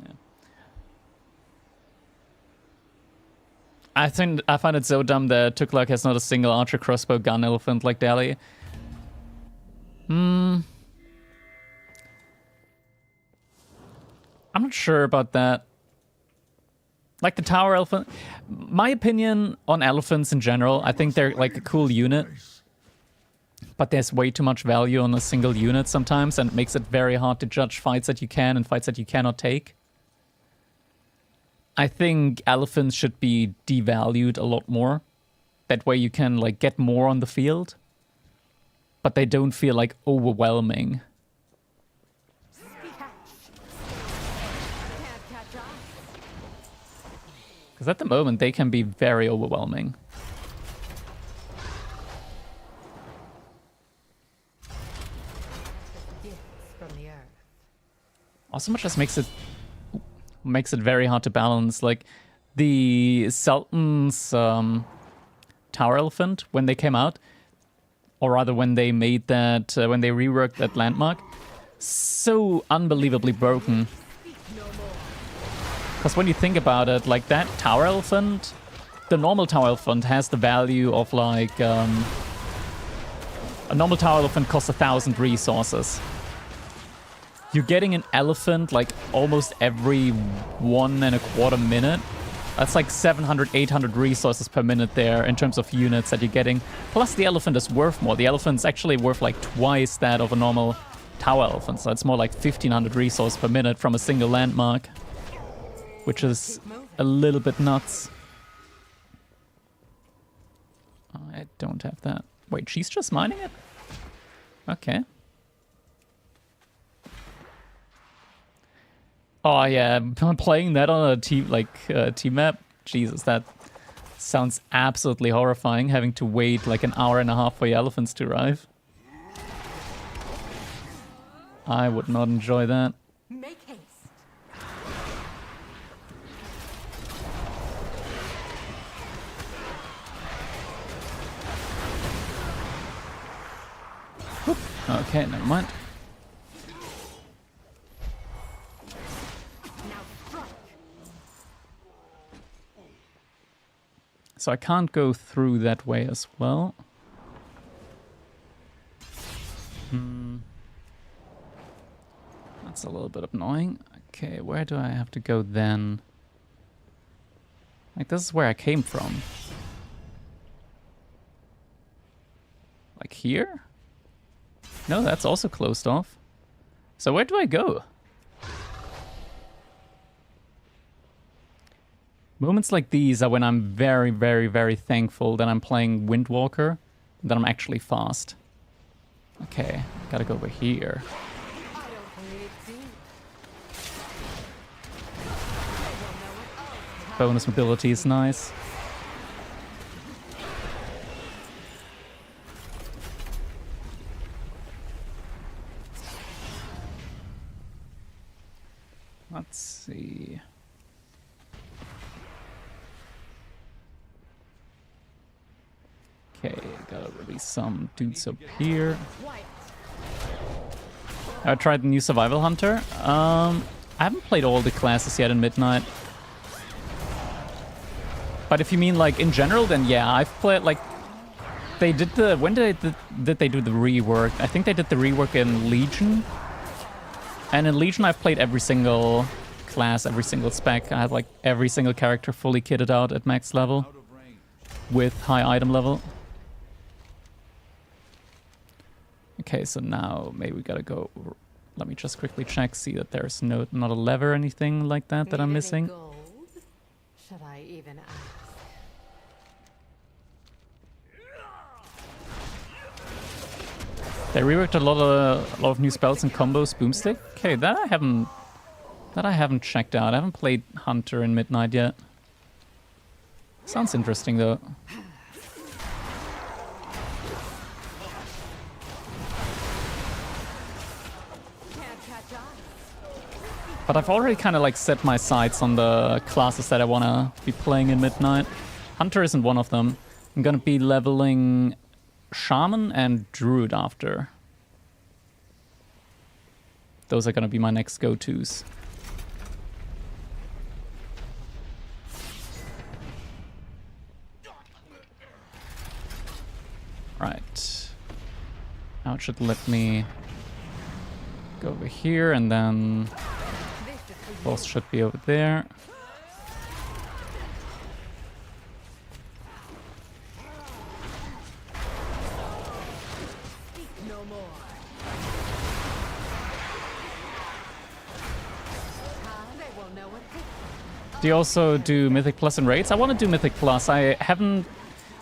Speaker 1: Yeah. I find it so dumb that Tukluk has not a single archer crossbow gun elephant like Delhi. I'm not sure about that. Like the tower elephant. My opinion on elephants in general, I think they're like a cool unit. But there's way too much value on a single unit sometimes, and it makes it very hard to judge fights that you can and fights that you cannot take. I think elephants should be devalued a lot more. That way you can like get more on the field. But they don't feel like overwhelming. Because at the moment, they can be very overwhelming. Also, much just makes it very hard to balance. Like the Sultan's tower elephant when they came out, or rather when they made that, when they reworked that landmark, so unbelievably broken. Because when you think about it, like that tower elephant, the normal tower elephant has the value of like, a normal tower elephant costs 1,000 resources. You're getting an elephant like almost every 1.25 minutes. That's like 700, 800 resources per minute there in terms of units that you're getting. Plus the elephant is worth more. The elephant's actually worth like twice that of a normal tower elephant. So it's more like 1,500 resources per minute from a single landmark. Which is a little bit nuts. I don't have that. Wait, she's just mining it? Okay. Oh yeah, playing that on a team team map. Jesus, that sounds absolutely horrifying. Having to wait like an hour and a half for your elephants to arrive. I would not enjoy that.
Speaker 10: Make haste.
Speaker 1: Okay, never mind. So I can't go through that way as well. That's a little bit annoying. I Okay, where do I have to go then? Like, this is where I came from. Like here? No, that's also closed off. So where do I go? Moments like these are when I'm very, very, very thankful that I'm playing Windwalker, that I'm actually fast. Okay, gotta go over here. Bonus mobility is nice. Let's see. Okay, gotta release some dudes up here. I tried the new Survival Hunter. I haven't played all the classes yet in Midnight. But if you mean like in general, then yeah, I've played like they did the when did they do the rework? I think they did the rework in Legion. And in Legion, I've played every single class, every single spec. I have like every single character fully kitted out at max level with high item level. Okay, so now maybe we gotta go. Let me just quickly check, see that there's not a lever or anything like that that I'm missing.
Speaker 10: Should I even ask?
Speaker 1: They reworked a lot of new spells and combos. Boomstick. Okay, that I haven't checked out. I haven't played Hunter in Midnight yet. Sounds interesting though. But I've already kind of like set my sights on the classes that I want to be playing in Midnight. Hunter isn't one of them. I'm gonna be leveling Shaman and Druid after. Those are gonna be my next go-tos. Right. Now it should let me go over here, and then boss should be over there. Do you also do Mythic Plus and raids? I want to do Mythic Plus. I haven't...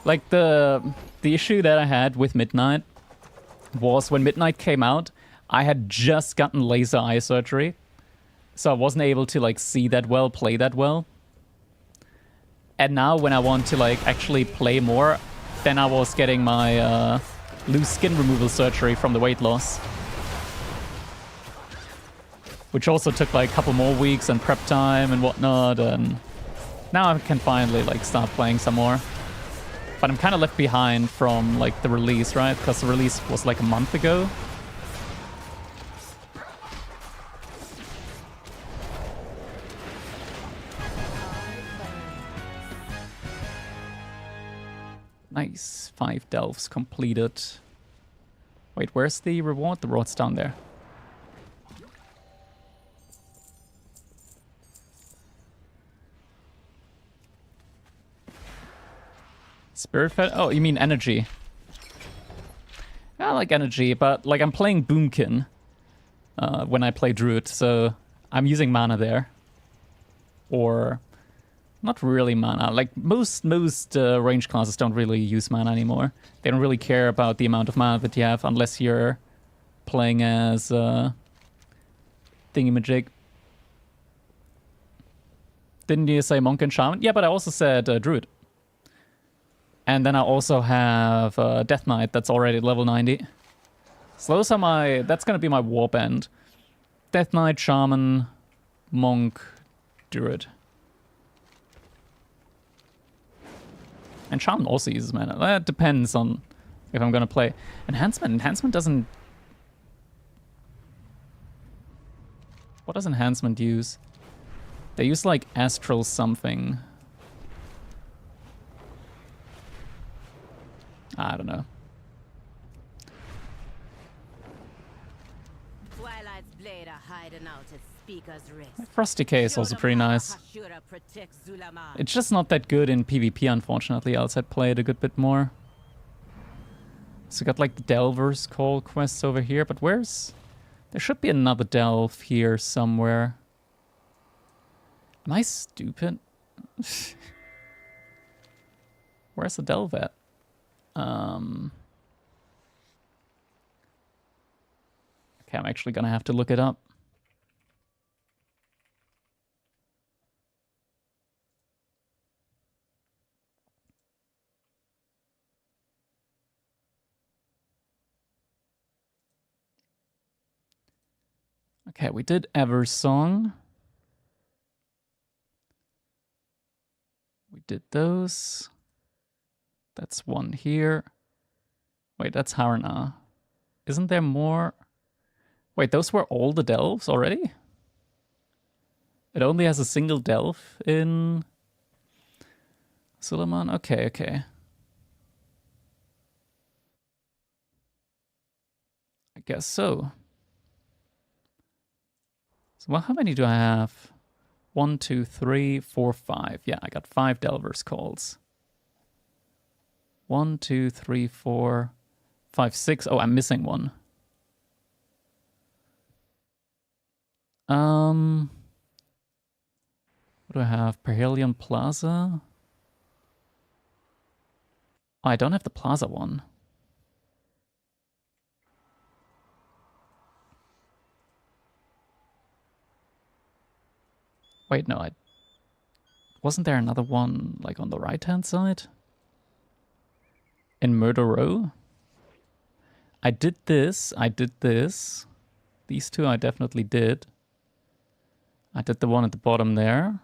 Speaker 1: Like, the issue that I had with Midnight was when Midnight came out, I had just gotten laser eye surgery. So I wasn't able to, like, see that well, play that well. And now when I want to, like, actually play more, then I was getting my loose skin removal surgery from the weight loss. Which also took like a couple more weeks and prep time and whatnot, and now I can finally like start playing some more. But I'm kind of left behind from like the release, right? Because the release was like a month ago. Nice, 5 delves completed. Wait, where's the reward? The reward's down there. Spirit Fed? Oh, you mean energy. I like energy, but like I'm playing Boomkin when I play Druid, so I'm using mana there. Or not really mana. Like most range classes don't really use mana anymore. They don't really care about the amount of mana that you have unless you're playing as thingamajig. Didn't you say Monk and Shaman? Yeah, but I also said Druid. And then I also have Death Knight that's already level 90. So those are my... That's going to be my war band. Death Knight, Shaman, Monk, Druid. And Shaman also uses mana. That depends on if I'm going to play. Enhancement. Enhancement doesn't... What does Enhancement use? They use like Astral something. I don't know.
Speaker 12: Twilight's blade are hiding out its
Speaker 1: Frosty K is also pretty nice. It's just not that good in PvP, unfortunately, else I'd play it a good bit more. So we got like the Delver's Call quests over here, but where's... There should be another Delve here somewhere. Am I stupid? Where's the Delve at? Okay, I'm actually gonna have to look it up. Okay, we did Eversong. We did those. That's one here. Wait, that's Harna. Isn't there more? Wait, those were all the delves already? It only has a single delve in Suleiman? Okay, okay. I guess so. So well, how many do I have? 1, 2, 3, 4, 5. Yeah, I got 5 Delver's Calls. 1, 2, 3, 4, 5, 6. Oh, I'm missing one. What do I have? Perhelion Plaza? Oh, I don't have the Plaza one. Wait, no, wasn't there another one, like, on the right-hand side? In Murder Row? I did this, I did this. These two I definitely did. I did the one at the bottom there.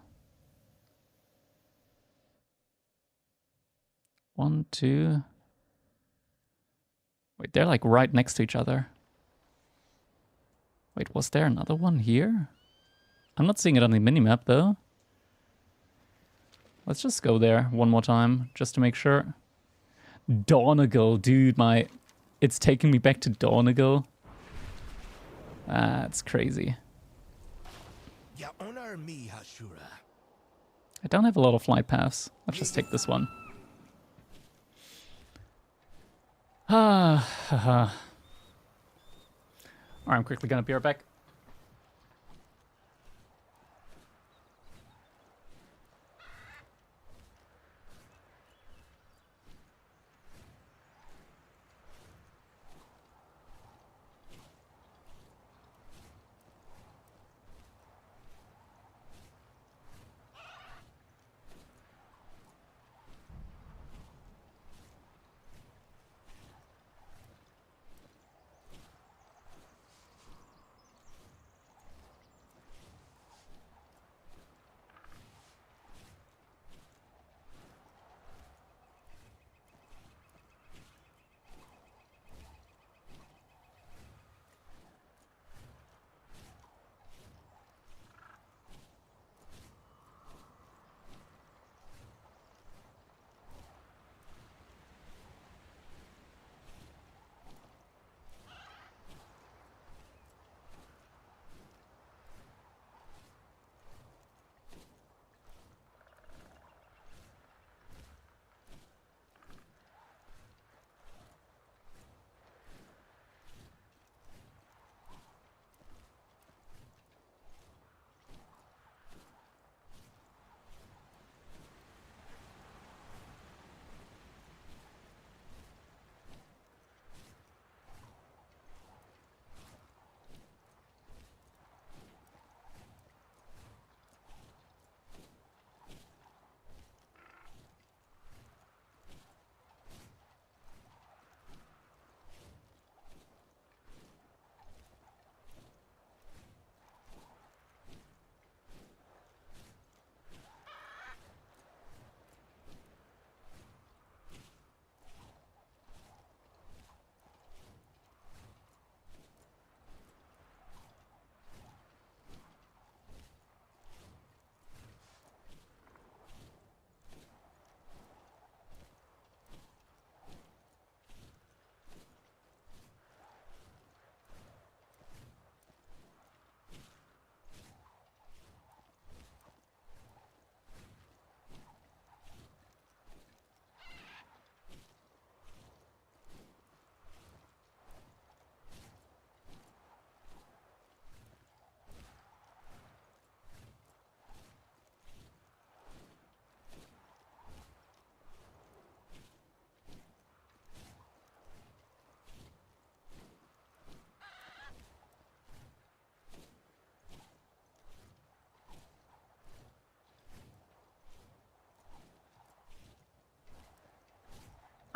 Speaker 1: 1, 2... Wait, they're, like, right next to each other. Wait, was there another one here? I'm not seeing it on the minimap, though. Let's just go there one more time, just to make sure. Donegal, dude, it's taking me back to Donegal. That's crazy.
Speaker 6: You honor me, Hashura.
Speaker 1: I don't have a lot of flight paths. Let's just take this one. Alright, I'm quickly gonna be right back.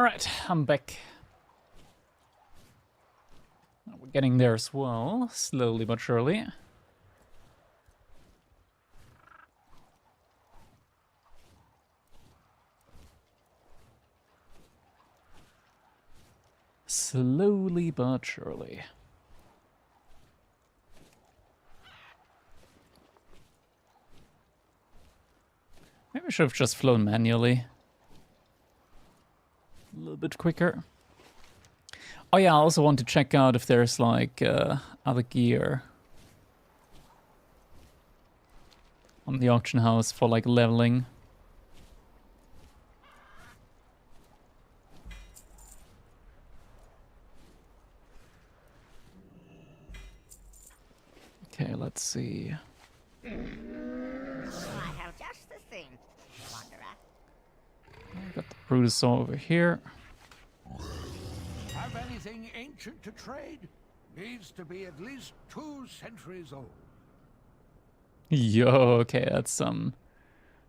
Speaker 1: Alright, I'm back. We're getting there as well, slowly but surely. Slowly but surely. Maybe I should have just flown manually. A little bit quicker. Oh yeah, I also want to check out if there's like other gear on the auction house for like leveling. Okay, let's see.
Speaker 13: I have just the thing, Wanderer.
Speaker 1: Got the Brutosaur over here.
Speaker 11: Have anything ancient to trade? Needs to be at least 2 centuries old.
Speaker 1: Yo, okay, that's some...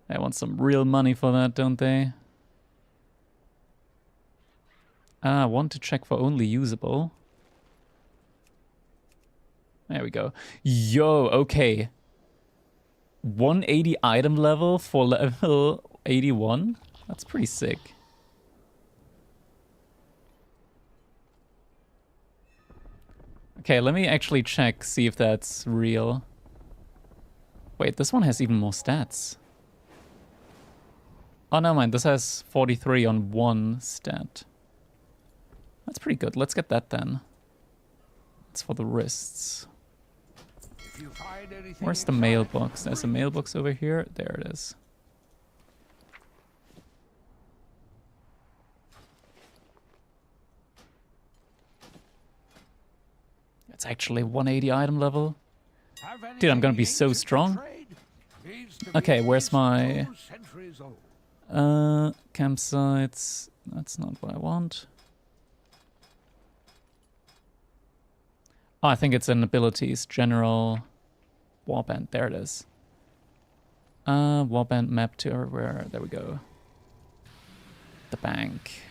Speaker 1: They want some real money for that, don't they? I want to check for only usable. There we go. Yo, okay. 180 item level for level 81? That's pretty sick. Okay, let me actually check, see if that's real. Wait, this one has even more stats. Oh, no mind, this has 43 on one stat. That's pretty good. Let's get that then. It's for the wrists. Where's the mailbox? There's a mailbox over here. There it is. It's actually 180 item level. Dude, I'm gonna be so strong. Okay, where's my... campsites. That's not what I want. Oh, I think it's in abilities. General warband. There it is. Warband map to everywhere. There we go. The bank.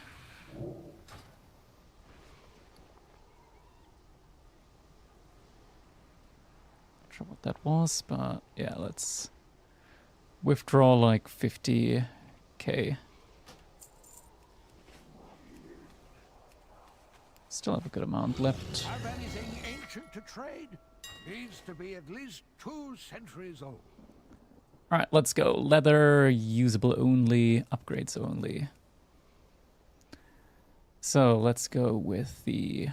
Speaker 1: Not sure what that was, but yeah, let's withdraw like 50k. Still have a good amount left.
Speaker 11: Have anything ancient to trade? Needs to be at least 2 centuries old.
Speaker 1: Alright, let's go. Leather, usable only, upgrades only. So let's go with the...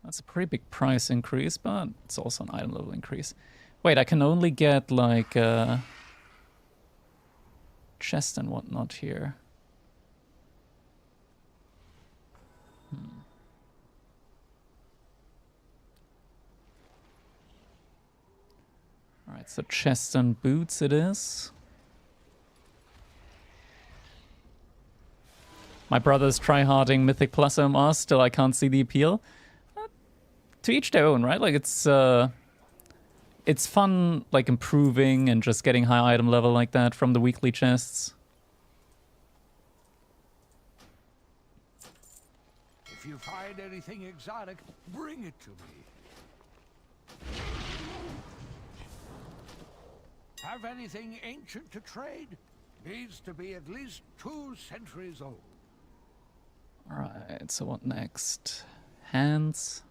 Speaker 1: That's a pretty big price increase, but it's also an item level increase. Wait, I can only get like chest and whatnot here. Alright, so chest and boots it is. My brother's tryharding Mythic Plus OMR, still I can't see the appeal. To each their own, right? Like it's fun, like improving and just getting high item level like that from the weekly chests.
Speaker 11: If you find anything exotic, bring it to me. Have anything ancient to trade? Needs to be at least 2 centuries old.
Speaker 1: Alright, so what next? Hands.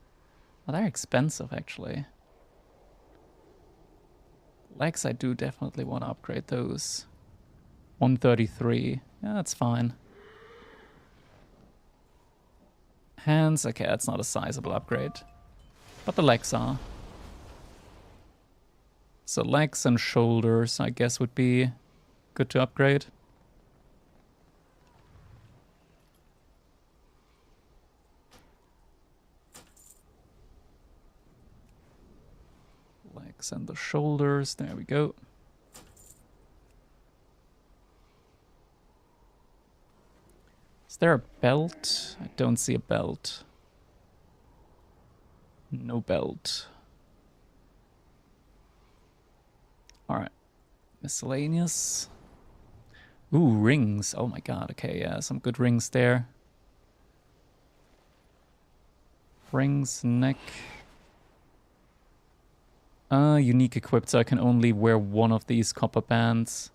Speaker 1: Oh, they're expensive, actually. Legs, I do definitely want to upgrade those. 133. Yeah, that's fine. Hands, okay, that's not a sizable upgrade. But the legs are. So legs and shoulders, I guess, would be good to upgrade. Legs and the shoulders, there we go. Is there a belt? I don't see a belt. No belt. Alright. Miscellaneous. Ooh, rings. Oh my god. Okay, yeah, some good rings there. Rings, neck. Unique equipped, so I can only wear one of these copper bands.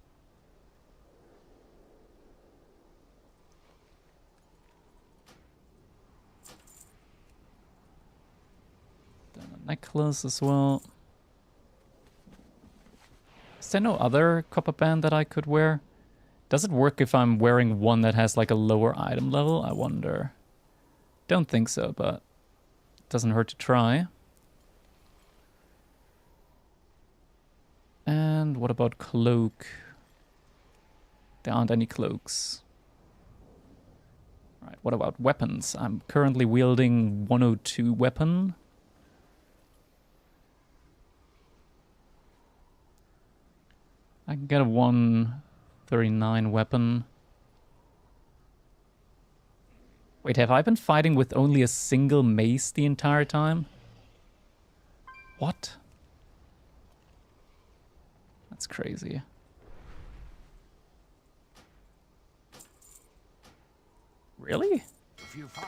Speaker 1: Then a necklace as well. Is there no other copper band that I could wear? Does it work if I'm wearing one that has like a lower item level? I wonder. Don't think so, but it doesn't hurt to try. And what about cloak? There aren't any cloaks. Right, what about weapons? I'm currently wielding 102 weapon. I can get a 139 weapon. Wait, have I been fighting with only a single mace the entire time? What? That's crazy. Really?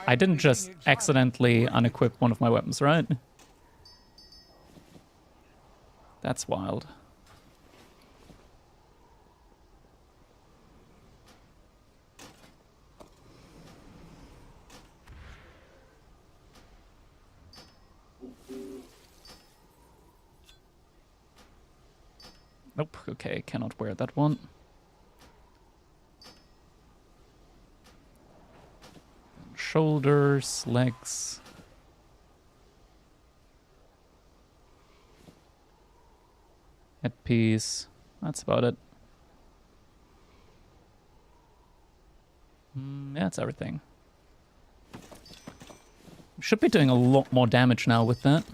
Speaker 1: I didn't just accidentally unequip one of my weapons, right? That's wild. Nope, okay, cannot wear that one. Shoulders, legs. Headpiece. That's about it. Yeah, that's everything. Should be doing a lot more damage now with that.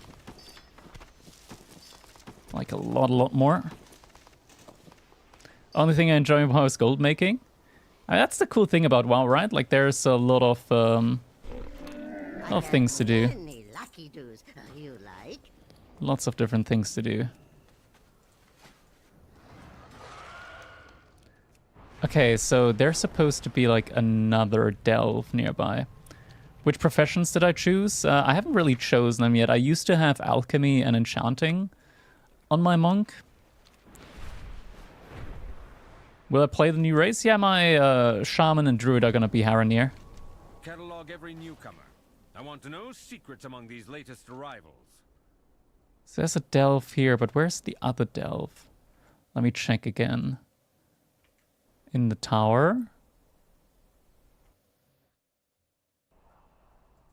Speaker 1: Like a lot more. Only thing I enjoy about is gold making. That's the cool thing about WoW, right? Like there's a lot of things to do. Lots of different things to do. Okay, so there's supposed to be like another delve nearby. Which professions did I choose? I haven't really chosen them yet. I used to have alchemy and enchanting on my monk. Will I play the new race? Yeah, my shaman and druid are gonna be Haranir.
Speaker 14: Catalog every newcomer. I want to know secrets among these latest arrivals.
Speaker 1: So there's a delve here, but where's the other delve? Let me check again. In the tower?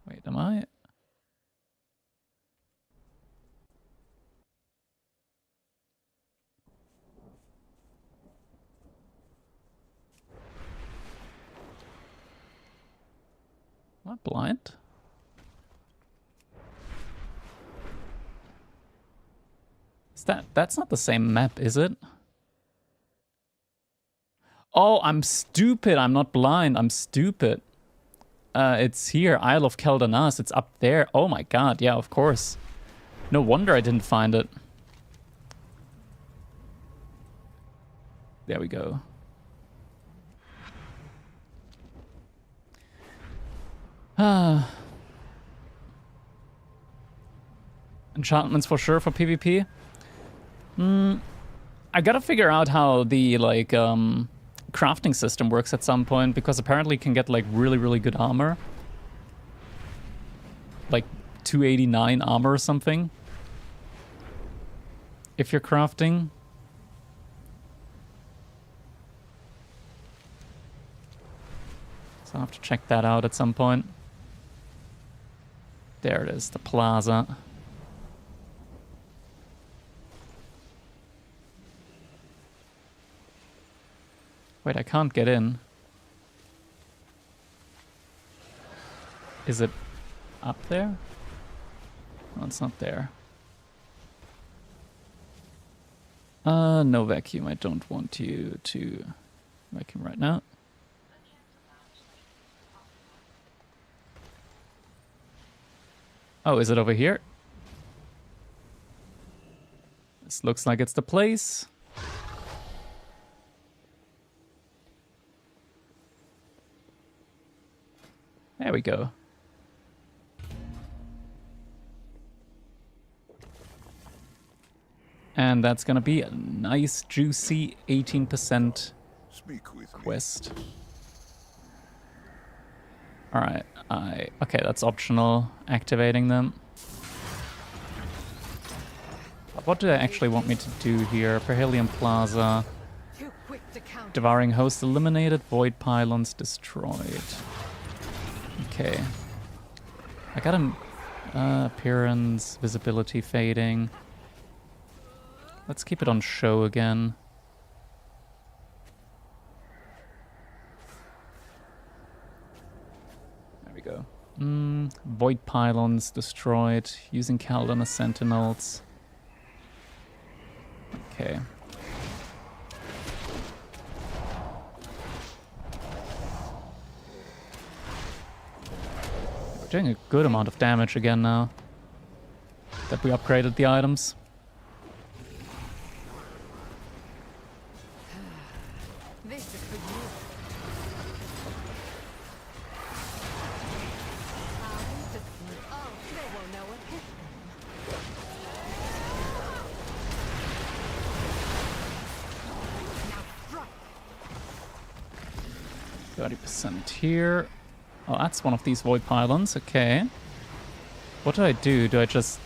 Speaker 1: Wait, am I? Am I blind? That's not the same map, is it? Oh, I'm stupid. I'm not blind. I'm stupid. It's here, Isle of Keldanas. It's up there. Oh my god, yeah, of course. No wonder I didn't find it. There we go. Enchantments for sure for PvP. I gotta figure out how the like crafting system works at some point, because apparently you can get like really good armor. Like 289 armor or something. If you're crafting. So I'll have to check that out at some point. There it is, the plaza. Wait, I can't get in. Is it up there? No, it's not there. No vacuum. I don't want you to vacuum right now. Oh, is it over here? This looks like it's the place. There we go. And that's gonna be a nice, juicy 18% quest. Alright, okay, that's optional, activating them. But what do they actually want me to do here? Perhelion Plaza. Devouring host eliminated, void pylons destroyed. Okay. I got an appearance, visibility fading. Let's keep it on show again. There we go. Void pylons destroyed, using Caldana Sentinels. Okay. We're doing a good amount of damage again now that we upgraded the items. Here. Oh, that's one of these void pylons. Okay. What do? Do I just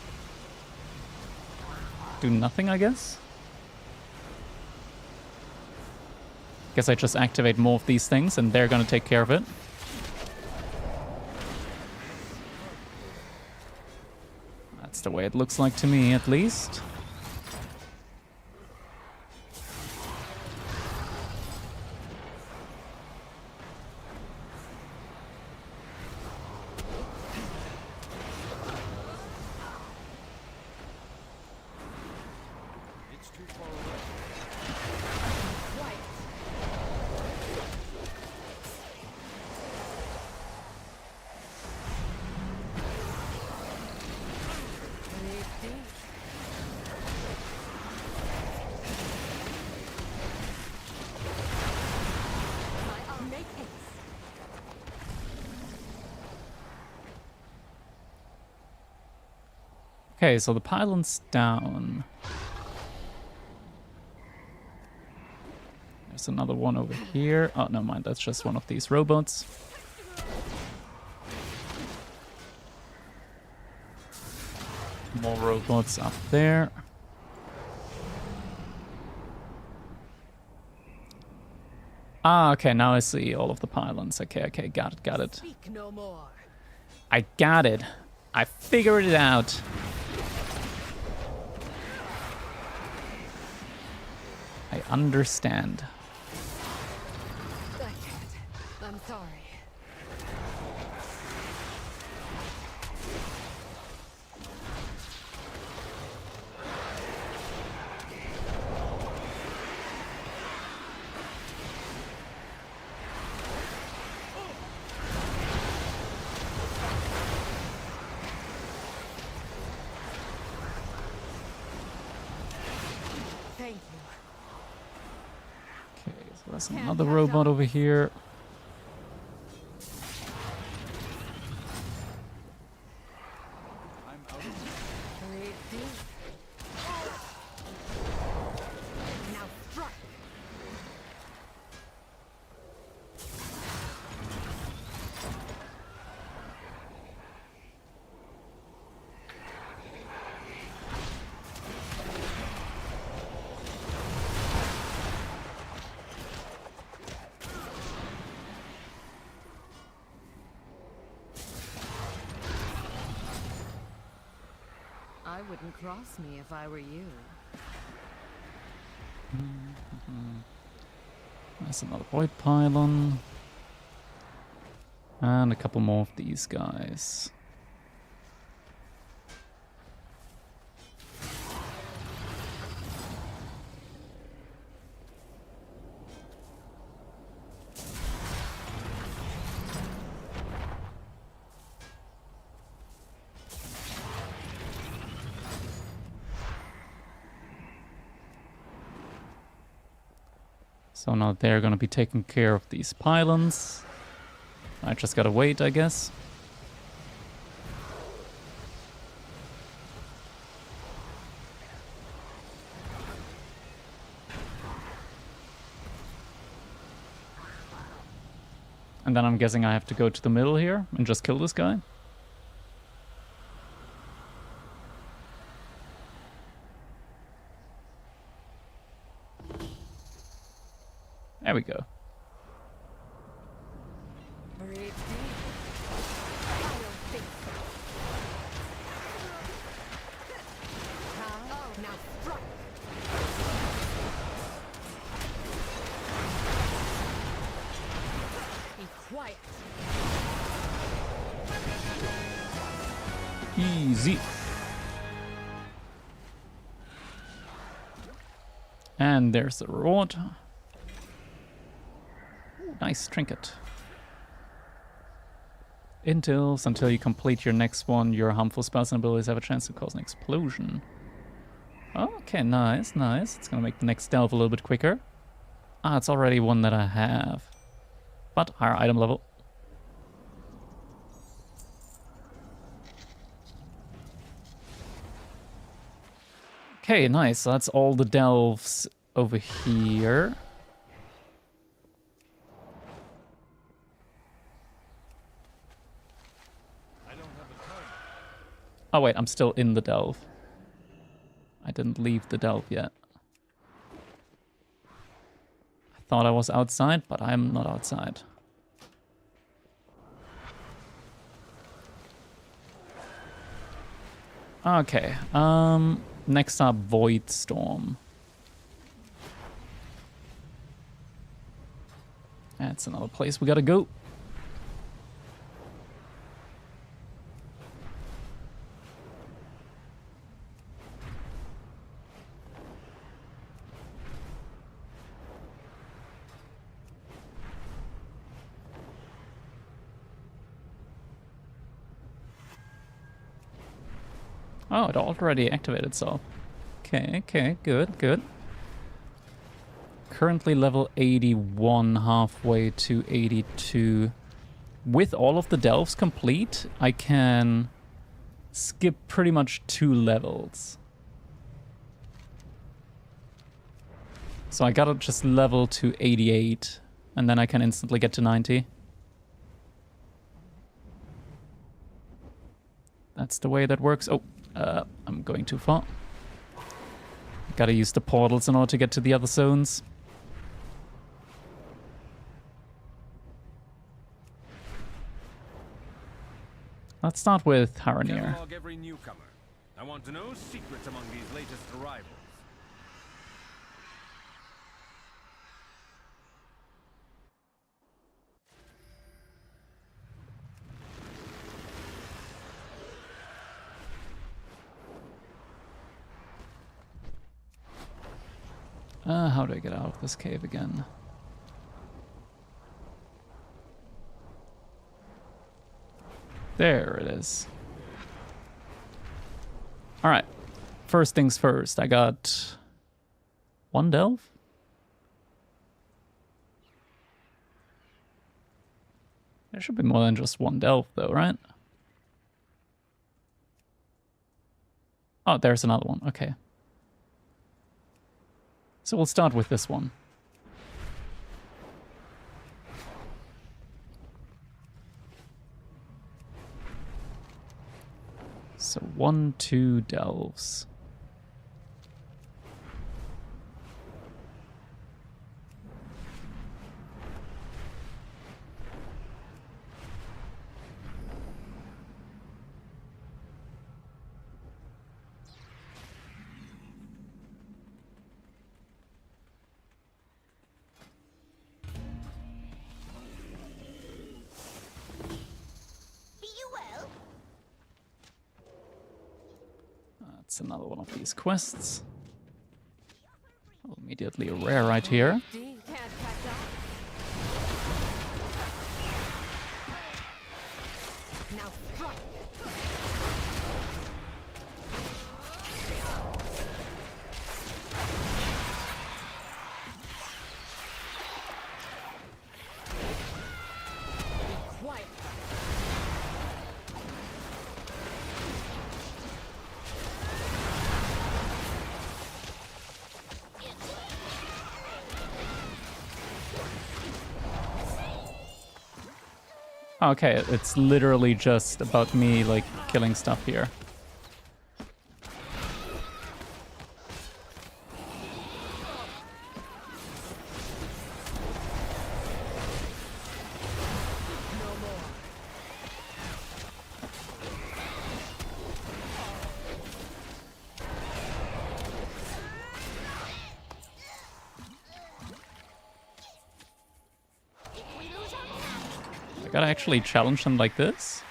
Speaker 1: do nothing, I guess? Guess I just activate more of these things and they're gonna take care of it. That's the way it looks like to me, at least. Okay, so the pylon's down. There's another one over here. Oh, never mind, that's just one of these robots. More robots up there. Ah, okay, now I see all of the pylons. Okay, got it.
Speaker 10: Speak no more.
Speaker 1: I got it. I figured it out. I understand.
Speaker 10: I can't. I'm sorry. Thank you.
Speaker 1: Okay, so there's another robot over here.
Speaker 10: Now strike. I wouldn't cross me if I were you.
Speaker 1: There's another void pylon. And a couple more of these guys. So now they're going to be taking care of these pylons. I just gotta wait, I guess. And then I'm guessing I have to go to the middle here and just kill this guy. There we go. Easy. And there's the reward. Ooh, nice trinket. Intils. Until you complete your next one, your harmful spells and abilities have a chance to cause an explosion. Okay, nice, nice. It's gonna make the next delve a little bit quicker. Ah, it's already one that I have. But higher item level. Okay, nice. So that's all the delves over here. Oh wait, I'm still in the delve. I didn't leave the delve yet. I thought I was outside, but I'm not outside. Okay, next up, Void Storm. That's another place we gotta go. Oh, it already activated itself. Okay, okay, good, good. Currently level 81, halfway to 82. With all of the delves complete, I can skip pretty much 2 levels. So I gotta just level to 88, and then I can instantly get to 90. That's the way that works. Oh, I'm going too far. Gotta use the portals in order to get to the other zones. Let's start with Haranir.
Speaker 14: Catalog every newcomer. I want to know secrets among these latest arrivals.
Speaker 1: How do I get out of this cave again? There it is. Alright. First things first, I got 1 delve? There should be more than just 1 delve though, right? Oh, there's another one. Okay. So we'll start with this one. So 1, 2 delves. That's another one of these quests. Oh, immediately a rare right here. Okay, it's literally just about me, like, killing stuff here. I gotta actually challenge them like this?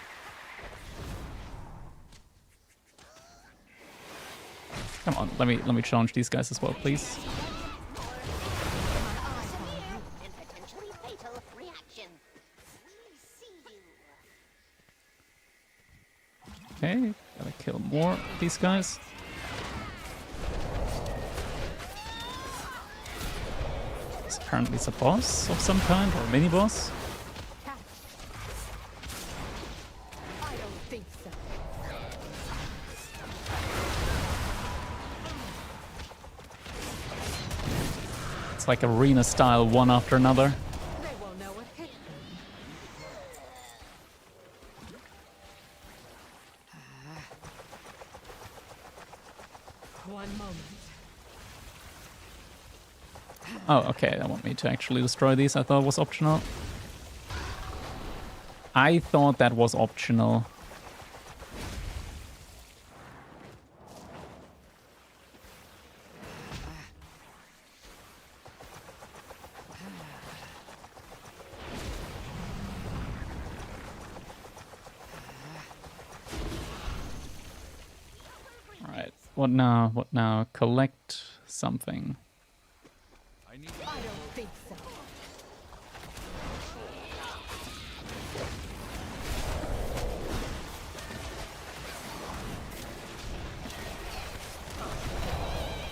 Speaker 1: Come on, let me challenge these guys as well, please. Okay, gotta kill more of these guys. This apparently is a boss of some kind, or a mini-boss. It's like arena style, one after another.
Speaker 10: They won't know what hit them. One moment.
Speaker 1: Oh, okay, they want me to actually destroy these. I thought it was optional. I thought that was optional. Alright, what now? What now? Collect something.
Speaker 10: I don't think so.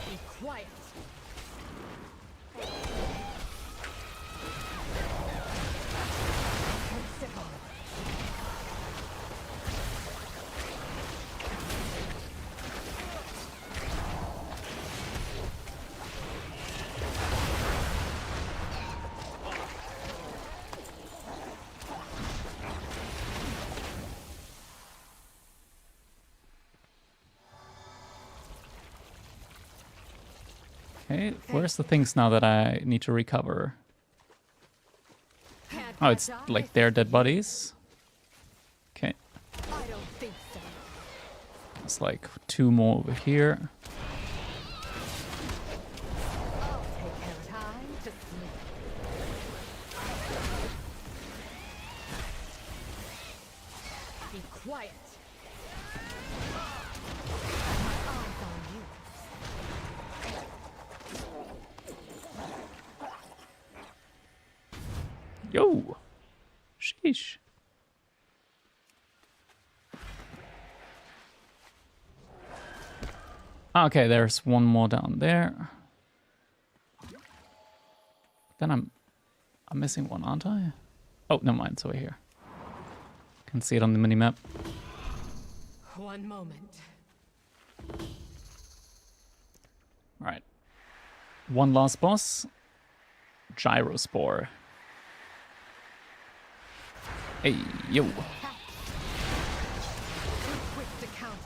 Speaker 10: Be quiet.
Speaker 1: Okay, where's the things now that I need to recover? Oh, it's like their dead bodies. Okay.
Speaker 10: I don't think so.
Speaker 1: It's like 2 more over here.
Speaker 10: I'll take care of time to sleep. Be quiet. My eyes on you.
Speaker 1: Yo! Sheesh. Okay, there's one more down there. Then I'm missing one, aren't I? Oh, never mind, it's over here. Can see it on the minimap.
Speaker 10: One moment.
Speaker 1: Alright. One last boss. Gyrospore. Hey, yo.
Speaker 10: Too quick to counter.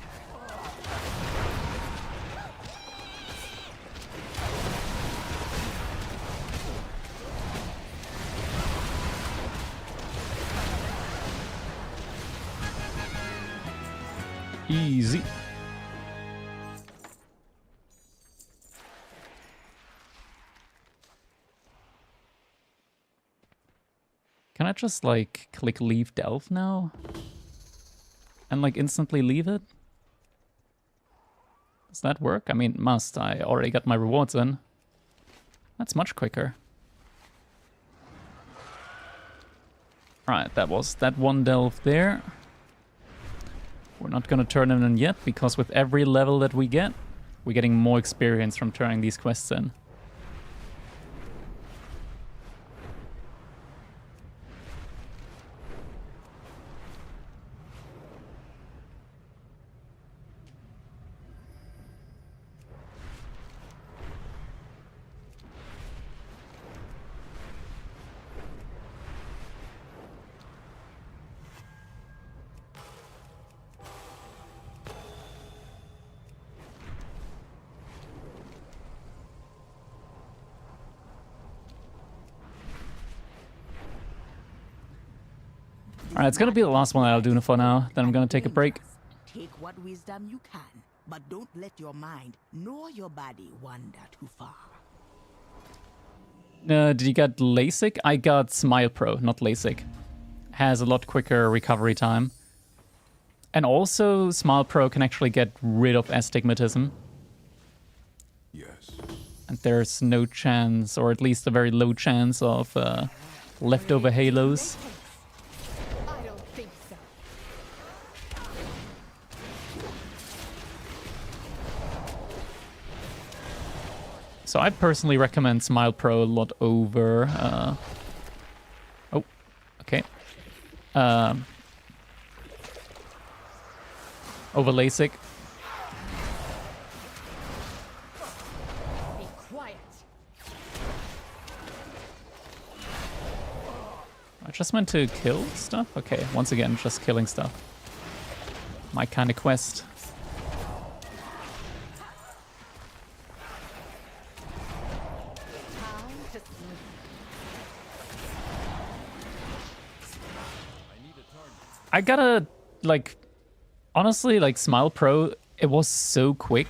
Speaker 1: Easy. Can I just, like, click leave delve now? And, like, instantly leave it? Does that work? I mean, it must. I already got my rewards in. That's much quicker. Alright, that was that one delve there. We're not gonna turn it in yet, because with every level that we get, we're getting more experience from turning these quests in. Alright, it's gonna be the last one that I'll do for now. Then I'm gonna take a break.
Speaker 13: Take what wisdom you can, but don't let your mind nor your body wander too far.
Speaker 1: Did you get LASIK? I got Smile Pro, not LASIK. Has a lot quicker recovery time. And also, Smile Pro can actually get rid of astigmatism.
Speaker 11: Yes.
Speaker 1: And there's no chance, or at least a very low chance, of leftover halos.
Speaker 10: I don't think so.
Speaker 1: So I personally recommend Smile Pro a lot over... oh, okay. Over LASIK.
Speaker 10: Be quiet.
Speaker 1: I just meant to kill stuff? Okay, once again, just killing stuff. My kind of quest.
Speaker 10: Time to sleep.
Speaker 1: I gotta, like, honestly, like, Smile Pro, it was so quick.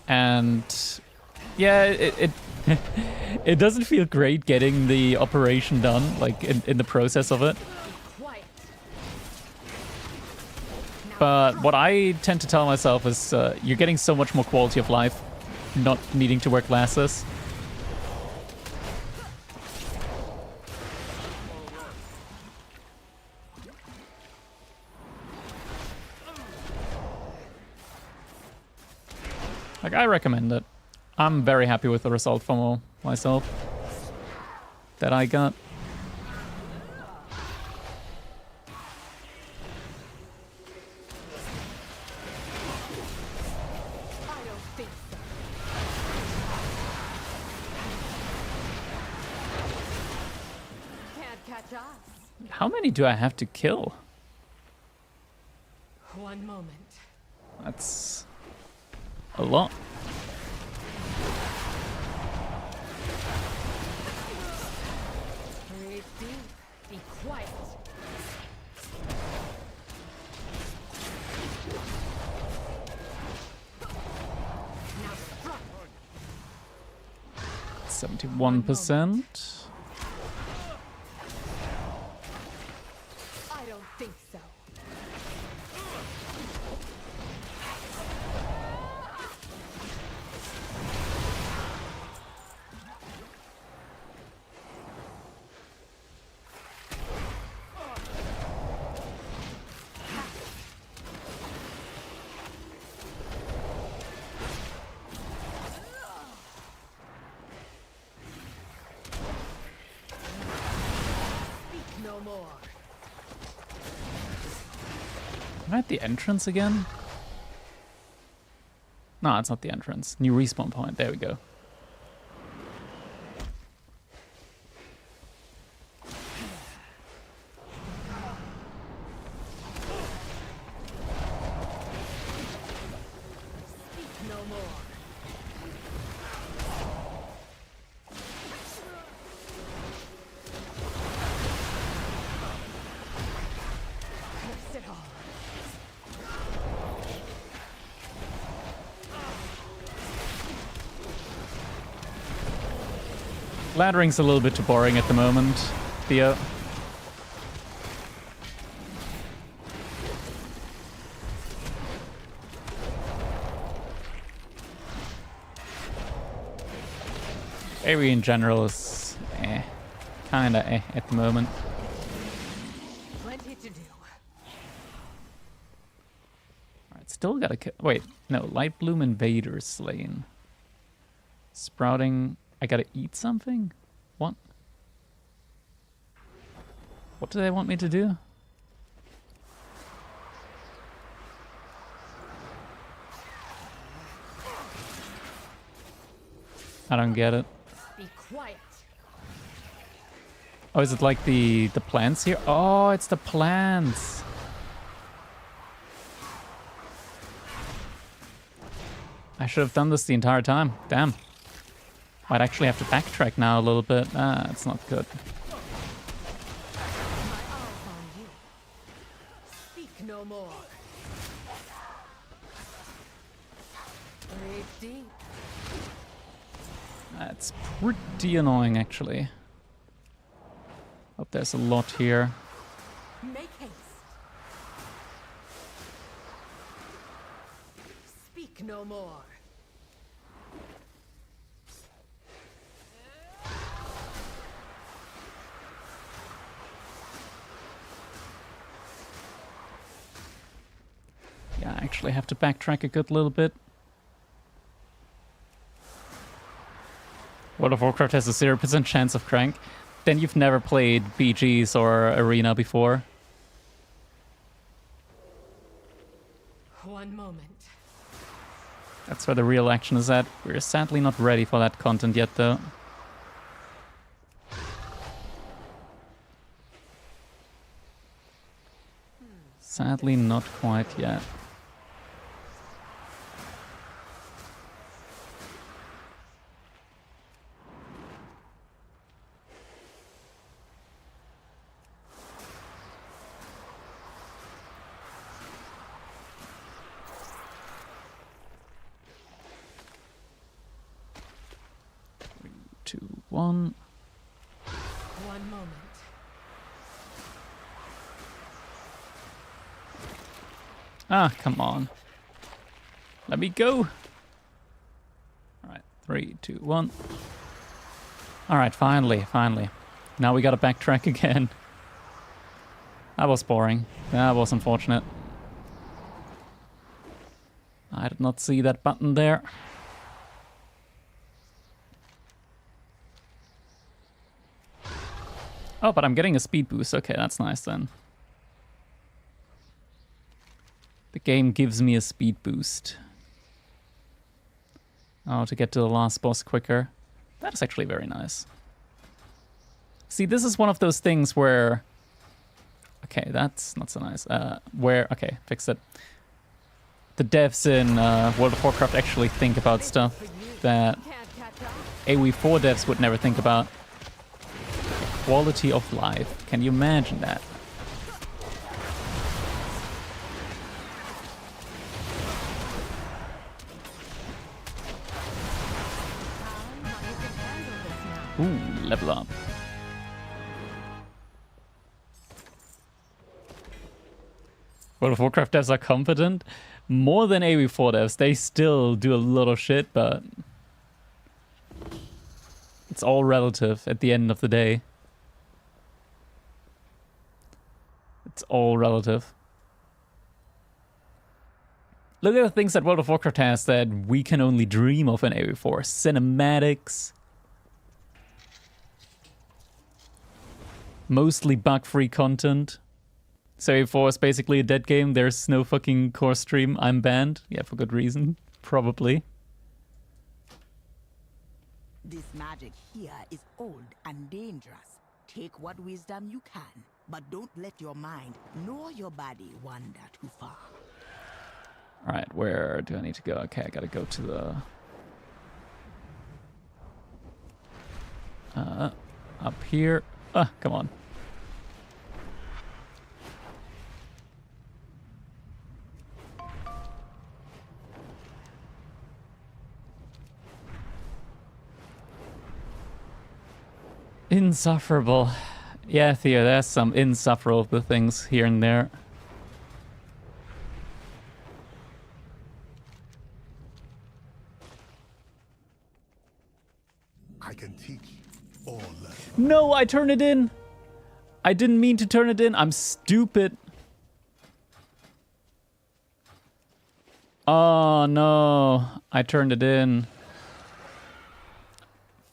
Speaker 1: And, yeah, it it doesn't feel great getting the operation done, like, in the process of it. But what I tend to tell myself is, you're getting so much more quality of life not needing to wear glasses. Like, I recommend it. I'm very happy with the result for myself that I got.
Speaker 10: I don't think so. Can't catch us.
Speaker 1: How many do I have to kill?
Speaker 10: One moment.
Speaker 1: That's a lot.
Speaker 10: Breathe deep. Be quiet. Now strike.
Speaker 1: 71%.
Speaker 10: I don't think so. Speak no more.
Speaker 1: Am I at the entrance again? No, it's not the entrance. New respawn point. There we go.
Speaker 10: Speak no more. Curse it all.
Speaker 1: Laddering's a little bit too boring at the moment, Theo. Area in general is kinda at the moment.
Speaker 10: Plenty to do.
Speaker 1: Alright, still gotta kill. Wait, no, Light Bloom Invader slain. Sprouting. I gotta eat something? What? What do they want me to do? I don't get it.
Speaker 10: Be quiet.
Speaker 1: Oh, is it like the plants here? Oh, it's the plants. I should have done this the entire time. Damn. Might actually have to backtrack now a little bit. Ah, it's not good.
Speaker 10: more. Breathe deep.
Speaker 1: That's pretty annoying, actually. Hope there's a lot here.
Speaker 10: Make haste. Speak no more.
Speaker 1: Yeah, I actually have to backtrack a good little bit. World of Warcraft has a 0% chance of crank. Then you've never played BGs or Arena before.
Speaker 10: One moment.
Speaker 1: That's where the real action is at. We're sadly not ready for that content yet, though. Sadly, not quite yet. One
Speaker 10: moment.
Speaker 1: Ah, come on. Let me go. Alright, 3, 2, 1. Alright, finally. Now we gotta backtrack again. That was boring. That was unfortunate. I did not see that button there. Oh, but I'm getting a speed boost. Okay, that's nice then. The game gives me a speed boost. Oh, to get to the last boss quicker. That is actually very nice. See, this is one of those things where... Okay, that's not so nice. Okay, fix it. The devs in World of Warcraft actually think about stuff that AoE4 devs would never think about. Quality of life. Can you imagine that? Ooh, level up. World of Warcraft devs are competent. More than AoE4 devs. They still do a lot of shit, but it's all relative at the end of the day. It's all relative. Look at the things that World of Warcraft has that we can only dream of in AoE4. Cinematics. Mostly bug-free content. So AoE4 is basically a dead game. There's no fucking core stream. I'm banned. Yeah, for good reason. Probably.
Speaker 13: This magic here is old and dangerous. Take what wisdom you can, but don't let your mind nor your body wander too far.
Speaker 1: Alright, where do I need to go? Okay, I gotta go to the... up here. Ah, come on. Insufferable. Yeah, Theo, there's some insufferable things here and there.
Speaker 5: I can teach all lessons.
Speaker 1: No, I turned it in. I didn't mean to turn it in. I'm stupid. Oh, no. I turned it in.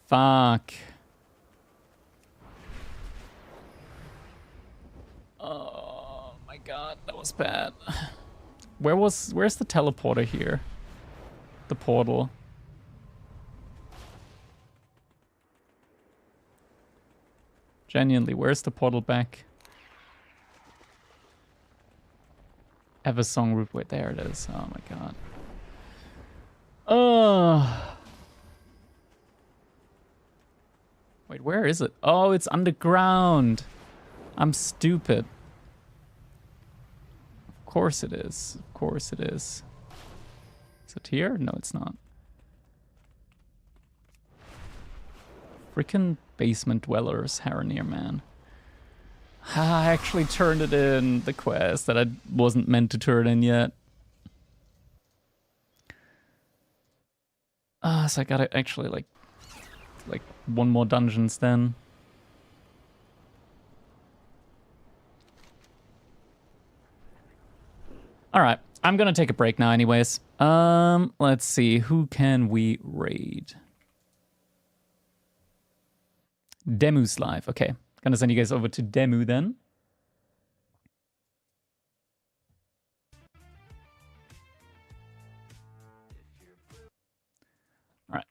Speaker 1: Fuck. Oh my god, that was bad. Where's the teleporter here? The portal. Genuinely, where's the portal back? Eversong route. Wait, there it is. Oh my god. Oh. Wait, where is it? Oh, it's underground. I'm stupid. Of course it is. Of course it is. Is it here? No, it's not. Frickin' basement dwellers, Haranir, man. I actually turned it in, the quest that I wasn't meant to turn in yet. So I gotta actually, like one more dungeons then. Alright, I'm gonna take a break now anyways. Let's see, who can we raid? Demu's live, okay. Gonna send you guys over to Demu then. Alright.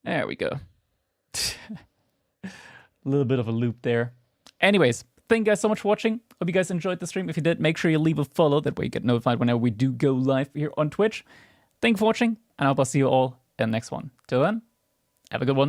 Speaker 1: There we go. A little bit of a loop there. Anyways, thank you guys so much for watching. Hope you guys enjoyed the stream. If you did, make sure you leave a follow. That way you get notified whenever we do go live here on Twitch. Thank you for watching, and I hope I'll see you all in the next one. Till then, have a good one.